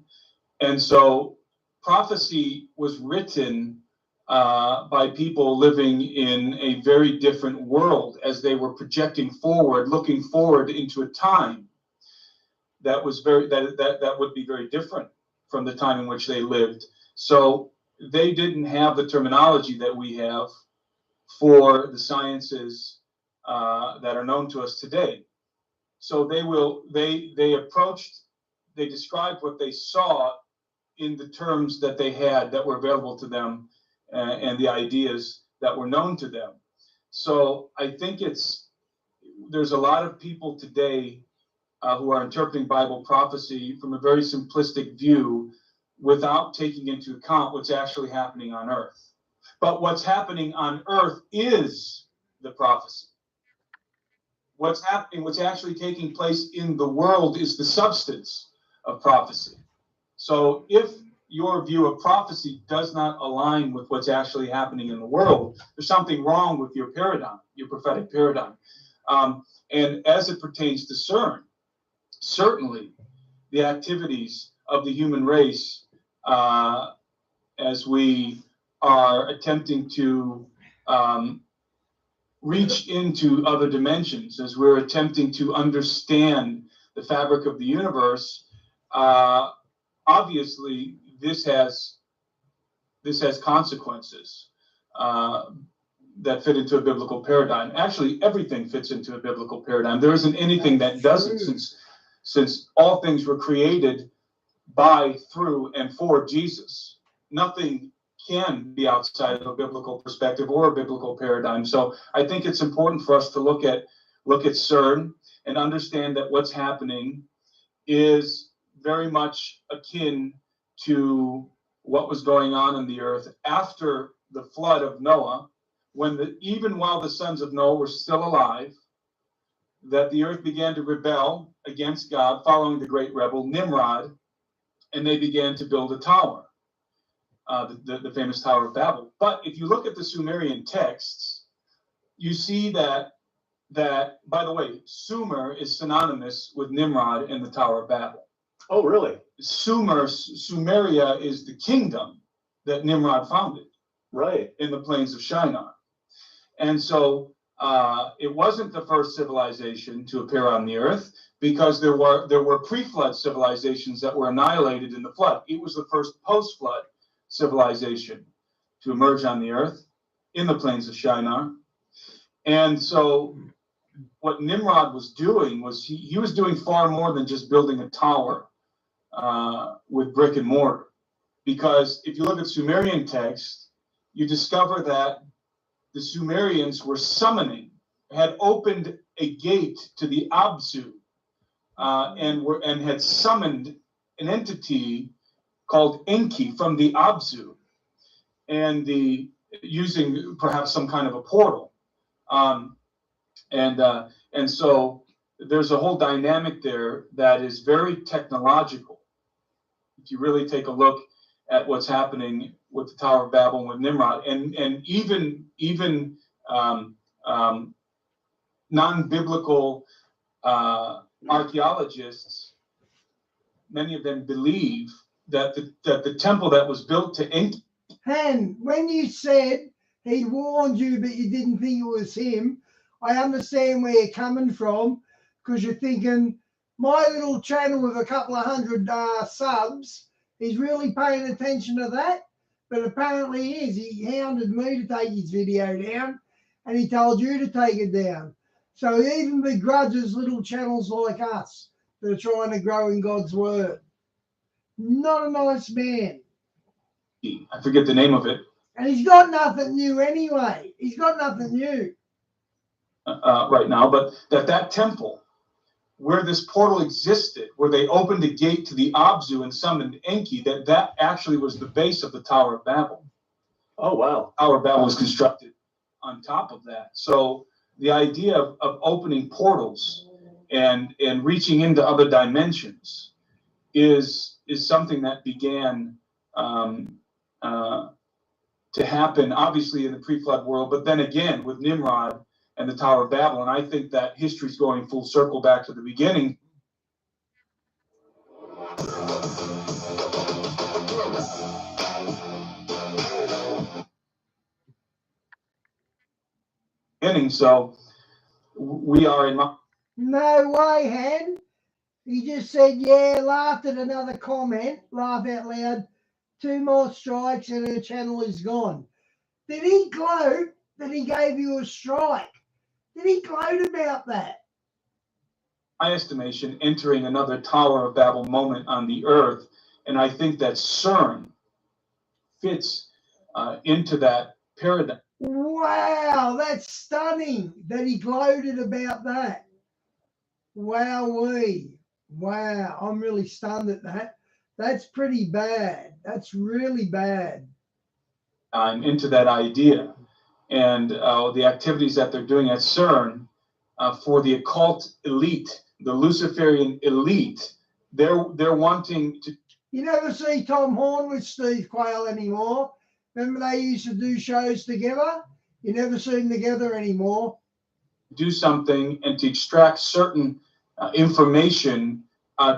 And so prophecy was written by people living in a very different world as they were projecting forward, looking forward into a time that was that would be very different from the time in which they lived. So they didn't have the terminology that we have for the sciences that are known to us today. So they described what they saw in the terms that they had that were available to them, and the ideas that were known to them. So I think there's a lot of people today who are interpreting Bible prophecy from a very simplistic view without taking into account what's actually happening on earth. But what's happening on earth is the prophecy. What's happening, what's actually taking place in the world is the substance of prophecy. So if your view of prophecy does not align with what's actually happening in the world, there's something wrong with your paradigm, your prophetic paradigm. And as it pertains to CERN, certainly the activities of the human race, as we are attempting to reach into other dimensions, as we're attempting to understand the fabric of the universe, obviously this has consequences that fit into a biblical paradigm. Actually, everything fits into a biblical paradigm. There isn't anything that doesn't, since all things were created by, through, and for Jesus. Nothing can be outside of a biblical perspective or a biblical paradigm. So I think it's important for us to look at CERN and understand that what's happening is very much akin to what was going on in the earth after the flood of Noah, when even while the sons of Noah were still alive, that the earth began to rebel against God following the great rebel Nimrod, and they began to build a tower, the famous Tower of Babel. But if you look at the Sumerian texts, you see that, by the way, Sumer is synonymous with Nimrod and the Tower of Babel.
Oh, really?
Sumeria is the kingdom that Nimrod founded,
right,
in the plains of Shinar. And so it wasn't the first civilization to appear on the earth, because there were pre-flood civilizations that were annihilated in the flood. It was the first post-flood civilization to emerge on the earth in the plains of Shinar. And so what Nimrod was doing was he was doing far more than just building a tower with brick and mortar. Because if you look at Sumerian text, you discover that the Sumerians were had opened a gate to the Abzu, and had summoned an entity called Enki from the Abzu, and using perhaps some kind of a portal, and so there's a whole dynamic there that is very technological. If you really take a look at what's happening with the Tower of Babel and with Nimrod, and even non-biblical archaeologists, many of them believe that the temple that was built to Enki.
Han, when you said he warned you but you didn't think it was him, I understand where you're coming from, because you're thinking my little channel with a couple of hundred subs is really paying attention to that, but apparently he is. He hounded me to take his video down, and he told you to take it down. So he even begrudges little channels like us that are trying to grow in God's word. Not a nice man.
I forget the name of it.
And he's got nothing new anyway. He's got nothing new.
Right now, but that temple where this portal existed, where they opened the gate to the Abzu and summoned Enki, that actually was the base of the Tower of Babel.
Oh, wow.
Tower of Babel was constructed on top of that. So the idea of opening portals and reaching into other dimensions is something that began to happen, obviously, in the pre-flood world, but then again with Nimrod and the Tower of Babel. And I think that history's going full circle back to the beginning. So we are in.
No way, Han. He just said, yeah, laughed at another comment, laugh out loud, 2 more strikes and her channel is gone. Did he gloat that he gave you a strike? Did he gloat about that?
My estimation, entering another Tower of Babel moment on the earth, and I think that CERN fits into that paradigm.
Wow, that's stunning that he gloated about that. Wowee. Wow, I'm really stunned at that. That's pretty bad. That's really bad.
I'm into that idea, and the activities that they're doing at CERN for the occult elite, the Luciferian elite, they're wanting to.
You never see Tom Horn with Steve Quayle anymore. Remember they used to do shows together? You never see them together anymore.
Do something and to extract certain information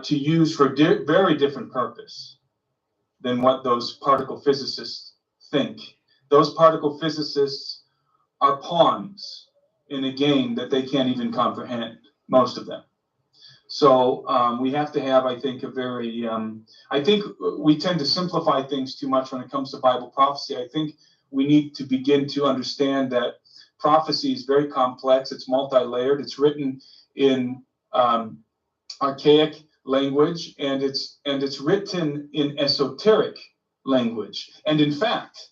to use for very different purpose than what those particle physicists think. Those particle physicists are pawns in a game that they can't even comprehend, most of them. So we have to have, I think, a very, I think we tend to simplify things too much when it comes to Bible prophecy. I think we need to begin to understand that prophecy is very complex. It's multi-layered. It's written in archaic language, and it's written in esoteric language. And in fact,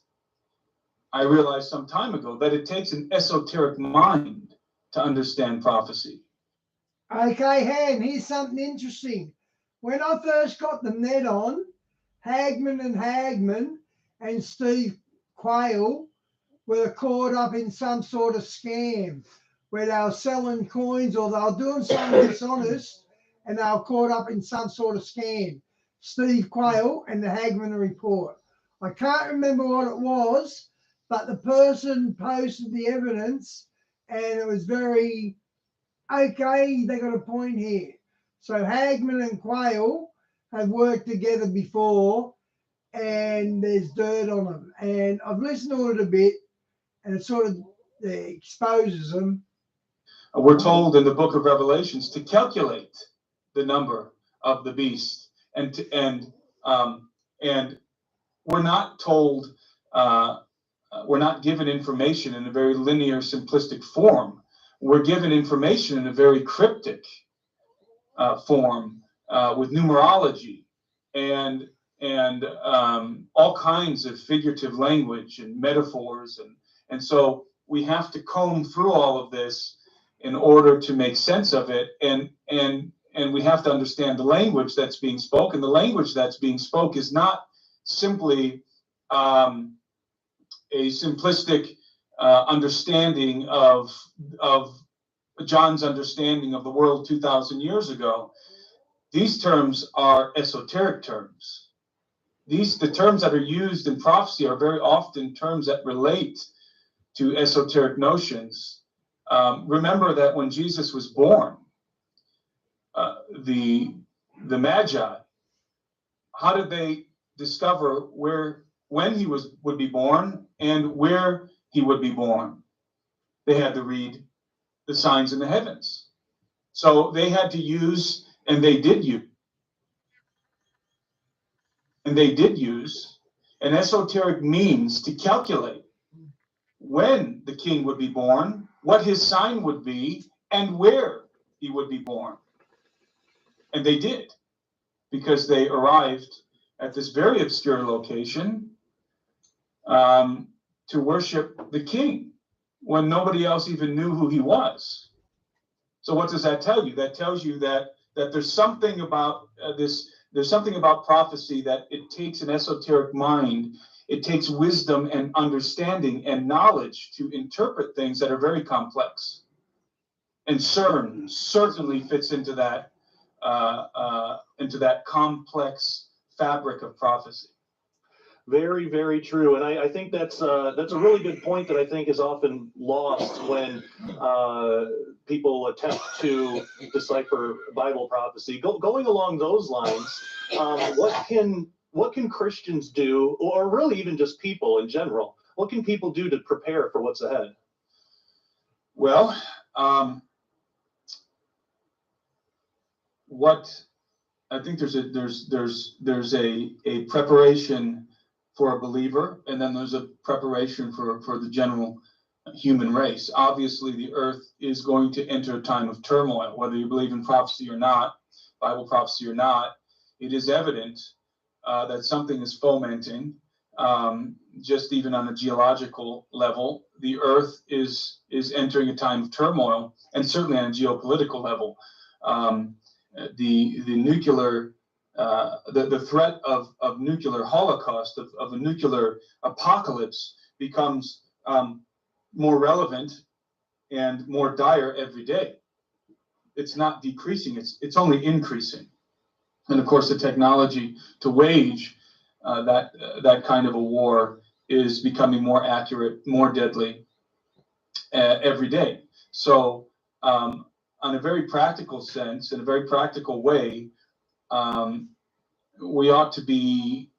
I realized some time ago that it takes an esoteric mind to understand prophecy.
Okay, Han, here's something interesting. When I first got the net on, Hagman and Steve Quayle were caught up in some sort of scam where they were selling coins or they were doing something dishonest, and they were caught up in some sort of scam. Steve Quayle and the Hagman report. I can't remember what it was, but the person posted the evidence, and it was very, okay, they got a point here. So Hagman and Quayle have worked together before, and there's dirt on them. And I've listened to it a bit, and it sort of exposes them.
We're told in the book of Revelations to calculate the number of the beast, and we're not told we're not given information in a very linear, simplistic form. We're given information in a very cryptic form with numerology and all kinds of figurative language and metaphors, and so we have to comb through all of this in order to make sense of it, and we have to understand the language that's being spoken. The language that's being spoken is not simply a simplistic understanding of John's understanding of the world 2,000 years ago. These terms are esoteric terms. The terms that are used in prophecy are very often terms that relate to esoteric notions. Remember that when Jesus was born, the Magi, how did they discover when he would be born and where he would be born? They had to read the signs in the heavens. So they had to use, and they did use an esoteric means to calculate when the king would be born, what his sign would be, and where he would be born. And they did, because they arrived at this very obscure location to worship the king when nobody else even knew who he was. So what does that tell you? That tells you that there's something about there's something about prophecy, that it takes an esoteric mind. It takes wisdom and understanding and knowledge to interpret things that are very complex. And CERN certainly fits into that complex fabric of prophecy.
Very, very true, and I think that's a really good point that I think is often lost when people attempt to decipher Bible prophecy. Going along those lines, what can Christians do, or really even just people in general? What can people do to prepare for what's ahead?
Well, what I think there's a preparation for a believer, and then there's a preparation for the general human race. Obviously, the earth is going to enter a time of turmoil, whether you believe in prophecy or not, Bible prophecy or not. It is evident that something is fomenting, just even on a geological level. The earth is entering a time of turmoil, and certainly on a geopolitical level. The nuclear the threat of nuclear holocaust, of a nuclear apocalypse, becomes more relevant and more dire every day. It's not decreasing, it's only increasing. And of course, the technology to wage that kind of a war is becoming more accurate, more deadly every day. So on a very practical sense, in a very practical way, we ought to be,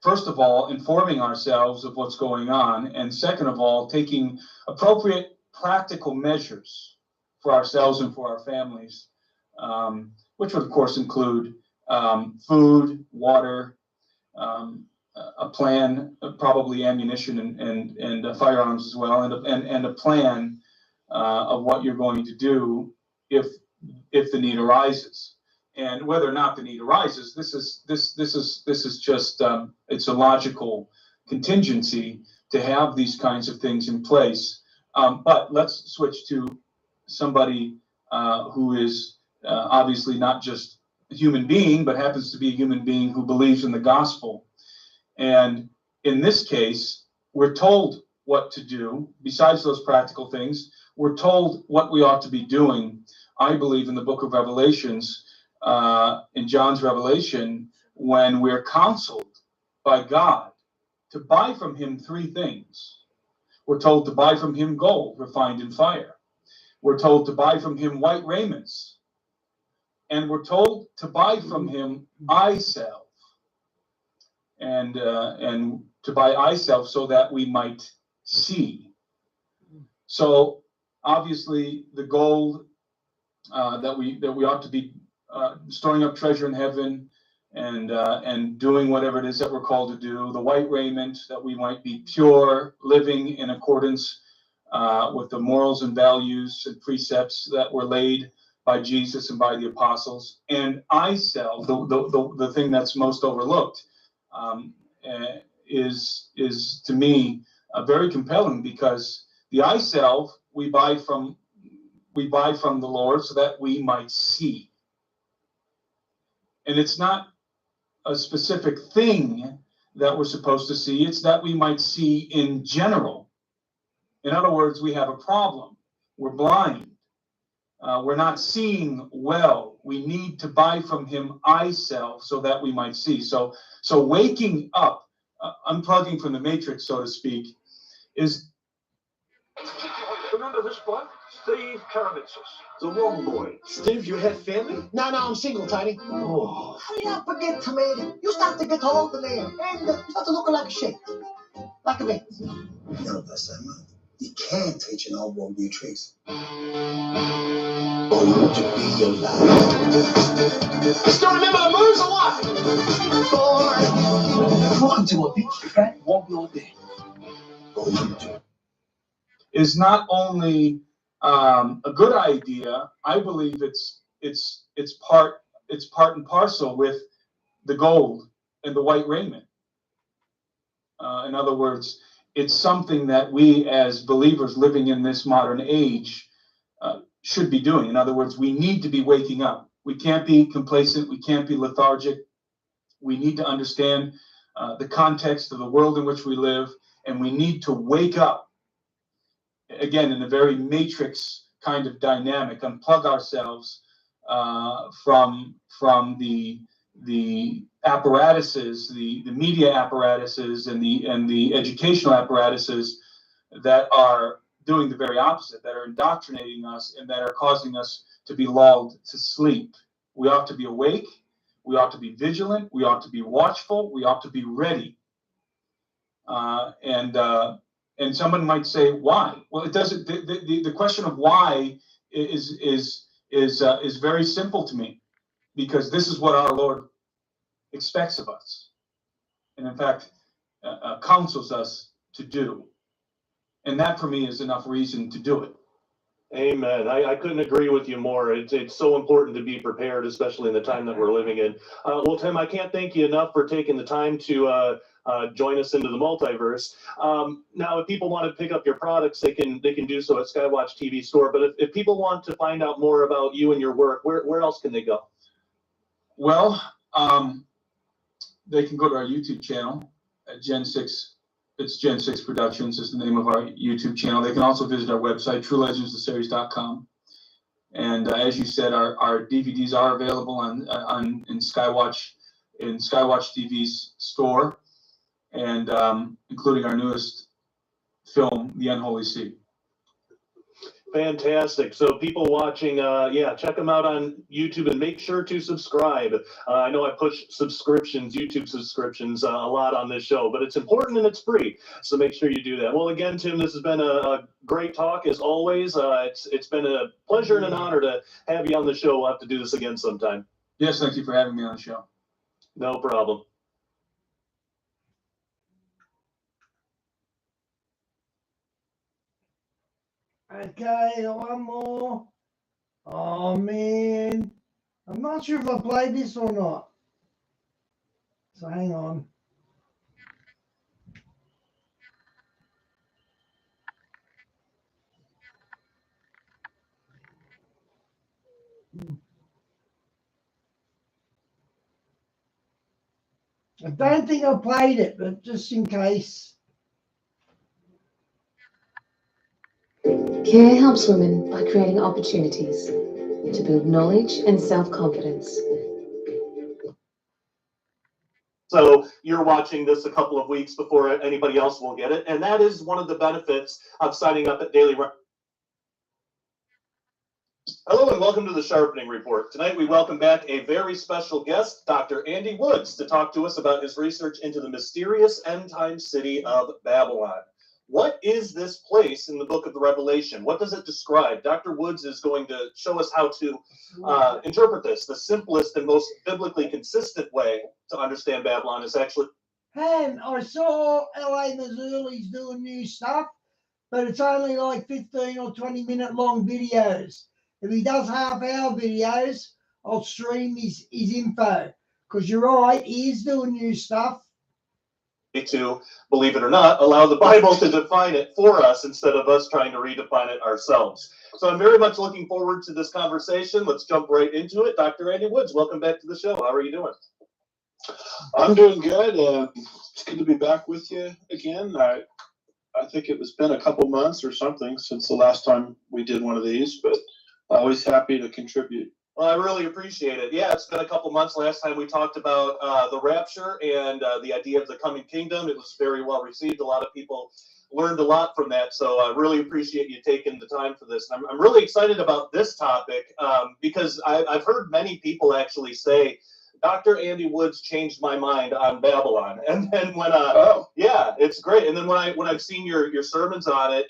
first of all, informing ourselves of what's going on, and second of all, taking appropriate practical measures for ourselves and for our families, which would, of course, include food, water, a plan, probably ammunition and firearms as well, and a plan of what you're going to do if the need arises. And whether or not the need arises, this is just it's a logical contingency to have these kinds of things in place. But let's switch to somebody who is obviously not just a human being, but happens to be a human being who believes in the gospel. And in this case, we're told what to do. Besides those practical things, we're told what we ought to be doing. I believe in the book of Revelations, in John's Revelation, when we're counseled by God to buy from him three things. We're told to buy from him gold refined in fire. We're told to buy from him white raiments. And we're told to buy from him eye salve. And to buy eye salve so that we might see. So obviously the gold that we ought to be storing up treasure in heaven, and doing whatever it is that we're called to do. The white raiment, that we might be pure, living in accordance with the morals and values and precepts that were laid by Jesus and by the apostles. And I self, the thing that's most overlooked, is to me very compelling, because the I self we buy from the Lord so that we might see. And it's not a specific thing that we're supposed to see, it's that we might see in general. In other words, we have a problem. We're blind. We're not seeing well. We need to buy from him I self so that we might see. So waking up, unplugging from the matrix, so to speak, is...
Remember this boy? Steve Karamitsis, the wrong boy. Steve, you have family?
No, I'm single, Tiny.
Oh.
Hurry up and get tomato. You start to get older there, and you start to look like a shit. Like a me.
No, that's that man. You can't teach an old world new tricks.
Born to be alive. You still remember the moves or what?
Welcome to a big fat wobble day.
Is not only a good idea. I believe it's part and parcel with the gold and the white raiment. In other words, it's something that we as believers living in this modern age should be doing. In other words, we need to be waking up. We can't be complacent. We can't be lethargic. We need to understand the context of the world in which we live, and we need to wake up. Again, in a very matrix kind of dynamic, unplug ourselves from the apparatuses, the media apparatuses, and the educational apparatuses that are doing the very opposite, that are indoctrinating us and that are causing us to be lulled to sleep. We ought to be awake. We ought to be vigilant. We ought to be watchful. We ought to be ready. And someone might say, why? Well, it doesn't. The question of why is very simple to me, because this is what our Lord expects of us, and in fact counsels us to do. And that for me is enough reason to do it.
Amen. I couldn't agree with you more. It's so important to be prepared, especially in the time that we're living in. Well, Tim, I can't thank you enough for taking the time to join us into the multiverse. Now, if people want to pick up your products, they can do so at Skywatch TV store. But if people want to find out more about you and your work, where else can they go?
Well, they can go to our YouTube channel at Gen 6. It's Gen 6 Productions is the name of our YouTube channel. They can also visit our website, TrueLegendsTheSeries.com. And as you said, our DVDs are available in Skywatch TV's store, and including our newest film, The Unholy Sea.
Fantastic. So people watching, check them out on YouTube and make sure to subscribe. I know I push YouTube subscriptions a lot on this show, but it's important and it's free. So make sure you do that. Well, again, Tim, this has been a great talk as always. It's been a pleasure and an honor to have you on the show. We'll have to do this again sometime.
Yes, thank you for having me on the show.
No problem.
Okay, one more. Oh man, I'm not sure if I played this or not. So hang on. I don't think I played it, but just in case.
Care helps women by creating opportunities to build knowledge and self-confidence.
So you're watching this a couple of weeks before anybody else will get it. And that is one of the benefits of signing up at Daily. Hello and welcome to the Sharpening Report. Tonight we welcome back a very special guest, Dr. Andy Woods, to talk to us about his research into the mysterious end-time city of Babylon.
What is this place in the book of the Revelation? What does it describe? Dr. Woods is going to show us how to interpret this. The simplest and most biblically consistent way to understand Babylon is actually.
And I saw LA Missouri's doing new stuff, but it's only like 15 or 20-minute long videos. If he does half-hour videos, I'll stream his info. Because you're right, he is doing new stuff.
To, believe it or not, allow the Bible to define it for us instead of us trying to redefine it ourselves. So I'm very much looking forward to this conversation. Let's jump right into it. Dr. Andy Woods, welcome back to the show. How are you doing?
I'm doing good. It's good to be back with you again. I think it's been a couple months or something since the last time we did one of these, but always happy to contribute.
Well, I really appreciate it. Yeah, it's been a couple months. Last time we talked about the rapture and the idea of the coming kingdom. It was very well received. A lot of people learned a lot from that. So I really appreciate you taking the time for this. And I'm really excited about this topic because I've heard many people actually say, Dr. Andy Woods changed my mind on Babylon. And then when, yeah, it's great. And then when I've seen your sermons on it,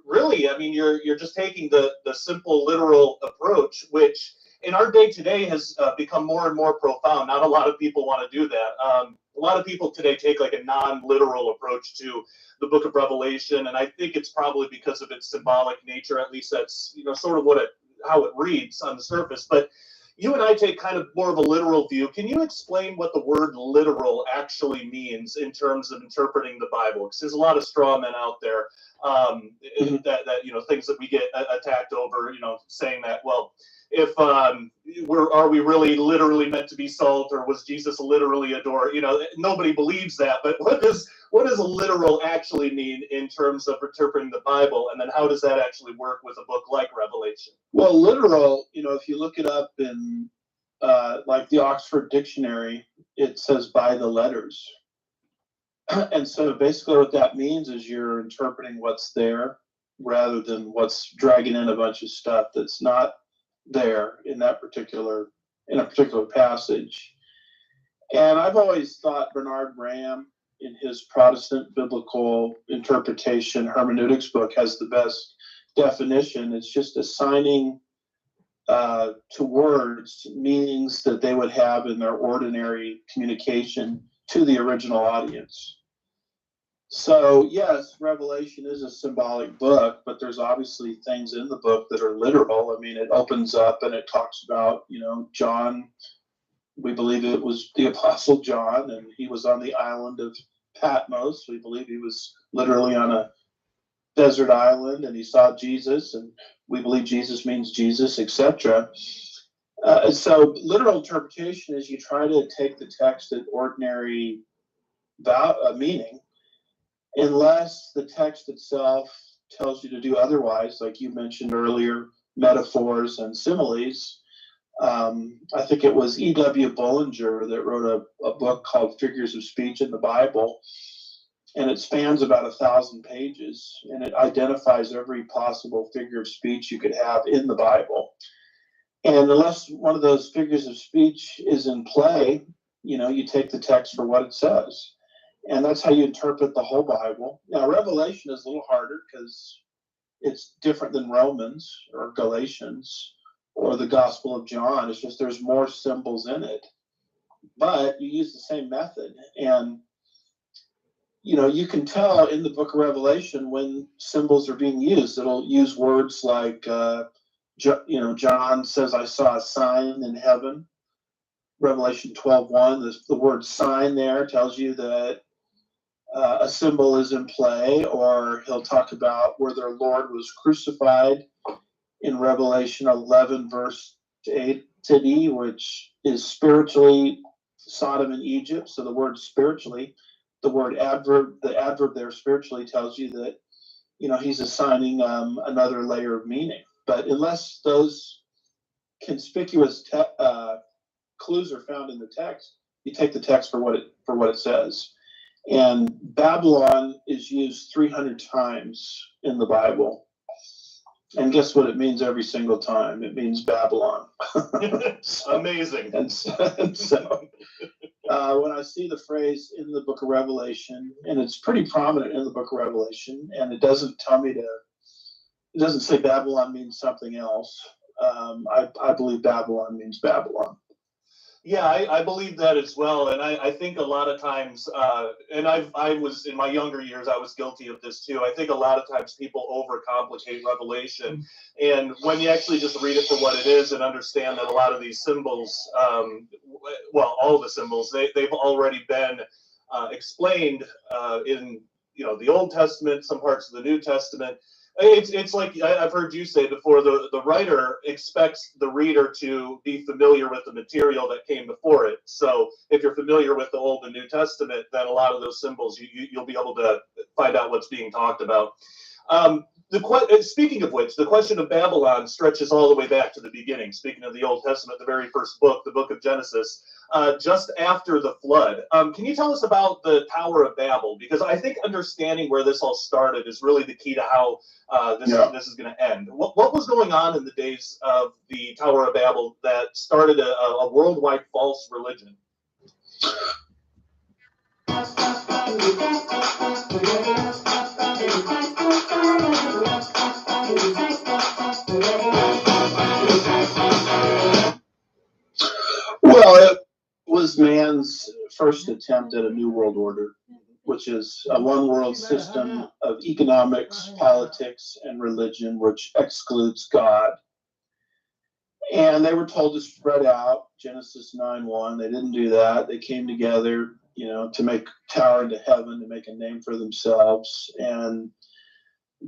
really, I mean, you're just taking the simple literal approach, which in our day today has become more and more profound. Not a lot of people want to do that. A lot of people today take like a non-literal approach to the book of Revelation, and I think it's probably because of its symbolic nature. At least that's sort of how it reads on the surface. But you and I take kind of more of a literal view. Can you explain what the word literal actually means in terms of interpreting the Bible? Because there's a lot of straw men out there that things that we get attacked over, saying that, well, if are we really literally meant to be salt, or was Jesus literally a door? Nobody believes that. But what does a literal actually mean in terms of interpreting the Bible, and then how does that actually work with a book like Revelation?
Well, literal, if you look it up in like the Oxford Dictionary, it says by the letters. And so basically what that means is you're interpreting what's there rather than what's dragging in a bunch of stuff that's not there in a particular passage. And I've always thought Bernard Graham, in his Protestant Biblical Interpretation Hermeneutics book, has the best definition. It's just assigning to words meanings that they would have in their ordinary communication to the original audience. So yes, Revelation is a symbolic book, but there's obviously things in the book that are literal. I mean, it opens up and it talks about, John. We believe it was the Apostle John, and he was on the island of Patmos. We believe he was literally on a desert island, and he saw Jesus, and we believe Jesus means Jesus, etc. So literal interpretation is you try to take the text at ordinary meaning, unless the text itself tells you to do otherwise, like you mentioned earlier, metaphors and similes. I think it was E.W. Bullinger that wrote a book called Figures of Speech in the Bible, and it spans about 1,000 pages, and it identifies every possible figure of speech you could have in the Bible. And unless one of those figures of speech is in play, you take the text for what it says. And that's how you interpret the whole Bible. Now, Revelation is a little harder because it's different than Romans or Galatians or the Gospel of John. It's just there's more symbols in it. But you use the same method. And, you can tell in the book of Revelation when symbols are being used. It'll use words like, John says, I saw a sign in heaven. Revelation 12:1, the word sign there tells you that a symbol is in play. Or he'll talk about where their Lord was crucified in Revelation 11, verse 8, which is spiritually Sodom and Egypt. So the word spiritually, the adverb there spiritually tells you that, he's assigning another layer of meaning. But unless those conspicuous clues are found in the text, you take the text for what it says. And Babylon is used 300 times in the Bible. And guess what it means every single time? It means Babylon.
Amazing.
And so When I see the phrase in the book of Revelation, and it's pretty prominent in the book of Revelation, and it doesn't tell me it doesn't say Babylon means something else. I believe Babylon means Babylon.
Yeah, I believe that as well, and I think a lot of times, and I was in my younger years, I was guilty of this too. I think a lot of times people overcomplicate Revelation, and when you actually just read it for what it is and understand that a lot of these symbols, well, all the symbols, they've already been explained in the Old Testament, some parts of the New Testament. It's like I've heard you say before, the writer expects the reader to be familiar with the material that came before it. So if you're familiar with the Old and New Testament, then a lot of those symbols, you'll be able to find out what's being talked about. Speaking of which, the question of Babylon stretches all the way back to the beginning. Speaking of the Old Testament, the very first book, the book of Genesis, just after the flood. Can you tell us about the Tower of Babel? Because I think understanding where this all started is really the key to how this is going to end. What was going on in the days of the Tower of Babel that started a worldwide false religion?
Well, it was man's first attempt at a new world order, which is a one world system of economics, politics, and religion, which excludes God. And they were told to spread out, Genesis 9:1. They didn't do that. They came together, to make tower into heaven, to make a name for themselves. And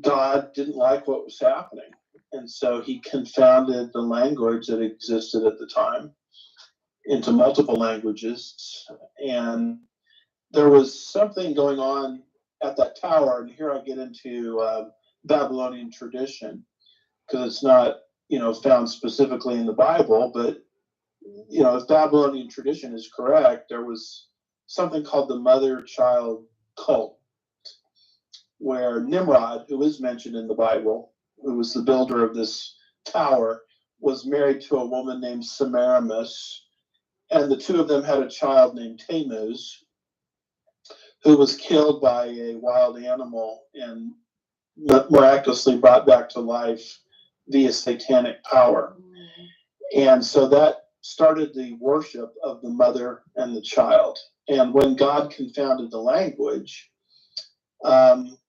God didn't like what was happening. And so he confounded the language that existed at the time into multiple languages. And there was something going on at that tower. And here I get into Babylonian tradition, because it's not, found specifically in the Bible, but, if Babylonian tradition is correct, there was something called the mother-child cult, where Nimrod, who is mentioned in the Bible, who was the builder of this tower, was married to a woman named Semiramis, and the two of them had a child named Tammuz, who was killed by a wild animal and miraculously brought back to life via satanic power. And so that started the worship of the mother and the child. And when God confounded the language,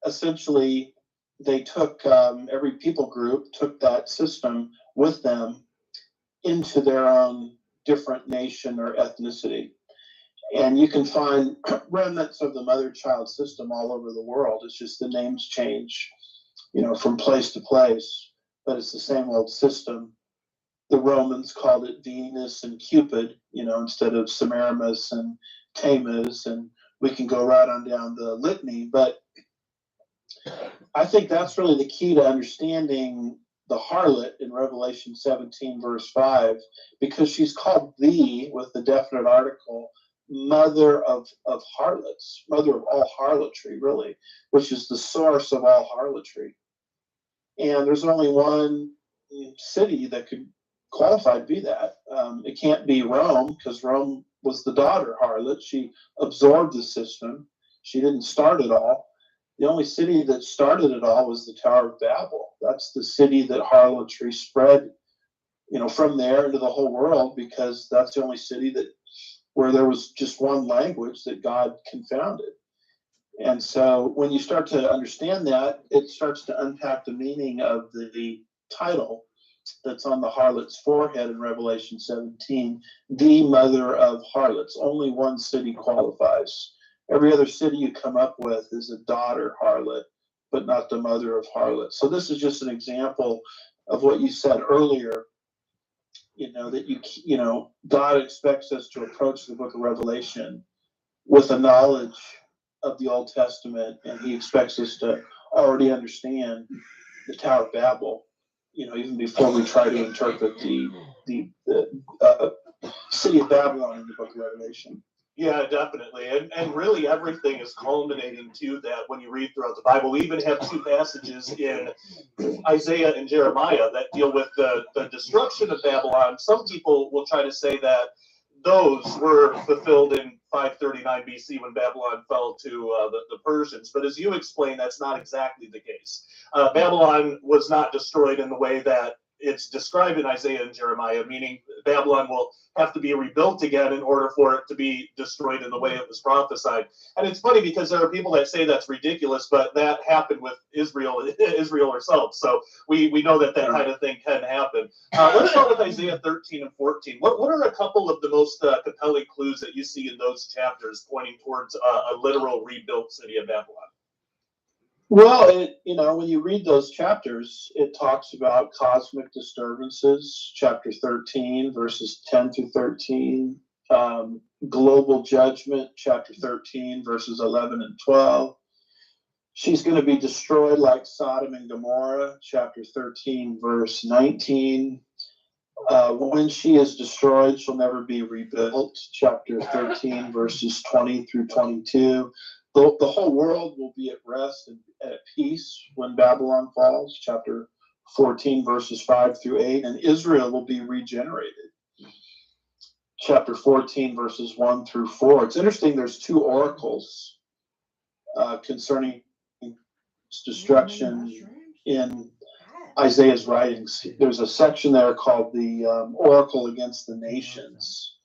essentially they took, every people group took that system with them into their own different nation or ethnicity. And you can find remnants of the mother-child system all over the world. It's just the names change, from place to place, but it's the same old system. The Romans called it Venus and Cupid, instead of Semiramis and Tammuz, and we can go right on down the litany. But I think that's really the key to understanding the harlot in Revelation 17, verse 5, because she's called the, with the definite article, mother of harlots, mother of all harlotry, really, which is the source of all harlotry. And there's only one city that could qualify to be that. It can't be Rome, because Rome was the daughter harlot. She absorbed the system. She didn't start it all. The only city that started it all was the Tower of Babel. That's the city that harlotry spread, from there into the whole world, because that's the only city where there was just one language that God confounded. And so when you start to understand that, it starts to unpack the meaning of the title that's on the harlot's forehead in Revelation 17, the mother of harlots. Only one city qualifies. Every other city you come up with is a daughter harlot, but not the mother of harlots. So this is just an example of what you said earlier, that God expects us to approach the book of Revelation with a knowledge of the Old Testament, and he expects us to already understand the Tower of Babel, even before we try to interpret the city of Babylon in the book of Revelation.
Yeah, definitely. And really everything is culminating to that when you read throughout the Bible. We even have two passages in Isaiah and Jeremiah that deal with the destruction of Babylon. Some people will try to say that those were fulfilled in 539 BC when Babylon fell to the Persians. But as you explained, that's not exactly the case. Babylon was not destroyed in the way that it's described in Isaiah and Jeremiah, meaning Babylon will have to be rebuilt again in order for it to be destroyed in the way it was prophesied. And it's funny because there are people that say that's ridiculous, but that happened with Israel herself. So we know that kind of thing can happen. Let's start with Isaiah 13 and 14. What are a couple of the most compelling clues that you see in those chapters pointing towards a literal rebuilt city of Babylon?
Well, when you read those chapters, it talks about cosmic disturbances, chapter 13, verses 10 through 13, global judgment, chapter 13, verses 11 and 12. She's going to be destroyed like Sodom and Gomorrah, chapter 13, verse 19. When she is destroyed, she'll never be rebuilt, chapter 13, verses 20 through 22. The whole world will be at rest and at peace when Babylon falls, chapter 14, verses 5 through 8, and Israel will be regenerated, chapter 14, verses 1 through 4. It's interesting, there's two oracles concerning destruction in Isaiah's writings. There's a section there called the Oracle Against the Nations,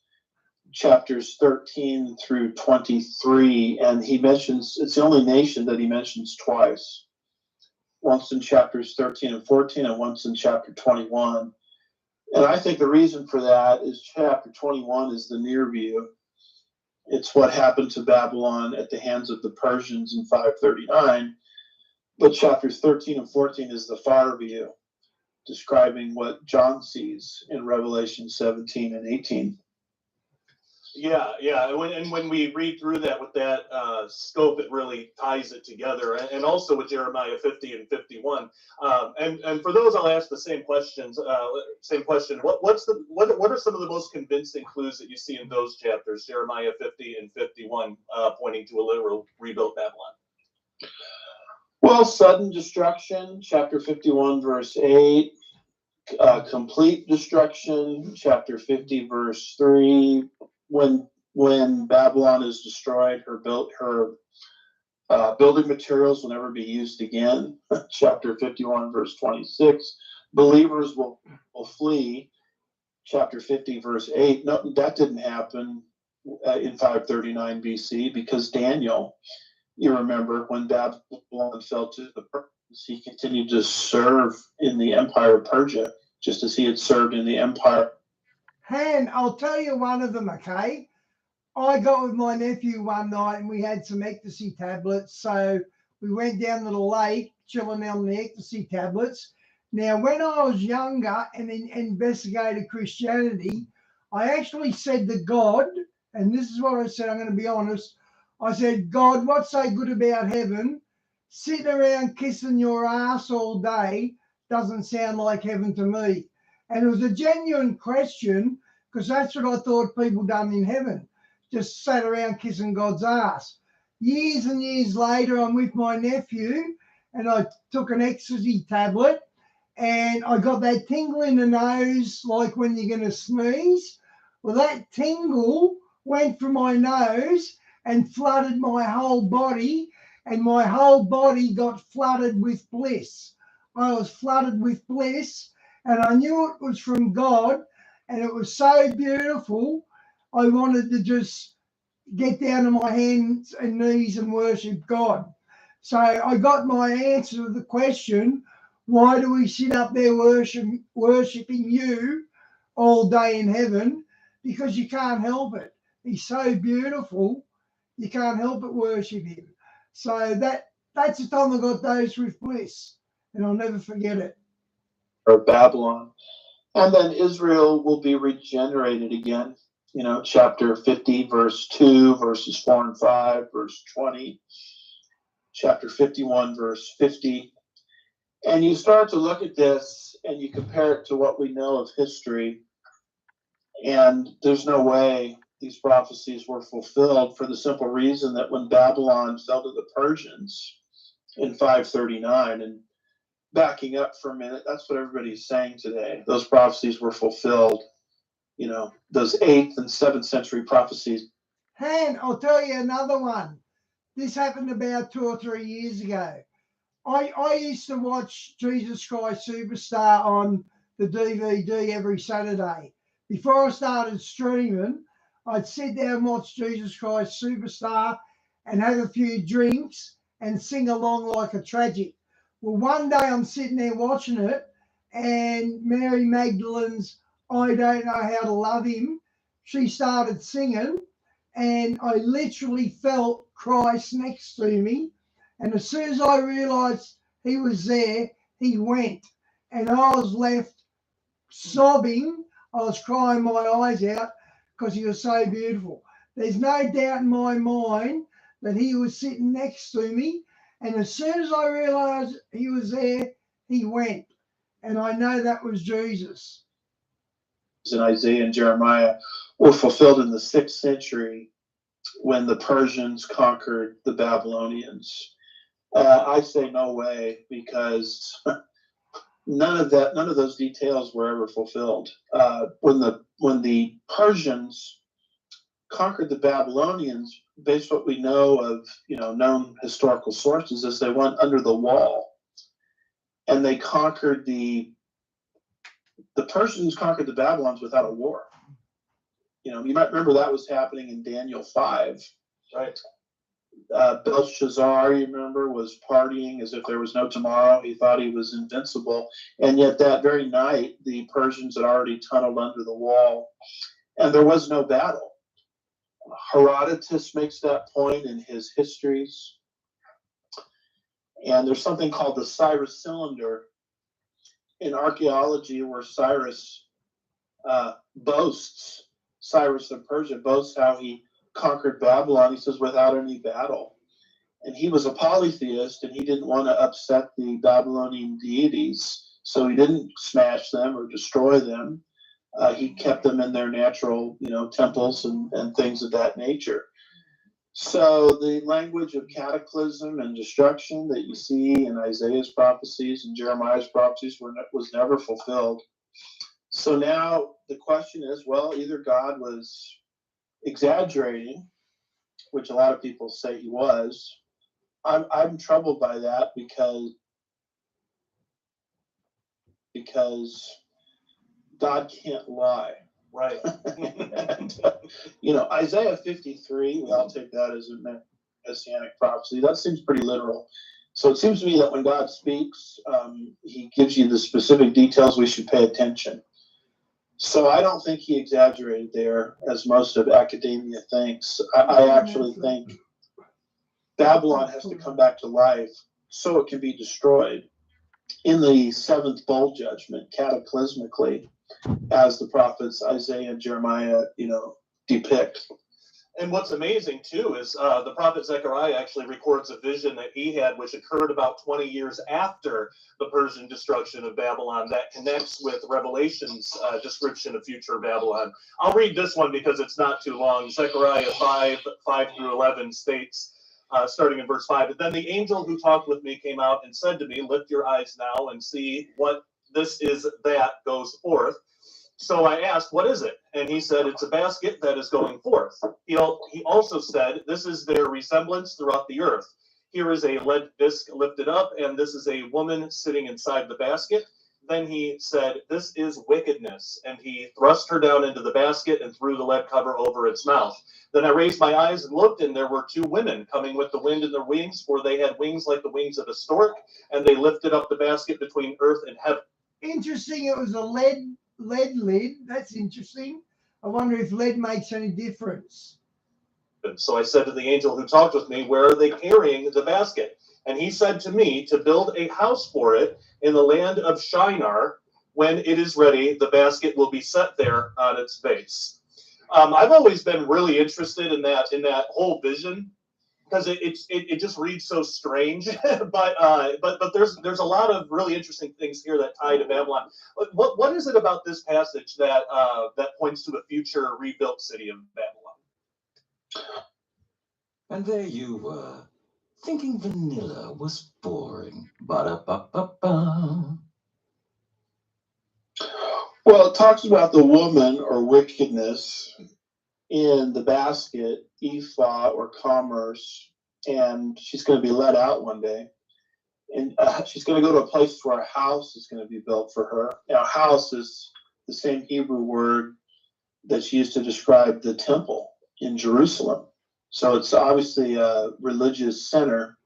chapters 13 through 23, and he mentions, it's the only nation that he mentions twice, once in chapters 13 and 14 and once in chapter 21. And I think the reason for that is chapter 21 is the near view. It's what happened to Babylon at the hands of the Persians in 539, but chapters 13 and 14 is the far view, describing what John sees in Revelation 17 and 18.
Yeah. And when we read through that with that scope, it really ties it together. And also with Jeremiah 50 and 51. And for those, I'll ask the same questions. What are some of the most convincing clues that you see in those chapters, Jeremiah 50 and 51, pointing to a literal rebuilt Babylon?
Well, sudden destruction, chapter 51, verse 8. Complete destruction, chapter 50, verse 3. When Babylon is destroyed, her building materials will never be used again, chapter 51, verse 26. Believers will flee, chapter 50, verse 8. No, that didn't happen in 539 BC because Daniel, you remember, when Babylon fell to the Persians, he continued to serve in the empire of Persia, just as he had served in the empire.
Han, I'll tell you one of them, okay? I got with my nephew one night and we had some ecstasy tablets. So we went down to the lake, chilling on the ecstasy tablets. Now, when I was younger and investigated Christianity, I actually said to God, and this is what I said, I'm going to be honest. I said, God, what's so good about heaven? Sitting around kissing your ass all day doesn't sound like heaven to me. And it was a genuine question because that's what I thought people done in heaven. Just sat around kissing God's ass. Years and years later, I'm with my nephew and I took an ecstasy tablet and I got that tingle in the nose like when you're going to sneeze. Well, that tingle went from my nose and flooded my whole body, and my whole body got flooded with bliss. I was flooded with bliss and I knew it was from God and it was so beautiful. I wanted to just get down on my hands and knees and worship God. So I got my answer to the question, why do we sit up there worshiping you all day in heaven? Because you can't help it. He's so beautiful, you can't help but worship him. So that's the time I got those with bliss, and I'll never forget it.
Or Babylon. And then Israel will be regenerated again. Chapter 50, verse 2, verses 4 and 5, verse 20, chapter 51, verse 50. And you start to look at this and you compare it to what we know of history. And there's no way these prophecies were fulfilled for the simple reason that when Babylon fell to the Persians in 539, and backing up for a minute, that's what everybody's saying today. Those prophecies were fulfilled those 8th and 7th century prophecies.
Han, I'll tell you another one. This happened about 2 or 3 years ago. I used to watch Jesus Christ Superstar on the DVD every Saturday. Before I started streaming, I'd sit there and watch Jesus Christ Superstar and have a few drinks and sing along like a tragic. Well, one day I'm sitting there watching it, and Mary Magdalene's I Don't Know How to Love Him, she started singing, and I literally felt Christ next to me. And as soon as I realized he was there, he went. And I was left sobbing. I was crying my eyes out because he was so beautiful. There's no doubt in my mind that he was sitting next to me. And as soon as I realized he was there, he went. And I know that was Jesus.
And Isaiah and Jeremiah were fulfilled in the 6th century when the Persians conquered the Babylonians. I say no way, because none of those details were ever fulfilled. When the Persians conquered the Babylonians, based on what we know of known historical sources, is they went under the wall and they conquered the Persians conquered the Babylons without a war. You might remember that was happening in Daniel 5.
Right.
Belshazzar, you remember, was partying as if there was no tomorrow. He thought he was invincible. And yet that very night, the Persians had already tunneled under the wall, and there was no battle. Herodotus makes that point in his histories. And there's something called the Cyrus cylinder in archaeology, where Cyrus boasts, Cyrus of Persia boasts how he conquered Babylon, he says, without any battle. And he was a polytheist, and he didn't want to upset the Babylonian deities, so he didn't smash them or destroy them. He kept them in their natural, temples and things of that nature. So the language of cataclysm and destruction that you see in Isaiah's prophecies and Jeremiah's prophecies was never fulfilled. So now the question is, well, either God was exaggerating, which a lot of people say he was. I'm troubled by that because God can't lie.
Right.
And, Isaiah 53, we all take that as a messianic prophecy. That seems pretty literal. So it seems to me that when God speaks, he gives you the specific details we should pay attention. So I don't think he exaggerated there, as most of academia thinks. I actually think Babylon has to come back to life so it can be destroyed in the 7th bowl judgment, cataclysmically, as the prophets Isaiah and Jeremiah, depict.
And what's amazing too is the prophet Zechariah actually records a vision that he had, which occurred about 20 years after the Persian destruction of Babylon, that connects with Revelation's description of future Babylon. I'll read this one because it's not too long. Zechariah 5:5-11 states, starting in verse 5, "But then the angel who talked with me came out and said to me, 'Lift your eyes now and see what this is that goes forth.' So I asked, 'What is it?' And he said, 'It's a basket that is going forth.' He also said, 'This is their resemblance throughout the earth. Here is a lead disc lifted up, and this is a woman sitting inside the basket.' Then he said, 'This is wickedness.' And he thrust her down into the basket and threw the lead cover over its mouth. Then I raised my eyes and looked, and there were 2 women coming with the wind in their wings, for they had wings like the wings of a stork, and they lifted up the basket between earth and heaven."
Interesting, it was a lead lid. That's interesting. I wonder if lead makes any difference.
So I said to the angel who talked with me, 'Where are they carrying the basket?' And he said to me, 'To build a house for it in the land of Shinar. When it is ready, the basket will be set there on its base.'" I've always been really interested in that whole vision, because it just reads so strange, but there's a lot of really interesting things here that tie to Babylon. What is it about this passage that points to a future rebuilt city of Babylon?
And there you were, thinking vanilla was boring. Ba-da-ba-ba-ba.
Well, it talks about the woman or wickedness in the basket, ephah or commerce, and she's going to be let out one day. And she's going to go to a place where a house is going to be built for her. Now, house is the same Hebrew word that's used to describe the temple in Jerusalem. So it's obviously a religious center.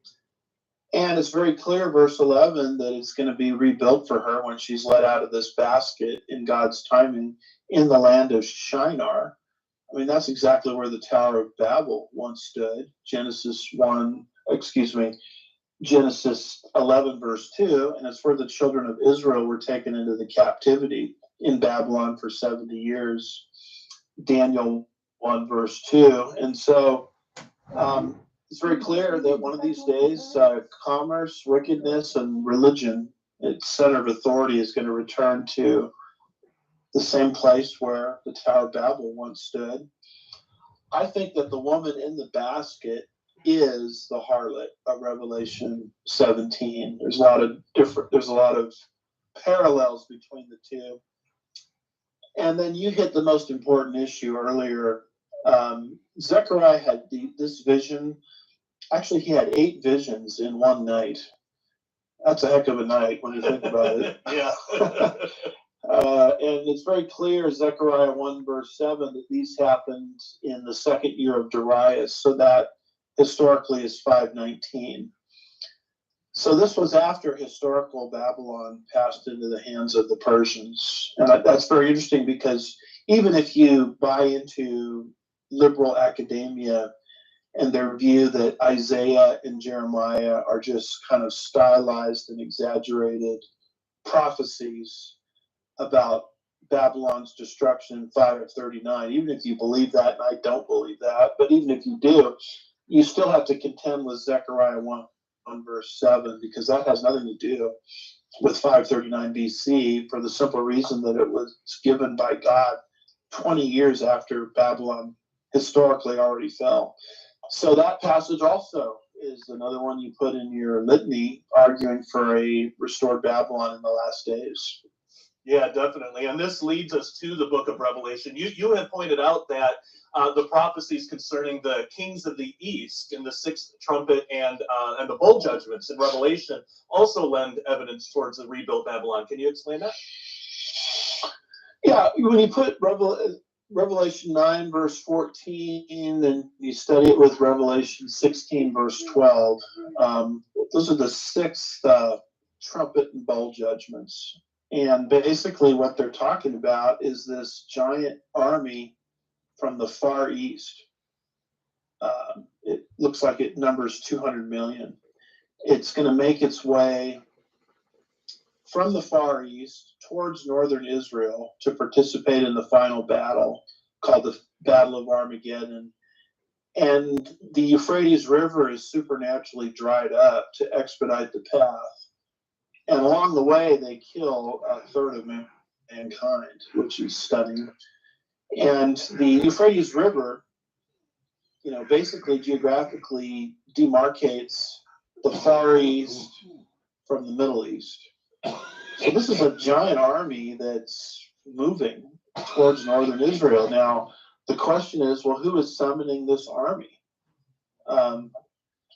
And it's very clear, verse 11, that it's going to be rebuilt for her when she's let out of this basket in God's timing in the land of Shinar. I mean, that's exactly where the Tower of Babel once stood. Genesis 11, verse 2, and it's where the children of Israel were taken into the captivity in Babylon for 70 years. Daniel 1, verse 2. And so it's very clear that one of these days, commerce, wickedness, and religion, its center of authority, is going to return to the same place where the Tower of Babel once stood. I think that the woman in the basket is the harlot of Revelation 17. There's a lot of parallels between the two. And then you hit the most important issue earlier. Zechariah had this vision. Actually, he had 8 visions in one night. That's a heck of a night when you think about it.
Yeah.
And it's very clear, Zechariah 1, verse 7, that these happened in the second year of Darius. So that historically is 519. So this was after historical Babylon passed into the hands of the Persians. And that's very interesting because even if you buy into liberal academia and their view that Isaiah and Jeremiah are just kind of stylized and exaggerated prophecies about Babylon's destruction in 539, even if you believe that, and I don't believe that, but even if you do, you still have to contend with Zechariah 1 verse 7, because that has nothing to do with 539 BC for the simple reason that it was given by God 20 years after Babylon historically already fell. So that passage also is another one you put in your litany, arguing for a restored Babylon in the last days.
Yeah, definitely. And this leads us to the book of Revelation. You had pointed out that the prophecies concerning the kings of the east in the 6th trumpet and the bowl judgments in Revelation also lend evidence towards the rebuilt Babylon. Can you explain that?
Yeah, when you put Revelation 9, verse 14, and you study it with Revelation 16, verse 12, those are the 6th trumpet and bowl judgments. And basically what they're talking about is this giant army from the Far East. It looks like it numbers 200 million. It's going to make its way from the Far East towards northern Israel to participate in the final battle called the Battle of Armageddon. And the Euphrates River is supernaturally dried up to expedite the path. And along the way, they kill a third of mankind, which is stunning. And the Euphrates River, basically geographically demarcates the Far East from the Middle East. So this is a giant army that's moving towards northern Israel. Now, the question is, well, who is summoning this army?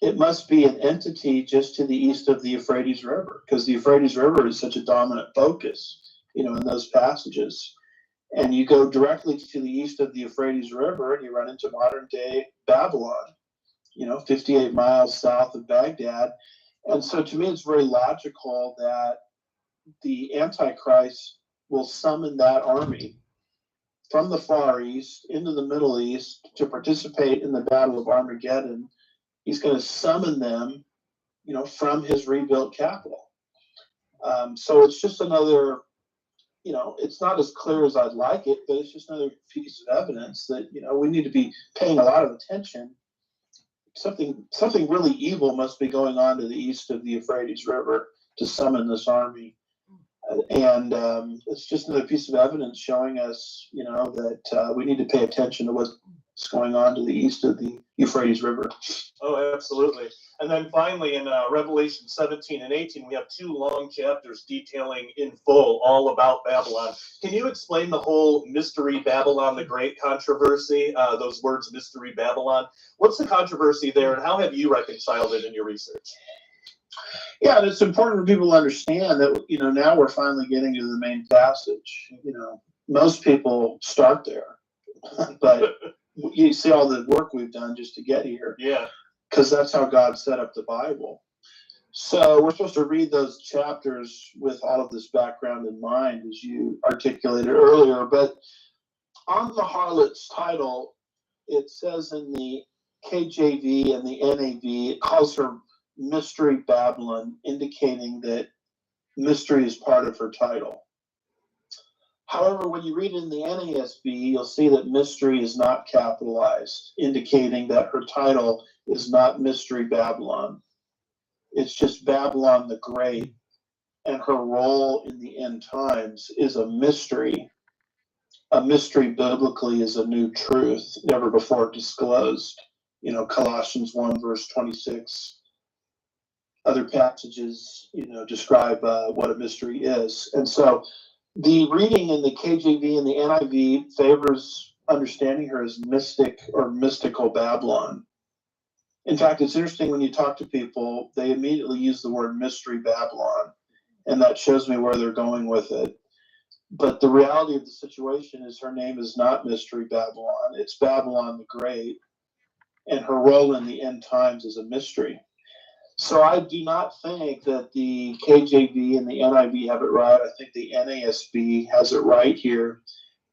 It must be an entity just to the east of the Euphrates River, because the Euphrates River is such a dominant focus, in those passages. And you go directly to the east of the Euphrates River and you run into modern day Babylon, 58 miles south of Baghdad. And so to me, it's very logical that the Antichrist will summon that army from the Far East into the Middle East to participate in the Battle of Armageddon. He's going to summon them, from his rebuilt capital. So it's just another, it's not as clear as I'd like it, but it's just another piece of evidence that, we need to be paying a lot of attention. Something really evil must be going on to the east of the Euphrates River to summon this army. And it's just another piece of evidence showing us, that we need to pay attention to It's going on to the east of the Euphrates River.
Oh, absolutely. And then finally, in Revelation 17 and 18, we have 2 long chapters detailing in full all about Babylon. Can you explain the whole Mystery Babylon the Great controversy, those words, Mystery Babylon? What's the controversy there, and how have you reconciled it in your research?
Yeah, and it's important for people to understand that, now we're finally getting to the main passage. Most people start there, but you see all the work we've done just to get here.
Yeah.
Because that's how God set up the Bible. So we're supposed to read those chapters with all of this background in mind, as you articulated earlier. But on the harlot's title, it says in the KJV and the NAV, it calls her Mystery Babylon, indicating that mystery is part of her title. However, when you read it in the NASB, you'll see that mystery is not capitalized, indicating that her title is not Mystery Babylon. It's just Babylon the Great, and her role in the end times is a mystery. A mystery biblically is a new truth, never before disclosed. Colossians 1, verse 26. Other passages, describe what a mystery is. And so the reading in the KJV and the NIV favors understanding her as mystic or mystical Babylon. In fact, it's interesting when you talk to people, they immediately use the word Mystery Babylon, and that shows me where they're going with it. But the reality of the situation is her name is not Mystery Babylon. It's Babylon the Great, and her role in the end times is a mystery. So I do not think that the KJV and the NIV have it right. I think the NASB has it right here.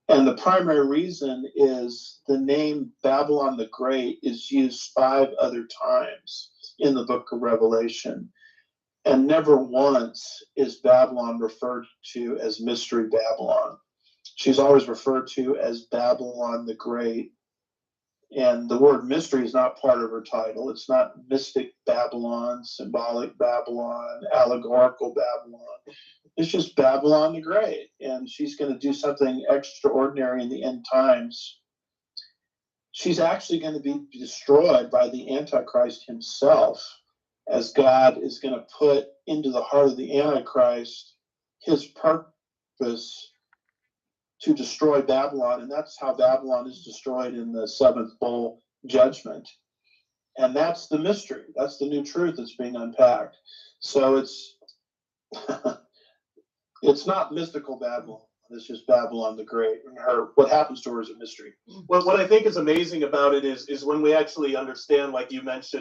And the primary reason is the name Babylon the Great is used 5 other times in the book of Revelation. And never once is Babylon referred to as Mystery Babylon. She's always referred to as Babylon the Great. And the word mystery is not part of her title. It's not mystic Babylon, symbolic Babylon, allegorical Babylon. It's just Babylon the Great. And she's going to do something extraordinary in the end times. She's actually going to be destroyed by the Antichrist himself, as God is going to put into the heart of the Antichrist his purpose to destroy Babylon, and that's how Babylon is destroyed in the 7th bowl judgment. And that's the mystery. That's the new truth that's being unpacked. So it's it's not mystical Babylon. It's just Babylon the Great. And what happens to her is a mystery.
Well, what I think is amazing about it is when we actually understand, like you mentioned,